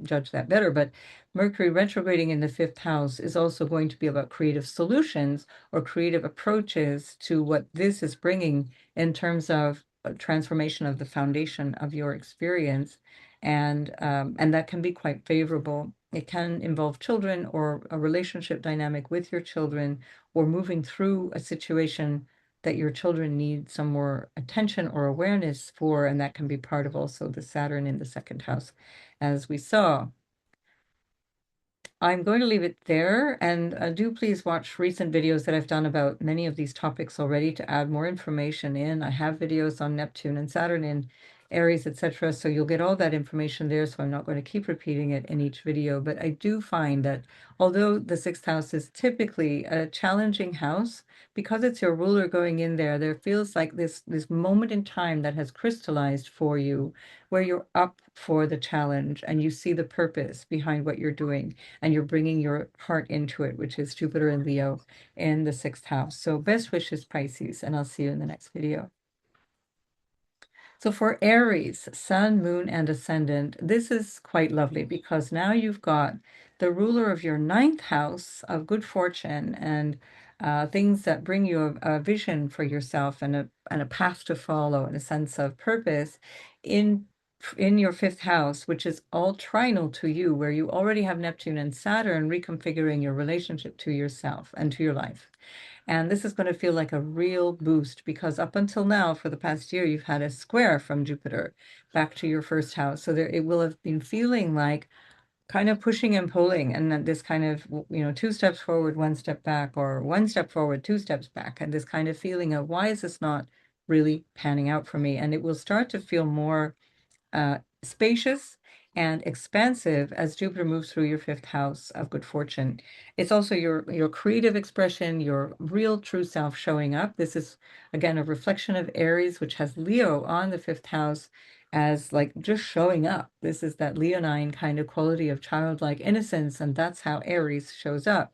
judge that better. But Mercury retrograding in the fifth house is also going to be about creative solutions or creative approaches to what this is bringing in terms of transformation of the foundation of your experience, and that can be quite favorable. It can involve children or a relationship dynamic with your children, or moving through a situation that your children need some more attention or awareness for, and that can be part of also the Saturn in the second house, as we saw. I'm going to leave it there, and do please watch recent videos that I've done about many of these topics already to add more information in. I have videos on Neptune and Saturn in Aries, etc. So you'll get all that information there, so I'm not going to keep repeating it in each video. But I do find that although the sixth house is typically a challenging house, because it's your ruler going in there, there feels like this moment in time that has crystallized for you, where you're up for the challenge and you see the purpose behind what you're doing, and you're bringing your heart into it, which is Jupiter and Leo in the sixth house. So best wishes, Pisces, and I'll see you in the next video. So for Aries, Sun, Moon, and Ascendant, this is quite lovely because now you've got the ruler of your ninth house of good fortune and things that bring you a vision for yourself and a path to follow and a sense of purpose in in your fifth house, which is all trinal to you, where you already have Neptune and Saturn reconfiguring your relationship to yourself and to your life. And this is going to feel like a real boost because up until now, for the past year, you've had a square from Jupiter back to your first house. So there, it will have been feeling like kind of pushing and pulling, and then this kind of, two steps forward, one step back, or one step forward, two steps back, and this kind of feeling of why is this not really panning out for me? And it will start to feel more spacious and expansive as Jupiter moves through your fifth house of good fortune. It's also your creative expression, your real true self showing up. This is again a reflection of Aries, which has Leo on the fifth house as like just showing up. This is that Leonine kind of quality of childlike innocence, and that's how Aries shows up.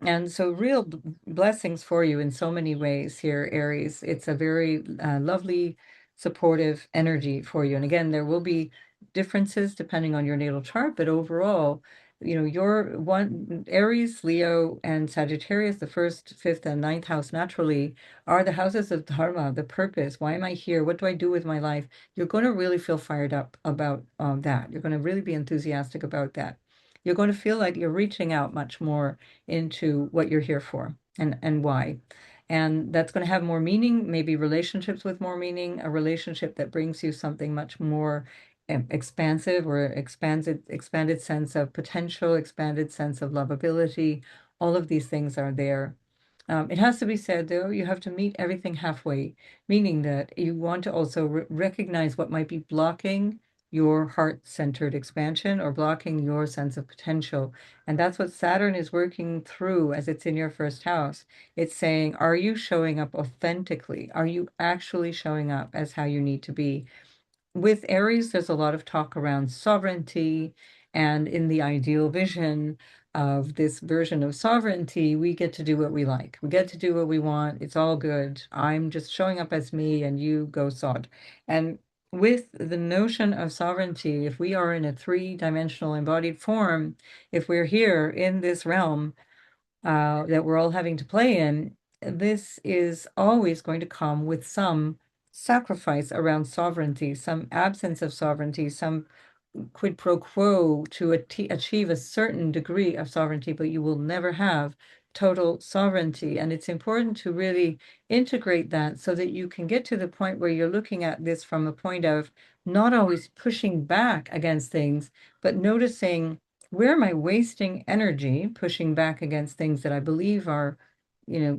And so, real blessings for you in so many ways here, Aries. It's a very lovely, supportive energy for you. And again, there will be differences depending on your natal chart, but overall, your one Aries, Leo, and Sagittarius, the first, fifth, and ninth house naturally are the houses of Dharma, the purpose. Why am I here? What do I do with my life? You're going to really feel fired up about that. You're going to really be enthusiastic about that. You're going to feel like you're reaching out much more into what you're here for and why. And that's going to have more meaning, maybe relationships with more meaning, a relationship that brings you something much more expansive or expanded sense of potential, expanded sense of lovability. All of these things are there. It has to be said, though, you have to meet everything halfway, meaning that you want to also recognize what might be blocking your heart-centered expansion or blocking your sense of potential. And that's what Saturn is working through as it's in your first house. It's saying, are you showing up authentically? Are you actually showing up as how you need to be? With Aries, there's a lot of talk around sovereignty, and in the ideal vision of this version of sovereignty, we get to do what we like. We get to do what we want. It's all good. I'm just showing up as me, and you go sod. And with the notion of sovereignty, if we are in a three-dimensional embodied form, if we're here in this realm, that we're all having to play in, this is always going to come with some sacrifice around sovereignty, some absence of sovereignty, some quid pro quo to achieve a certain degree of sovereignty, but you will never have total sovereignty. And it's important to really integrate that so that you can get to the point where you're looking at this from a point of not always pushing back against things, but noticing where am I wasting energy pushing back against things that I believe are,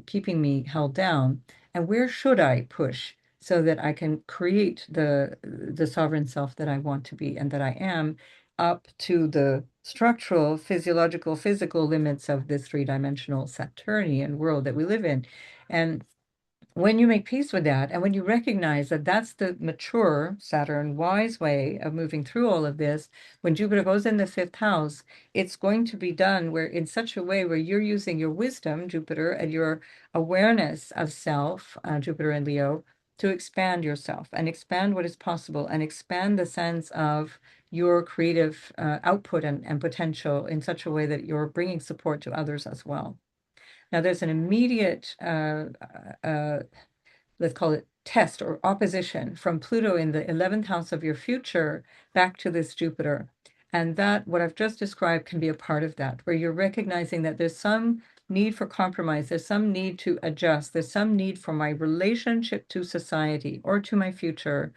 keeping me held down, and where should I push so that I can create the sovereign self that I want to be and that I am, up to the structural, physiological, physical limits of this three-dimensional Saturnian world that we live in. And when you make peace with that, and when you recognize that that's the mature Saturn wise way of moving through all of this, when Jupiter goes in the fifth house, it's going to be done where in such a way where you're using your wisdom, Jupiter, and your awareness of self, Jupiter and Leo, to expand yourself and expand what is possible and expand the sense of your creative output and potential in such a way that you're bringing support to others as well. Now, there's an immediate, let's call it test or opposition from Pluto in the 11th house of your future back to this Jupiter. And that, what I've just described, can be a part of that, where you're recognizing that there's some need for compromise, there's some need to adjust, there's some need for my relationship to society or to my future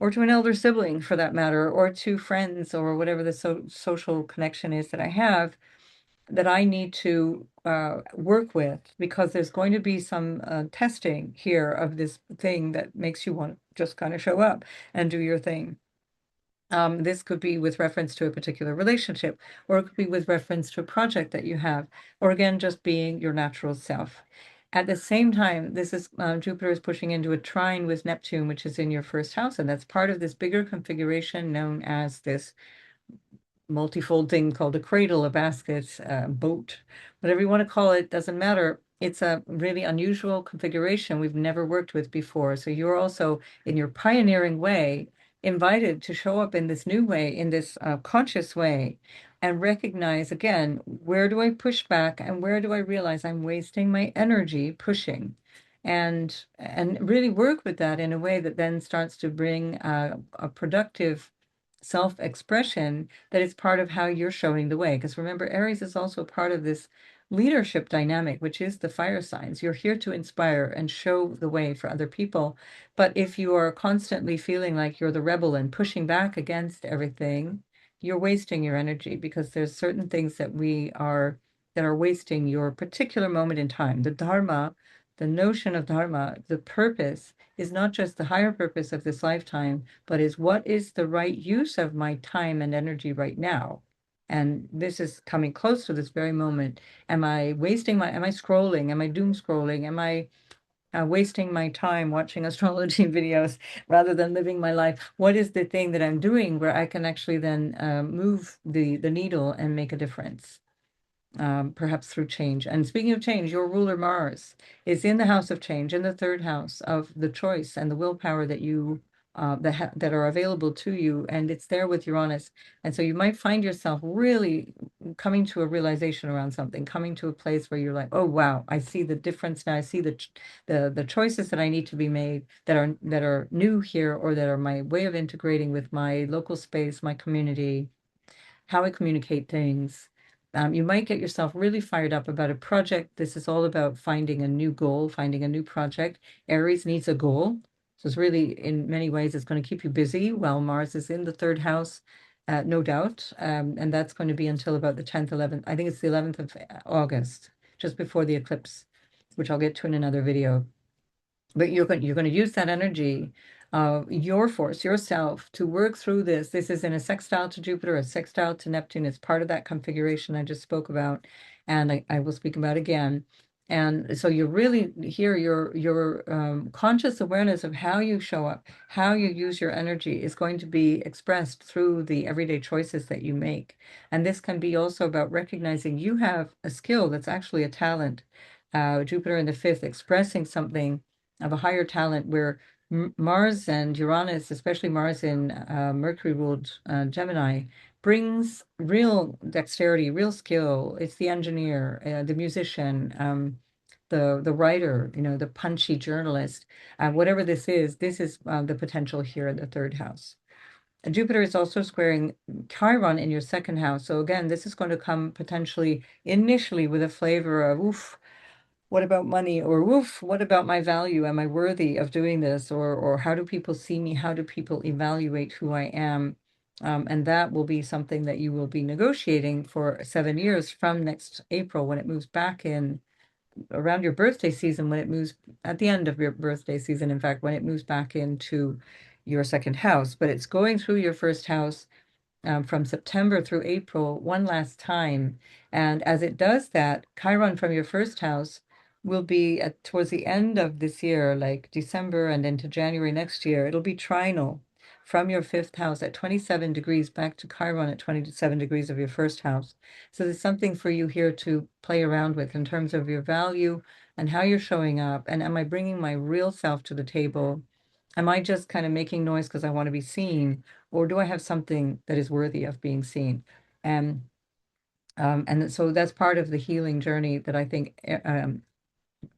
or to an elder sibling for that matter, or to friends or whatever the social connection is that I have, that I need to work with, because there's going to be some testing here of this thing that makes you want to just kind of show up and do your thing. This could be with reference to a particular relationship, or it could be with reference to a project that you have, or again, just being your natural self. At the same time, this is Jupiter is pushing into a trine with Neptune, which is in your first house, and that's part of this bigger configuration known as this multifold thing called a cradle, a basket, a boat, whatever you want to call it, doesn't matter. It's a really unusual configuration we've never worked with before. So you're also, in your pioneering way, invited to show up in this new way, in this conscious way, and recognize again, where do I push back and where do I realize I'm wasting my energy pushing? and really work with that in a way that then starts to bring a productive self-expression that is part of how you're showing the way. Because remember, Aries is also part of this leadership dynamic, which is the fire signs. You're here to inspire and show the way for other people. But if you are constantly feeling like you're the rebel and pushing back against everything, you're wasting your energy, because there's certain things that are wasting your particular moment in time. The Dharma, the notion of Dharma, the purpose is not just the higher purpose of this lifetime, but is what is the right use of my time and energy right now. And this is coming close to this very moment. Am I scrolling? Am I doom scrolling? Am I wasting my time watching astrology videos rather than living my life? What is the thing that I'm doing where I can actually then move the needle and make a difference? Perhaps through change. And speaking of change, your ruler Mars is in the house of change, in the third house of the choice and the willpower that you that are available to you, and it's there with Uranus. And so you might find yourself really coming to a realization around something, coming to a place where you're like, oh wow, I see the difference now. I see the choices that I need to be made that are new here, or that are my way of integrating with my local space, my community, how I communicate things. You might get yourself really fired up about a project. This is all about finding a new goal, finding a new project. Aries needs a goal. So it's really, in many ways, it's going to keep you busy while Mars is in the third house, no doubt. And that's going to be until about the 10th, 11th. I think it's the 11th of August, just before the eclipse, which I'll get to in another video. But you're going to use that energy, your force, yourself, to work through this. This is in a sextile to Jupiter, a sextile to Neptune. It's part of that configuration I just spoke about, and I will speak about again. And so you're really here, your conscious awareness of how you show up, how you use your energy is going to be expressed through the everyday choices that you make. And this can be also about recognizing you have a skill that's actually a talent. Jupiter in the fifth, expressing something of a higher talent, where Mars and Uranus, especially Mars in Mercury ruled Gemini, brings real dexterity, real skill. It's the engineer, the musician, the writer, the punchy journalist. Whatever this is the potential here in the third house. And Jupiter is also squaring Chiron in your second house. So again, this is going to come potentially initially with a flavor of, oof, what about money? Or woof, what about my value? Am I worthy of doing this? Or how do people see me? How do people evaluate who I am? And that will be something that you will be negotiating for 7 years from next April, when it moves back in around your birthday season, when it moves at the end of your birthday season, in fact, when it moves back into your second house. But it's going through your first house from September through April one last time. And as it does that, Chiron from your first house will be towards the end of this year, like December and into January next year. It'll be trinal from your fifth house at 27 degrees back to Chiron at 27 degrees of your first house. So there's something for you here to play around with in terms of your value and how you're showing up. And am I bringing my real self to the table? Am I just kind of making noise because I want to be seen? Or do I have something that is worthy of being seen? And so that's part of the healing journey that I think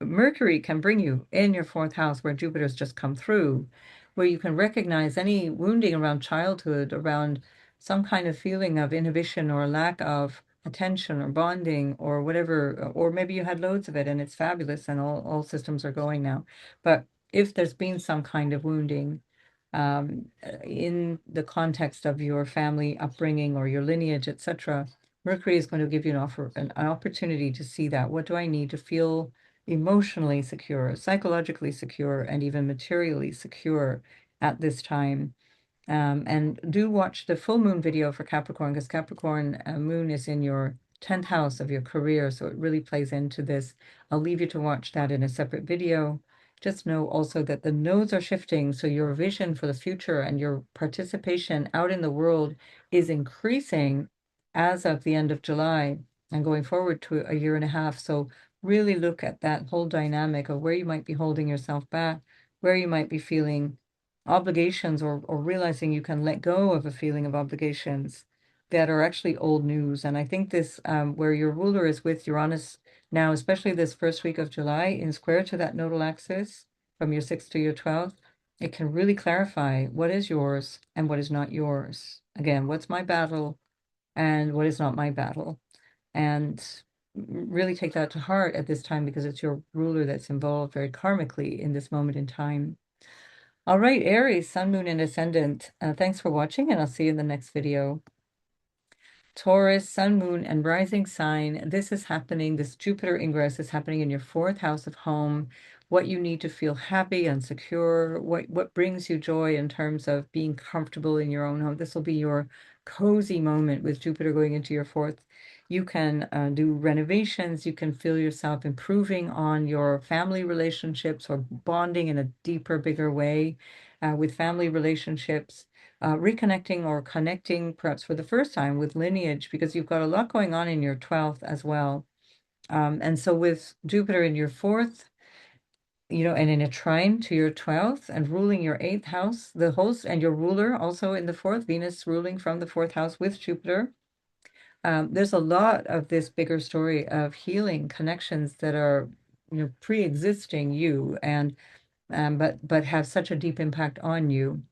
Mercury can bring you in your fourth house, where Jupiter's just come through, where you can recognize any wounding around childhood, around some kind of feeling of inhibition or lack of attention or bonding or whatever, or maybe you had loads of it and it's fabulous and all systems are going now. But if there's been some kind of wounding, in the context of your family upbringing or your lineage, etc., Mercury is going to give you an opportunity to see that. What do I need to feel emotionally secure, psychologically secure, and even materially secure at this time? And do watch the full moon video for Capricorn, because Capricorn moon is in your 10th house of your career. So it really plays into this. I'll leave you to watch that in a separate video. Just know also that the nodes are shifting. So your vision for the future and your participation out in the world is increasing as of the end of July and going forward to a year and a half. So really look at that whole dynamic of where you might be holding yourself back, where you might be feeling obligations, or realizing you can let go of a feeling of obligations that are actually old news. And I think this, where your ruler is with Uranus, Now, especially this first week of July, in square to that nodal axis from your 6th to your 12th, it can really clarify what is yours and what is not yours. Again, what's my battle and what is not my battle. And really take that to heart at this time because it's your ruler that's involved very karmically in this moment in time. All right, Aries, Sun, Moon, and Ascendant. Thanks for watching, and I'll see you in the next video. Taurus, Sun, Moon, and Rising sign. This is happening, this Jupiter ingress is happening in your 4th house of home. What you need to feel happy and secure, what brings you joy in terms of being comfortable in your own home. This will be your cozy moment with Jupiter going into your 4th. You can do renovations. You can feel yourself improving on your family relationships or bonding in a deeper, bigger way with family relationships. Reconnecting or connecting perhaps for the first time with lineage, because you've got a lot going on in your 12th as well. And so with Jupiter in your 4th, and in a trine to your 12th and ruling your 8th house, the host and your ruler also in the 4th, Venus ruling from the 4th house with Jupiter. There's a lot of this bigger story of healing connections that are, pre-existing you and but have such a deep impact on you.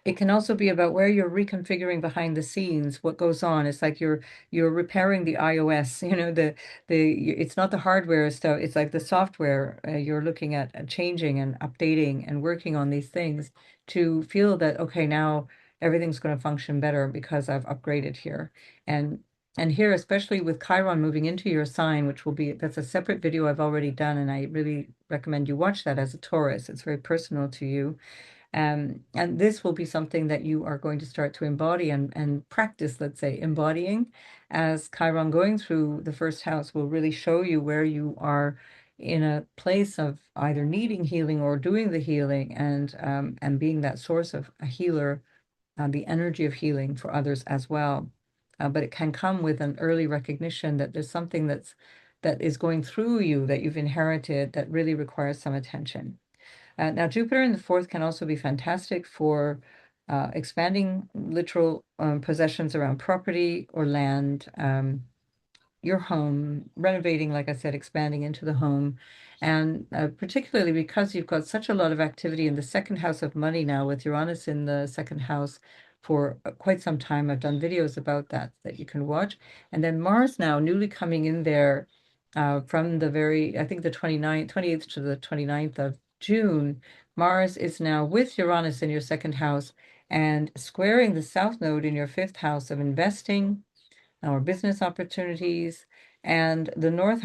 It can also be about where you're reconfiguring behind the scenes, what goes on. It's like you're repairing the iOS, it's not the hardware stuff, it's like the software. You're looking at changing and updating and working on these things to feel that, okay, now everything's going to function better because I've upgraded here. And here, especially with Chiron moving into your sign, that's a separate video I've already done, and I really recommend you watch that as a Taurus. It's very personal to you. And this will be something that you are going to start to embody and practice, let's say, embodying, as Chiron going through the 1st house will really show you where you are in a place of either needing healing or doing the healing and being that source of a healer, the energy of healing for others as well. But it can come with an early recognition that there's something that is going through you that you've inherited that really requires some attention. Now, Jupiter in the 4th can also be fantastic for expanding literal possessions around property or land, your home, renovating, like I said, expanding into the home. And particularly because you've got such a lot of activity in the 2nd house of money now, with Uranus in the 2nd house for quite some time. I've done videos about that you can watch. And then Mars now newly coming in there from I think the 28th to the 29th of June. Mars is now with Uranus in your 2nd house and squaring the South Node in your 5th house of investing or business opportunities, and the North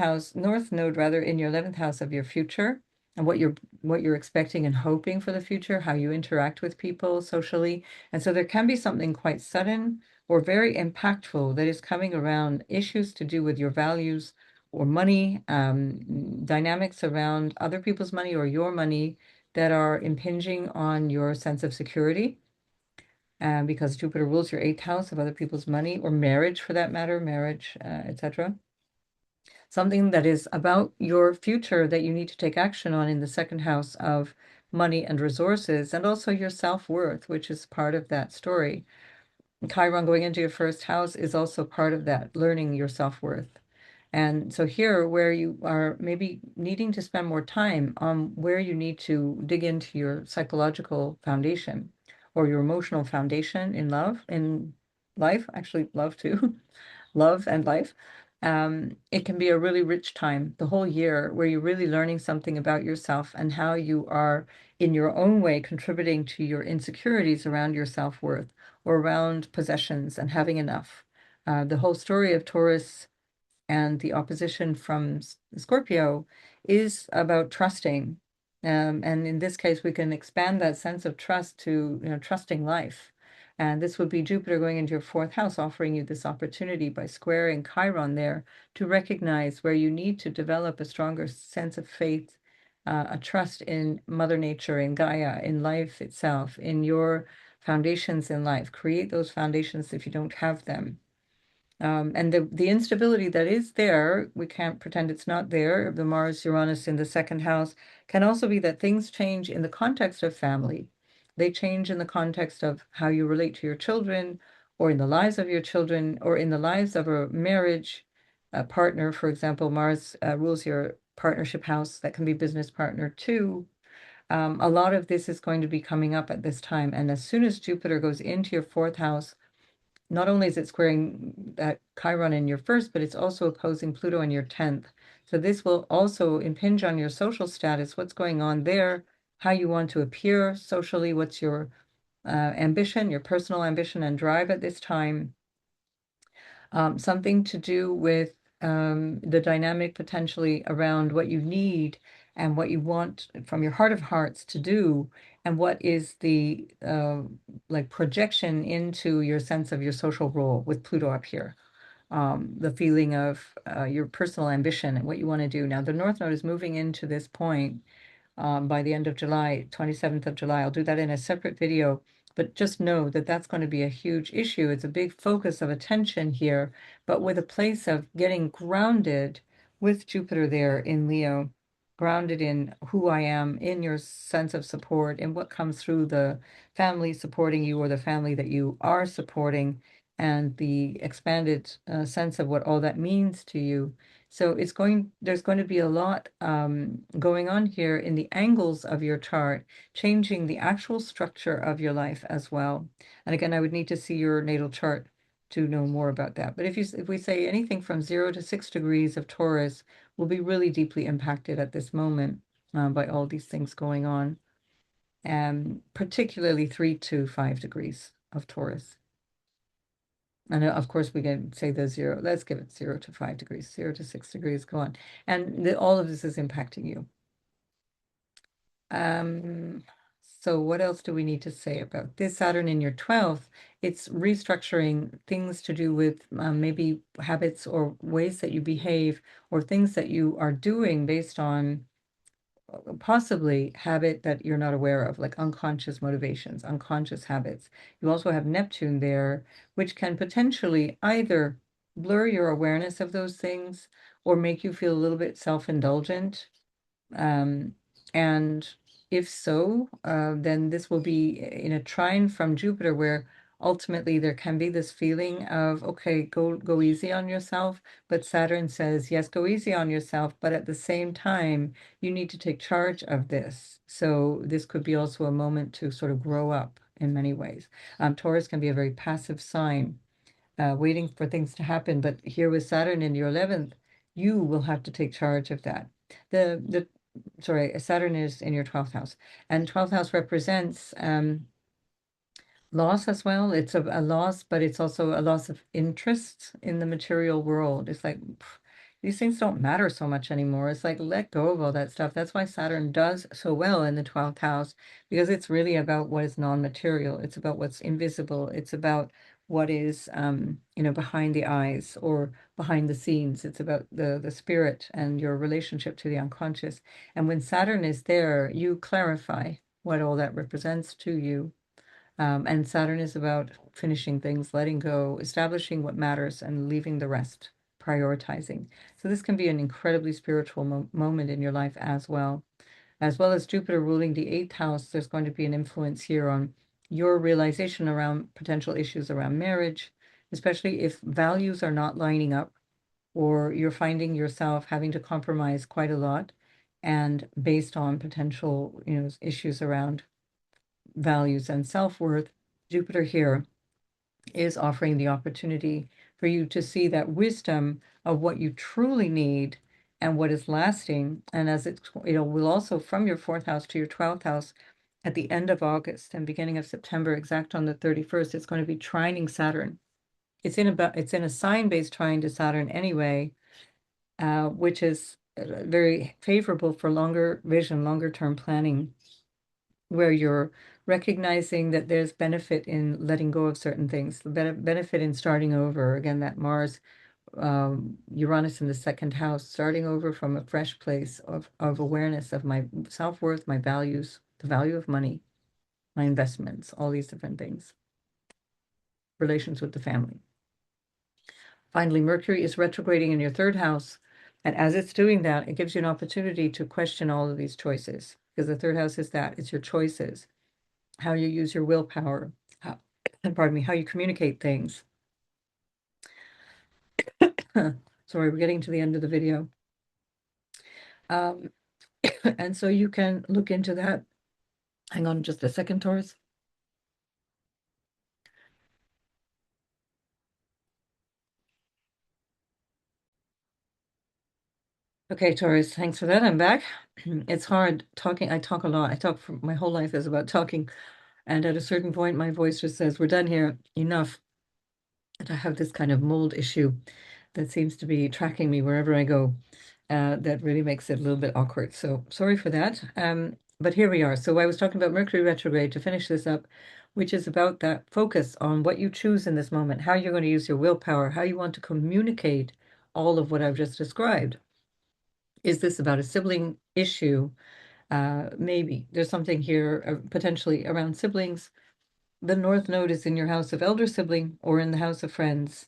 Node rather, in your 11th house of your future and what you're expecting and hoping for the future, how you interact with people socially. And so there can be something quite sudden or very impactful that is coming around issues to do with your values or money, dynamics around other people's money or your money that are impinging on your sense of security, because Jupiter rules your 8th house of other people's money or marriage, for that matter, marriage, etc. Something that is about your future that you need to take action on in the 2nd house of money and resources, and also your self-worth, which is part of that story. Chiron going into your 1st house is also part of that, learning your self-worth. And so here, where you are maybe needing to spend more time on where you need to dig into your psychological foundation or your emotional foundation in life, actually love too, love and life. It can be a really rich time, the whole year, where you're really learning something about yourself and how you are in your own way contributing to your insecurities around your self-worth or around possessions and having enough. The whole story of Taurus and the opposition from Scorpio is about trusting. And in this case, we can expand that sense of trust to, trusting life. And this would be Jupiter going into your 4th house, offering you this opportunity by squaring Chiron there to recognize where you need to develop a stronger sense of faith, a trust in Mother Nature, in Gaia, in life itself, in your foundations in life. Create those foundations if you don't have them. And the instability that is there, we can't pretend it's not there. The Mars Uranus in the 2nd house can also be that things change in the context of family. They change in the context of how you relate to your children, or in the lives of your children, or in the lives of a marriage. partner, for example, Mars rules your partnership house. That can be business partner too. A lot of this is going to be coming up at this time. And as soon as Jupiter goes into your fourth house, not only is it squaring that Chiron in your first, but it's also opposing Pluto in your 10th. So this will also impinge on your social status, what's going on there, how you want to appear socially, what's your ambition, your personal ambition and drive at this time. Something to do with the dynamic potentially around what you need and what you want from your heart of hearts to do, and what is the like projection into your sense of your social role with Pluto up here. The feeling of your personal ambition and what you want to do. Now, the North Node is moving into this point by the end of July, 27th of July. I'll do that in a separate video, but just know that that's going to be a huge issue. It's a big focus of attention here, but with a place of getting grounded with Jupiter there in Leo, grounded in who I am, in your sense of support, in what comes through the family supporting you or the family that you are supporting, and the expanded sense of what all that means to you. So there's going to be a lot going on here in the angles of your chart, changing the actual structure of your life as well. And again, I would need to see your natal chart to know more about that. But if we say anything from 0 to 6 degrees of Taurus will be really deeply impacted at this moment by all these things going on, and particularly 3 to 5 degrees of Taurus. And of course, we can say the 0. Let's give it 0 to 5 degrees, 0 to 6 degrees, go on. And all of this is impacting you. So what else do we need to say about this Saturn in your 12th? It's restructuring things to do with maybe habits or ways that you behave or things that you are doing based on possibly habit that you're not aware of, like unconscious motivations, unconscious habits. You also have Neptune there, which can potentially either blur your awareness of those things or make you feel a little bit self-indulgent. And if so, then this will be in a trine from Jupiter, where ultimately there can be this feeling of, okay, go easy on yourself. But Saturn says, yes, go easy on yourself, but at the same time, you need to take charge of this. So this could be also a moment to sort of grow up in many ways. Taurus can be a very passive sign, waiting for things to happen. But here with Saturn in your 11th, you will have to take charge of that. Sorry, Saturn is in your 12th house, and 12th house represents loss as well. It's a loss, but it's also a loss of interest in the material world. It's like these things don't matter so much anymore. It's like let go of all that stuff. That's why Saturn does so well in the 12th house, because it's really about what is non-material. It's about what's invisible. It's about what is behind the eyes or behind the scenes. It's about the spirit and your relationship to the unconscious. And when Saturn is there, you clarify what all that represents to you. And Saturn is about finishing things, letting go, establishing what matters, and leaving the rest, prioritizing. So this can be an incredibly spiritual moment in your life as well. As well as Jupiter ruling the 8th house, there's going to be an influence here on your realization around potential issues around marriage, especially if values are not lining up or you're finding yourself having to compromise quite a lot, and based on potential, issues around values and self-worth. Jupiter here is offering the opportunity for you to see that wisdom of what you truly need and what is lasting. And as it will also, from your 4th house to your 12th house, at the end of August and beginning of September, exact on the 31st, it's going to be trining Saturn. It's in a sign-based trine to Saturn anyway, which is very favorable for longer vision, longer term planning, where you're recognizing that there's benefit in letting go of certain things, benefit in starting over. Again, that Mars, Uranus in the 2nd house, starting over from a fresh place of awareness of my self-worth, my values, the value of money, my investments, all these different things, relations with the family. Finally, Mercury is retrograding in your 3rd house. And as it's doing that, it gives you an opportunity to question all of these choices, because the 3rd house is that, it's your choices, how you use your willpower, how you communicate things. Sorry, we're getting to the end of the video. Um, and so you can look into that. Hang on just a second, Taurus. Okay, Taurus, thanks for that. I'm back. It's hard talking. I talk a lot. I talk for my whole life is about talking. And at a certain point, my voice just says, we're done here. Enough. And I have this kind of mold issue that seems to be tracking me wherever I go. That really makes it a little bit awkward. So sorry for that. But here we are. So I was talking about Mercury retrograde to finish this up, which is about that focus on what you choose in this moment, how you're going to use your willpower, how you want to communicate all of what I've just described. Is this about a sibling issue? Maybe there's something here potentially around siblings. The North Node is in your house of elder sibling or in the house of friends.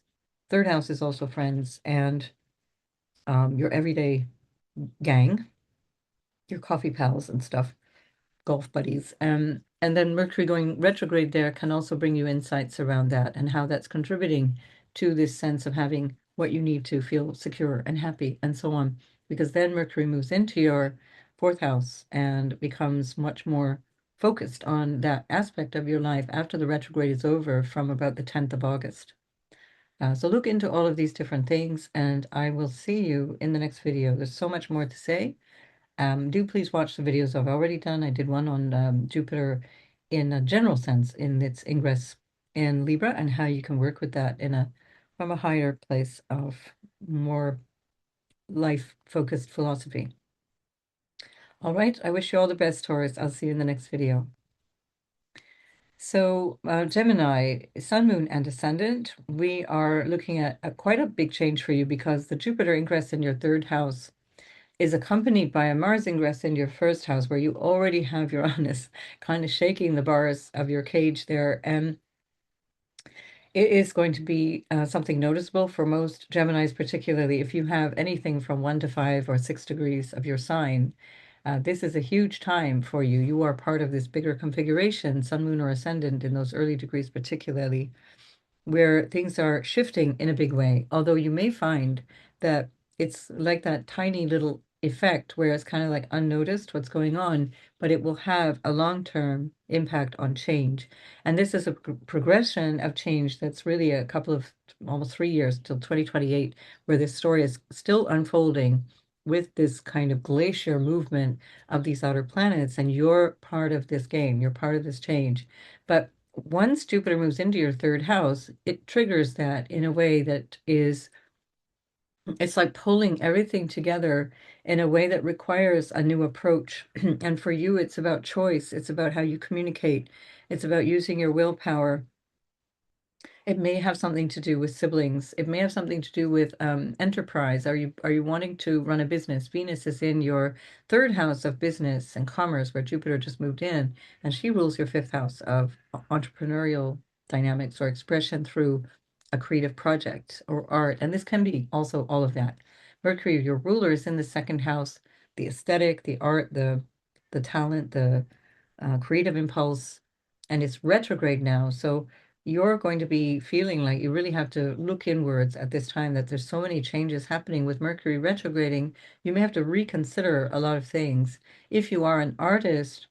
Third house is also friends and your everyday gang, your coffee pals and stuff, golf buddies. And then Mercury going retrograde there can also bring you insights around that and how that's contributing to this sense of having what you need to feel secure and happy and so on. Because then Mercury moves into your fourth house and becomes much more focused on that aspect of your life after the retrograde is over from about the 10th of August. So look into all of these different things, and I will see you in the next video. There's so much more to say. Do please watch the videos I've already done. I did one on Jupiter in a general sense in its ingress in Libra and how you can work with that from a higher place of more life-focused philosophy. All right, I wish you all the best, Taurus. I'll see you in the next video. So, Gemini, Sun, Moon, and Ascendant, we are looking at quite a big change for you because the Jupiter ingress in your third house is accompanied by a Mars ingress in your first house, where you already have Uranus kind of shaking the bars of your cage there. And it is going to be something noticeable for most Geminis, particularly if you have anything from 1 to 5 or 6 degrees of your sign. This is a huge time for you. You are part of this bigger configuration, Sun, Moon, or Ascendant in those early degrees, particularly where things are shifting in a big way. Although you may find that it's like that tiny little effect where it's kind of like unnoticed what's going on, but it will have a long-term impact on change. And this is a progression of change that's really a couple of almost 3 years till 2028, where this story is still unfolding with this kind of glacier movement of these outer planets. And you're part of this game, you're part of this change. But once Jupiter moves into your third house, it triggers that in a way that is, it's like pulling everything together in a way that requires a new approach. And for you, it's about choice. It's about how you communicate. It's about using your willpower. It may have something to do with siblings. It may have something to do with enterprise. Are you wanting to run a business? Venus is in your third house of business and commerce, where Jupiter just moved in, and she rules your fifth house of entrepreneurial dynamics or expression through a creative project or art. And this can be also all of that. Mercury, your ruler, is in the second house, the aesthetic, the art, the talent, the creative impulse, and it's retrograde now. So you're going to be feeling like you really have to look inwards at this time, that there's so many changes happening with Mercury retrograding. You may have to reconsider a lot of things. If you are an artist,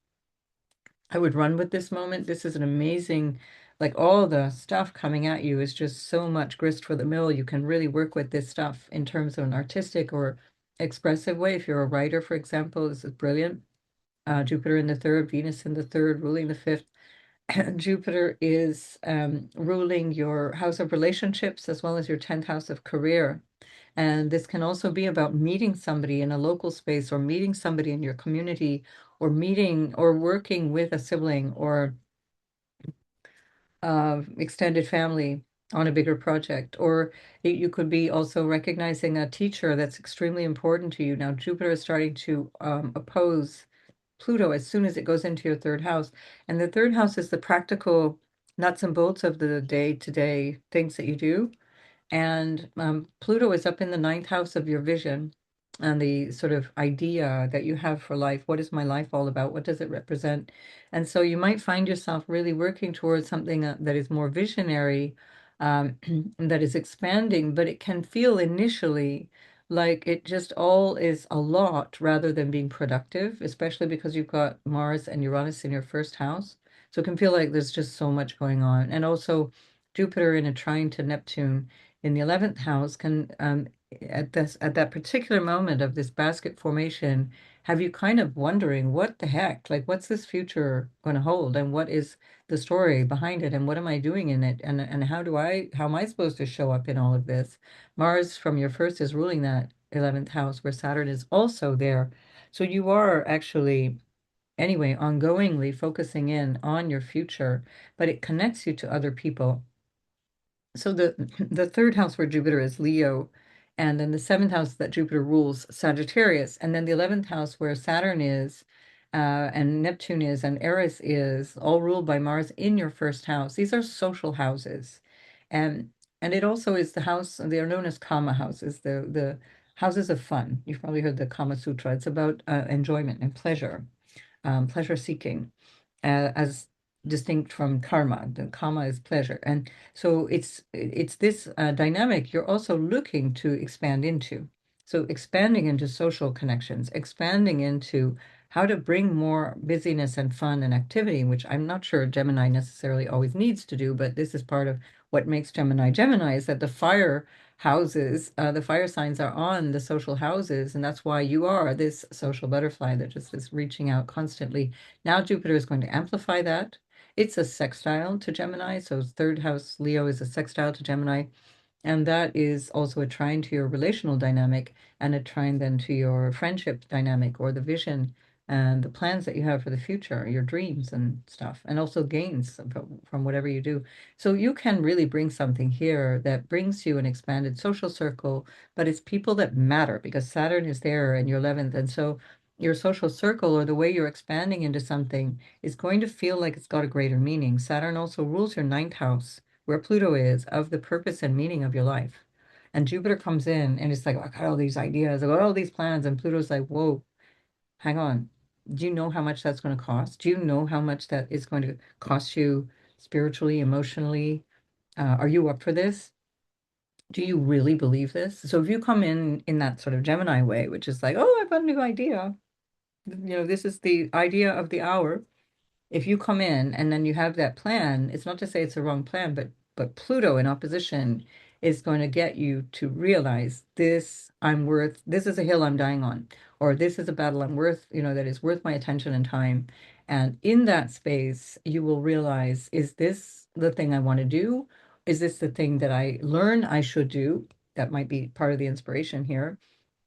I would run with this moment. This is an amazing, like all the stuff coming at you is just so much grist for the mill. You can really work with this stuff in terms of an artistic or expressive way. If you're a writer, for example, this is brilliant. Jupiter in the third, Venus in the third, ruling the fifth. Jupiter is ruling your house of relationships as well as your 10th house of career. And this can also be about meeting somebody in a local space or meeting somebody in your community or meeting or working with a sibling or extended family on a bigger project. Or you could be also recognizing a teacher that's extremely important to you. Now, Jupiter is starting to oppose Pluto as soon as it goes into your third house. And the third house is the practical nuts and bolts of the day-to-day things that you do. And Pluto is up in the ninth house of your vision and the sort of idea that you have for life. What is my life all about? What does it represent? And so you might find yourself really working towards something that is more visionary, um, that is expanding, but it can feel initially like it just all is a lot rather than being productive, especially because you've got Mars and Uranus in your first house. So it can feel like there's just so much going on. And also Jupiter in a trine to Neptune in the 11th house can at that particular moment of this basket formation have you kind of wondering what the heck, like what's this future going to hold and what is the story behind it and what am I doing in it and how am I supposed to show up in all of this? Mars from your first is ruling that 11th house where Saturn is also there. So you are actually anyway ongoingly focusing in on your future, but it connects you to other people. So the third house where Jupiter is Leo, and then the seventh house that Jupiter rules Sagittarius, and then the 11th house where Saturn is, and Neptune is, and Aries is, all ruled by Mars in your first house. These are social houses, and it also is the house. They are known as Kama houses, the houses of fun. You've probably heard the Kama Sutra. It's about enjoyment and pleasure, pleasure seeking as distinct from karma. The karma is pleasure, and so it's this dynamic you're also looking to expand into. So expanding into social connections, expanding into how to bring more busyness and fun and activity, which I'm not sure Gemini necessarily always needs to do, but this is part of what makes Gemini Gemini is that the fire houses, the fire signs are on the social houses, and that's why you are this social butterfly that just is reaching out constantly. Now Jupiter is going to amplify that. It's a sextile to Gemini, so third house Leo is a sextile to Gemini. And that is also a trine to your relational dynamic and a trine then to your friendship dynamic or the vision and the plans that you have for the future, your dreams and stuff, and also gains from whatever you do. So you can really bring something here that brings you an expanded social circle, but it's people that matter because Saturn is there in your 11th. And so your social circle or the way you're expanding into something is going to feel like it's got a greater meaning. Saturn also rules your ninth house where Pluto is, of the purpose and meaning of your life. And Jupiter comes in and it's like, I got all these ideas, I got all these plans. And Pluto's like, whoa, hang on. Do you know how much that's going to cost? Do you know how much that is going to cost you spiritually, emotionally? Are you up for this? Do you really believe this? So if you come in that sort of Gemini way, which is like, oh, I've got a new idea. This is the idea of the hour. If you come in and then you have that plan, it's not to say it's a wrong plan, but Pluto in opposition is going to get you to realize this I'm worth, this is a hill I'm dying on, or this is a battle I'm worth, that is worth my attention and time. And in that space, you will realize, is this the thing I want to do? Is this the thing that I learn I should do? That might be part of the inspiration here.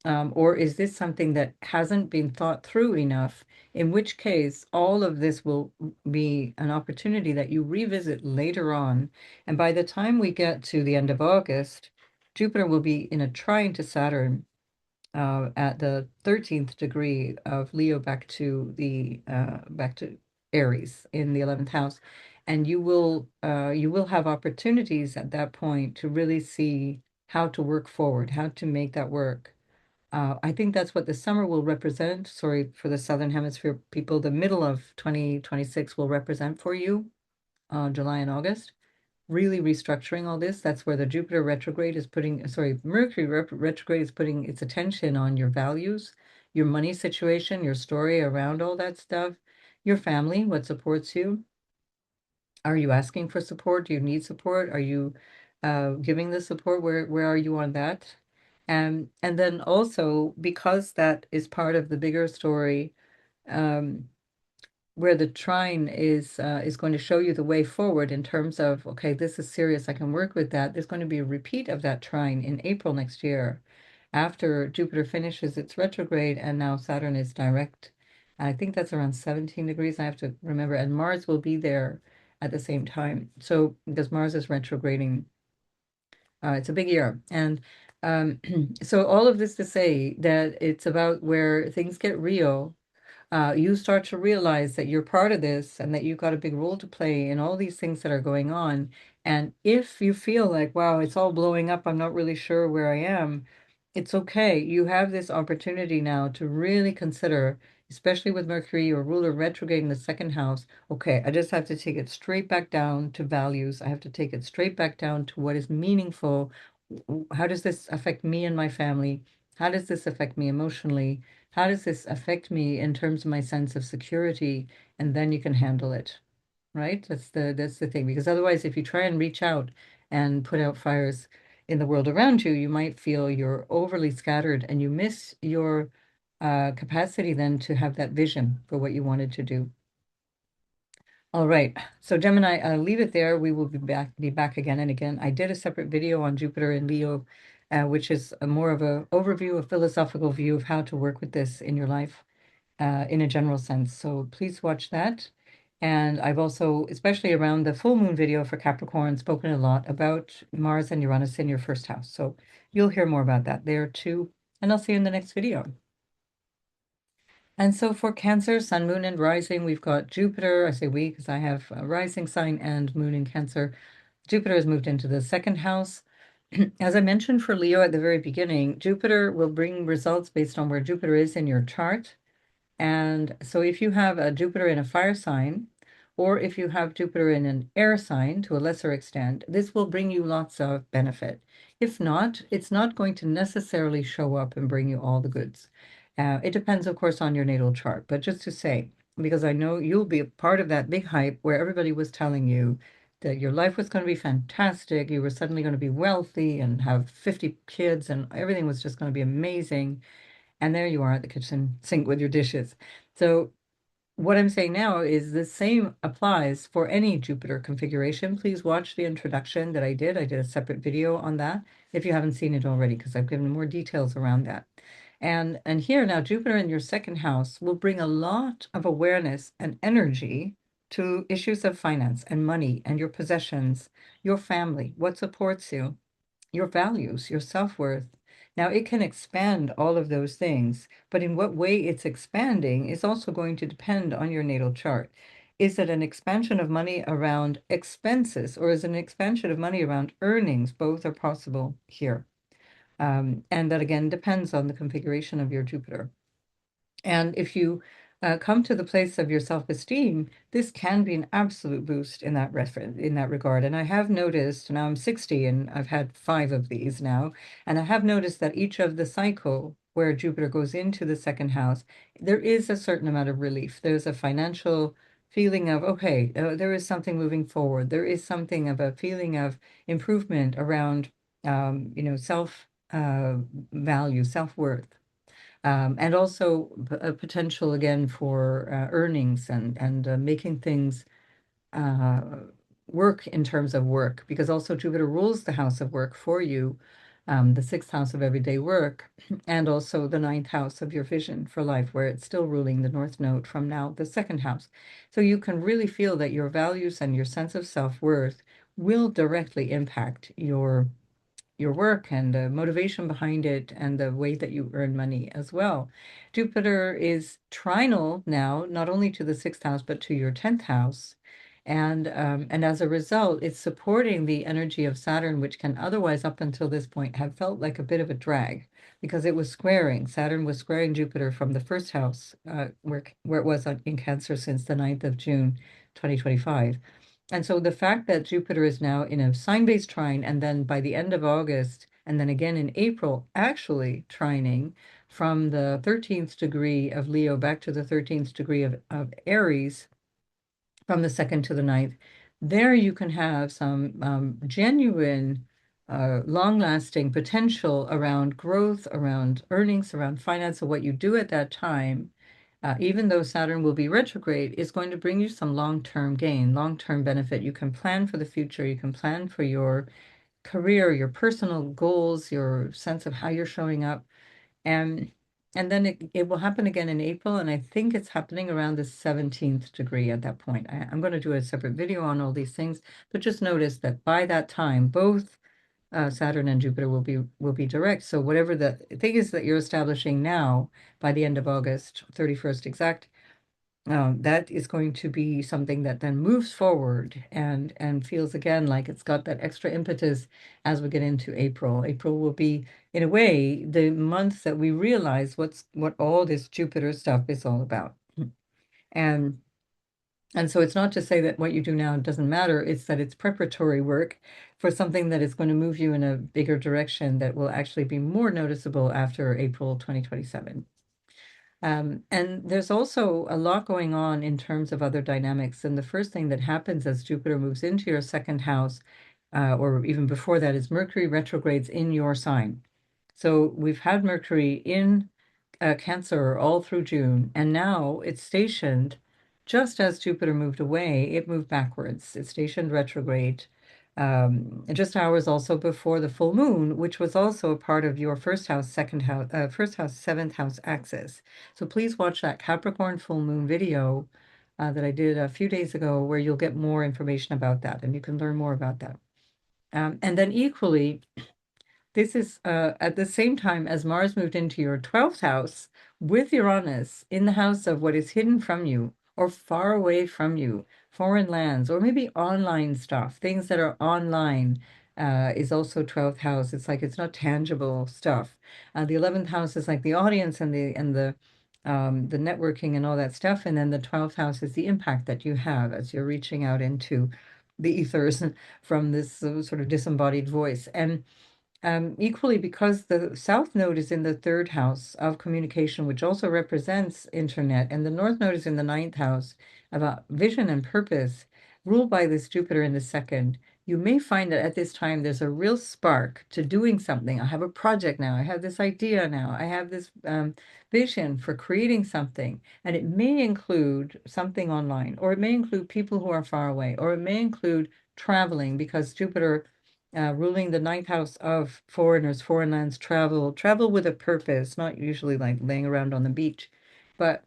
Or is this something that hasn't been thought through enough? In which case, all of this will be an opportunity that you revisit later on. And by the time we get to the end of August, Jupiter will be in a trine to Saturn at the 13th degree of Leo back to Aries in the 11th house. And you will have opportunities at that point to really see how to work forward, how to make that work. I think that's what the summer will represent. Sorry for the Southern Hemisphere people. The middle of 2026 will represent for you, July and August. Really restructuring all this. That's where the Jupiter retrograde is Mercury retrograde is putting its attention on your values, your money situation, your story around all that stuff, your family, what supports you. Are you asking for support? Do you need support? Are you giving the support? Where are you on that? And then also because that is part of the bigger story, um, where the trine is going to show you the way forward in terms of, okay, this is serious, I can work with that. There's going to be a repeat of that trine in April next year after Jupiter finishes its retrograde and now Saturn is direct. I think that's around 17 degrees. I have to remember, and Mars will be there at the same time. So because Mars is retrograding, it's a big year. And so all of this to say that it's about where things get real. You start to realize that you're part of this and that you've got a big role to play in all these things that are going on. And if you feel like, wow, it's all blowing up, I'm not really sure where I am, It's okay. You have this opportunity now to really consider, especially with Mercury, your ruler retrograde in the second house. Okay, I just have to take it straight back down to values. I have to take it straight back down to what is meaningful. How does this affect me and my family? How does this affect me emotionally? How does this affect me in terms of my sense of security? And then you can handle it, right? That's the thing. Because otherwise, if you try and reach out and put out fires in the world around you, you might feel you're overly scattered and you miss your capacity then to have that vision for what you wanted to do. All right. So Gemini, I'll leave it there. We will be back again and again. I did a separate video on Jupiter and Leo, which is a more of a overview, a philosophical view of how to work with this in your life in a general sense. So please watch that. And I've also, especially around the full moon video for Capricorn, spoken a lot about Mars and Uranus in your first house. So you'll hear more about that there too. And I'll see you in the next video. And so for Cancer, Sun, Moon, and Rising, we've got Jupiter. I say we because I have a rising sign and Moon in Cancer. Jupiter has moved into the second house. As I mentioned for Leo at the very beginning, Jupiter will bring results based on where Jupiter is in your chart. And so if you have a Jupiter in a fire sign, or if you have Jupiter in an air sign to a lesser extent, this will bring you lots of benefit. If not, it's not going to necessarily show up and bring you all the goods. It depends, of course, on your natal chart. But just to say, because I know you'll be a part of that big hype where everybody was telling you that your life was going to be fantastic, you were suddenly going to be wealthy and have 50 kids, and everything was just going to be amazing. And there you are at the kitchen sink with your dishes. So what I'm saying now is the same applies for any Jupiter configuration. Please watch the introduction that I did. I did a separate video on that if you haven't seen it already, because I've given more details around that. And here now, Jupiter in your second house will bring a lot of awareness and energy to issues of finance and money and your possessions, your family, what supports you, your values, your self-worth. Now, it can expand all of those things, but in what way it's expanding is also going to depend on your natal chart. Is it an expansion of money around expenses, or is it an expansion of money around earnings? Both are possible here. And that again depends on the configuration of your Jupiter. And if you come to the place of your self-esteem, this can be an absolute boost in that regard. And I have noticed, now I'm 60 and I've had 5 of these now, and I have noticed that each of the cycle where Jupiter goes into the second house, there is a certain amount of relief. There's a financial feeling of, okay, there is something moving forward. There is something of a feeling of improvement around, self value, self-worth, and also a potential again for earnings and making things uh, work in terms of work, because also Jupiter rules the house of work for you, the sixth house of everyday work, and also the ninth house of your vision for life, where it's still ruling the North Node from now the second house. So you can really feel that your values and your sense of self-worth will directly impact your work and the motivation behind it and the way that you earn money as well. Jupiter is trinal now, not only to the sixth house, but to your 10th house. And as a result, it's supporting the energy of Saturn, which can otherwise, up until this point, have felt like a bit of a drag because it was squaring. Saturn was squaring Jupiter from the first house, where it was in Cancer since the 9th of June, 2025. And so the fact that Jupiter is now in a sign-based trine, and then by the end of August, and then again in April, actually trining from the 13th degree of Leo back to the 13th degree of Aries, from the second to the ninth, there you can have some genuine, long-lasting potential around growth, around earnings, around finance. So what you do at that time, even though Saturn will be retrograde, is going to bring you some long-term gain, long-term benefit. You can plan for the future. You can plan for your career, your personal goals, your sense of how you're showing up. And and then it will happen again in April, and I think it's happening around the 17th degree at that point. I'm going to do a separate video on all these things, but just notice that by that time, both Saturn and Jupiter will be direct. So whatever the thing is that you're establishing now, by the end of August 31st exact, that is going to be something that then moves forward and feels again like it's got that extra impetus as we get into April. April will be, in a way, the month that we realize what all this Jupiter stuff is all about. And and so it's not to say that what you do now doesn't matter, it's that it's preparatory work for something that is going to move you in a bigger direction that will actually be more noticeable after April 2027. And there's also a lot going on in terms of other dynamics. And the first thing that happens as Jupiter moves into your second house, or even before that, is Mercury retrogrades in your sign. So we've had Mercury in Cancer all through June, and now it's stationed just as Jupiter moved away, it moved backwards. It's stationed retrograde just hours also before the full moon, which was also a part of your first house, second house, first house, seventh house axis. So please watch that Capricorn full moon video that I did a few days ago, where you'll get more information about that and you can learn more about that. And then equally, this is at the same time as Mars moved into your 12th house with Uranus in the house of what is hidden from you or far away from you, foreign lands, or maybe online stuff, things that are online, is also 12th house. It's like it's not tangible stuff. The 11th house is like the audience and the networking and all that stuff. And then the 12th house is the impact that you have as you're reaching out into the ethers from this sort of disembodied voice. And equally, because the South Node is in the third house of communication, which also represents internet, and the North Node is in the ninth house about vision and purpose, ruled by this Jupiter in the second, you may find that at this time there's a real spark to doing something. I have a project now. I have this idea now. I have this vision for creating something. And it may include something online, or it may include people who are far away, or it may include traveling, because Jupiter ruling the ninth house of foreigners, foreign lands, travel with a purpose, not usually like laying around on the beach, but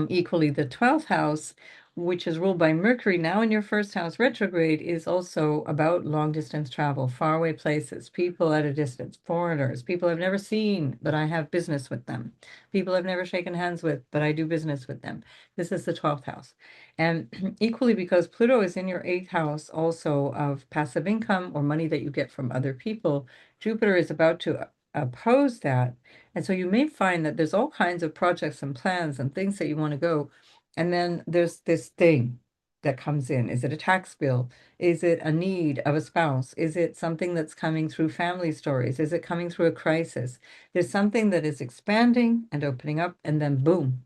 equally the 12th house, which is ruled by Mercury now in your first house retrograde, is also about long distance travel, faraway places, people at a distance, foreigners, people I've never seen, but I have business with them, people I've never shaken hands with, but I do business with them. This is the 12th house. And equally, because Pluto is in your 8th house also of passive income or money that you get from other people, Jupiter is about to oppose that. And so you may find that there's all kinds of projects and plans and things that you want to go. And then there's this thing that comes in. Is it a tax bill? Is it a need of a spouse? Is it something that's coming through family stories? Is it coming through a crisis? There's something that is expanding and opening up, and then boom,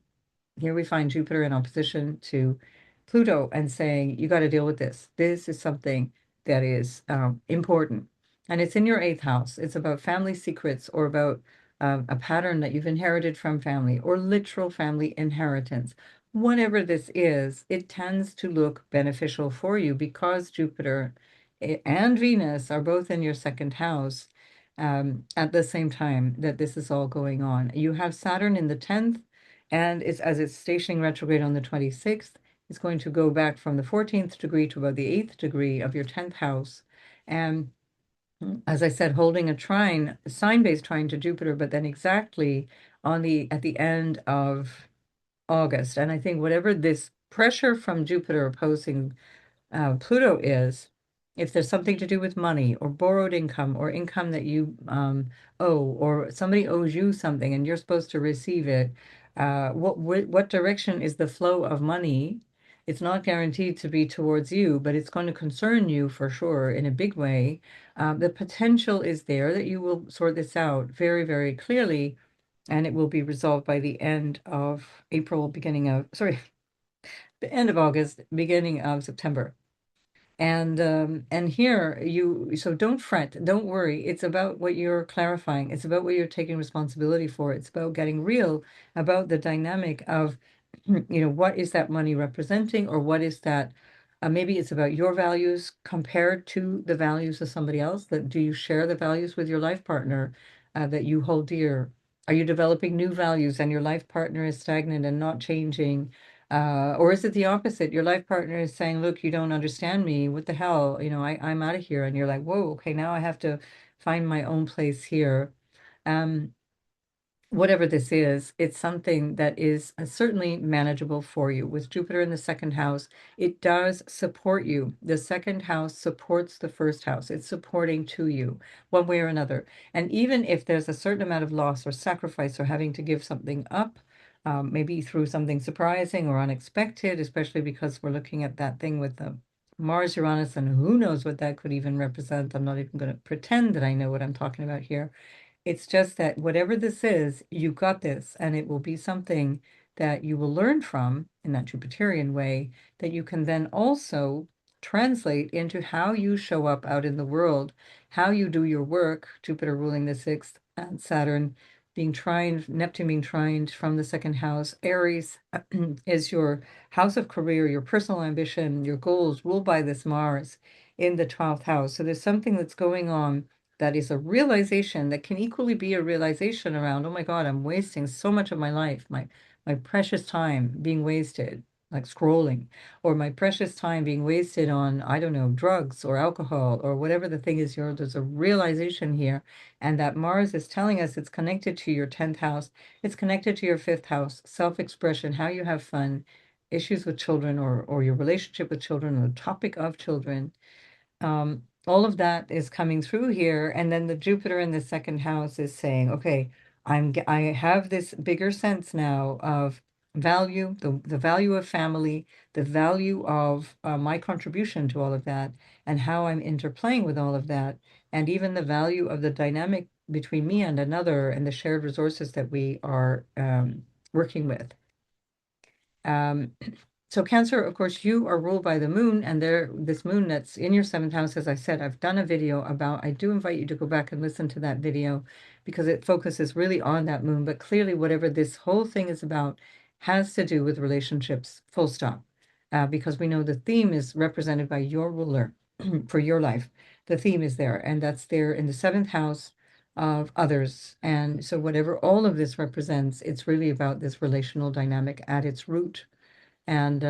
here we find Jupiter in opposition to Pluto and saying, you got to deal with this. This is something that is important. And it's in your 8th house. It's about family secrets, or about a pattern that you've inherited from family, or literal family inheritance. Whatever this is, it tends to look beneficial for you because Jupiter and Venus are both in your second house at the same time that this is all going on. You have Saturn in the 10th, and as it's stationing retrograde on the 26th, it's going to go back from the 14th degree to about the 8th degree of your 10th house. And as I said, holding a trine, a sign-based trine to Jupiter, but then exactly at the end of August. And I think whatever this pressure from Jupiter opposing Pluto is, if there's something to do with money or borrowed income or income that you owe, or somebody owes you something and you're supposed to receive it, what direction is the flow of money? It's not guaranteed to be towards you, but it's going to concern you for sure in a big way. The potential is there that you will sort this out very, very clearly, and it will be resolved by the end of April, the end of August, beginning of September. And here so don't fret, don't worry. It's about what you're clarifying. It's about what you're taking responsibility for. It's about getting real about the dynamic of, what is that money representing, or what is that? Maybe it's about your values compared to the values of somebody else. That do you share the values with your life partner that you hold dear? Are you developing new values and your life partner is stagnant and not changing? Or is it the opposite? Your life partner is saying, look, you don't understand me. What the hell? I'm out of here. And you're like, whoa, okay, now I have to find my own place here. Um, whatever this is, it's something that is certainly manageable for you. With Jupiter in the second house, it does support you. The second house supports the first house. It's supporting to you one way or another. And even if there's a certain amount of loss or sacrifice or having to give something up, maybe through something surprising or unexpected, especially because we're looking at that thing with the Mars, Uranus, and who knows what that could even represent. I'm not even going to pretend that I know what I'm talking about here. It's just that whatever this is, you got this, and it will be something that you will learn from in that Jupiterian way that you can then also translate into how you show up out in the world, how you do your work. Jupiter ruling the sixth, and Saturn being trined, Neptune being trined from the second house. Aries is your house of career, your personal ambition, your goals ruled by this Mars in the 12th house. So there's something that's going on that is a realization that can equally be a realization around, oh my God, I'm wasting so much of my life, my precious time being wasted, like scrolling, or my precious time being wasted on, I don't know, drugs or alcohol or whatever the thing is. There's a realization here, and that Mars is telling us it's connected to your 10th house, it's connected to your 5th house, self-expression, how you have fun, issues with children or your relationship with children, or the topic of children. All of that is coming through here, and then the Jupiter in the second house is saying, okay, I have this bigger sense now of value, the value of family, the value of my contribution to all of that, and how I'm interplaying with all of that, and even the value of the dynamic between me and another, and the shared resources that we are working with. Um, so Cancer, of course, you are ruled by the moon, and this moon that's in your seventh house, as I said, I've done a video about. I do invite you to go back and listen to that video because it focuses really on that moon. But clearly, whatever this whole thing is about has to do with relationships, full stop. Because we know the theme is represented by your ruler for your life. The theme is there, and that's there in the seventh house of others. And so whatever all of this represents, it's really about this relational dynamic at its root, and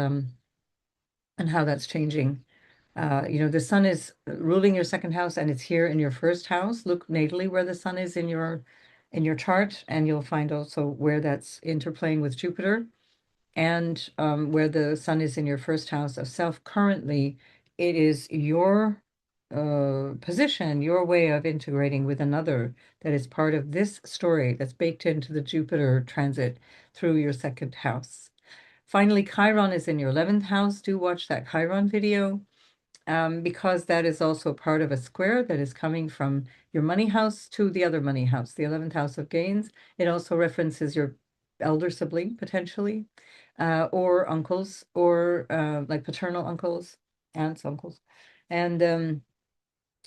how that's changing. The sun is ruling your second house, and it's here in your first house. Look natally where the sun is in your chart, and you'll find also where that's interplaying with Jupiter, and where the sun is in your first house of self. Currently, it is your position, your way of integrating with another that is part of this story that's baked into the Jupiter transit through your second house. Finally, Chiron is in your 11th house. Do watch that Chiron video, because that is also part of a square that is coming from your money house to the other money house, the 11th house of gains. It also references your elder sibling, potentially, or uncles, or like paternal uncles, aunts, uncles, and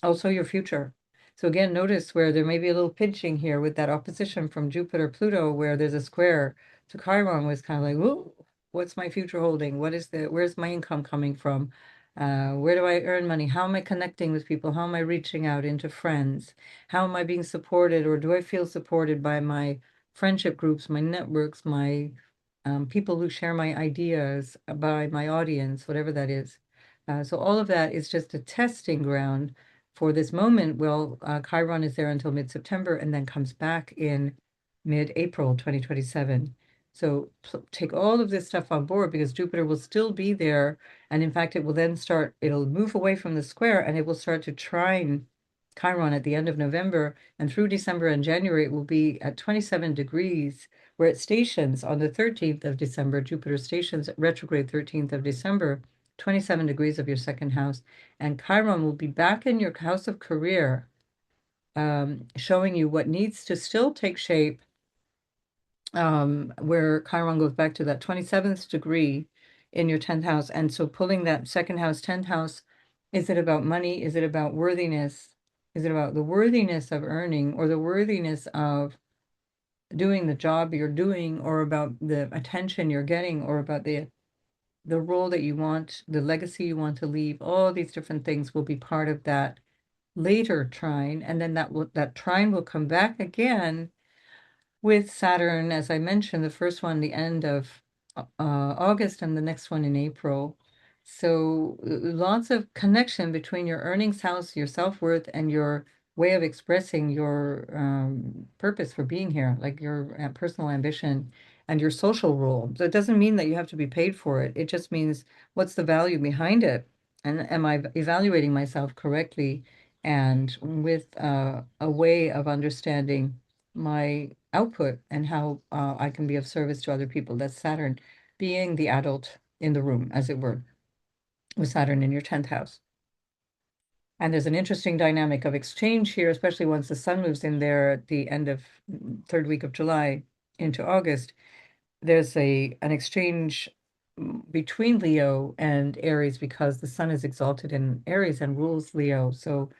also your future. So again, notice where there may be a little pinching here with that opposition from Jupiter, Pluto, where there's a square to Chiron, was kind of like, whoa, what's my future holding? Where's my income coming from? Where do I earn money? How am I connecting with people? How am I reaching out into friends? How am I being supported, or do I feel supported by my friendship groups, my networks, my people who share my ideas, by my audience, whatever that is. So all of that is just a testing ground for this moment. Well, Chiron is there until mid-September and then comes back in mid-April 2027. So take all of this stuff on board, because Jupiter will still be there. And in fact, it'll move away from the square, and it will start to trine Chiron at the end of November. And through December and January, it will be at 27 degrees, where it stations on the 13th of December. Jupiter stations at retrograde 13th of December, 27 degrees of your second house. And Chiron will be back in your house of career, showing you what needs to still take shape, where Chiron goes back to that 27th degree in your 10th house. And so pulling that second house, 10th house, is it about money? Is it about worthiness? Is it about the worthiness of earning, or the worthiness of doing the job you're doing, or about the attention you're getting, or about the role that you want, the legacy you want to leave? All these different things will be part of that later trine, and then that trine will come back again with Saturn, as I mentioned, the first one the end of August, and the next one in April. So lots of connection between your earnings house, your self-worth, and your way of expressing your purpose for being here, like your personal ambition and your social role. So it doesn't mean that you have to be paid for it. It just means what's the value behind it? And am I evaluating myself correctly and with a way of understanding my output and how I can be of service to other people? That's Saturn being the adult in the room, as it were, with Saturn in your 10th house. And there's an interesting dynamic of exchange here, especially once the sun moves in there at the end of third week of July into August. There's an exchange between Leo and Aries because the sun is exalted in Aries and rules Leo. So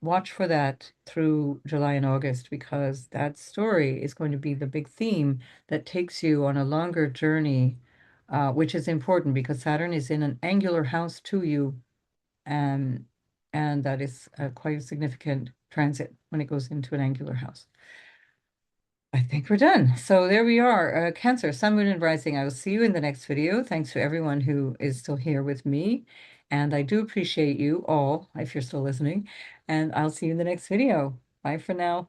watch for that through July and August because that story is going to be the big theme that takes you on a longer journey, which is important because Saturn is in an angular house to you, um, and that is quite a significant transit when it goes into an angular house. I think we're done. So there we are. Cancer, Sun, Moon, and Rising. I will see you in the next video. Thanks to everyone who is still here with me. And I do appreciate you all, if you're still listening. And I'll see you in the next video. Bye for now.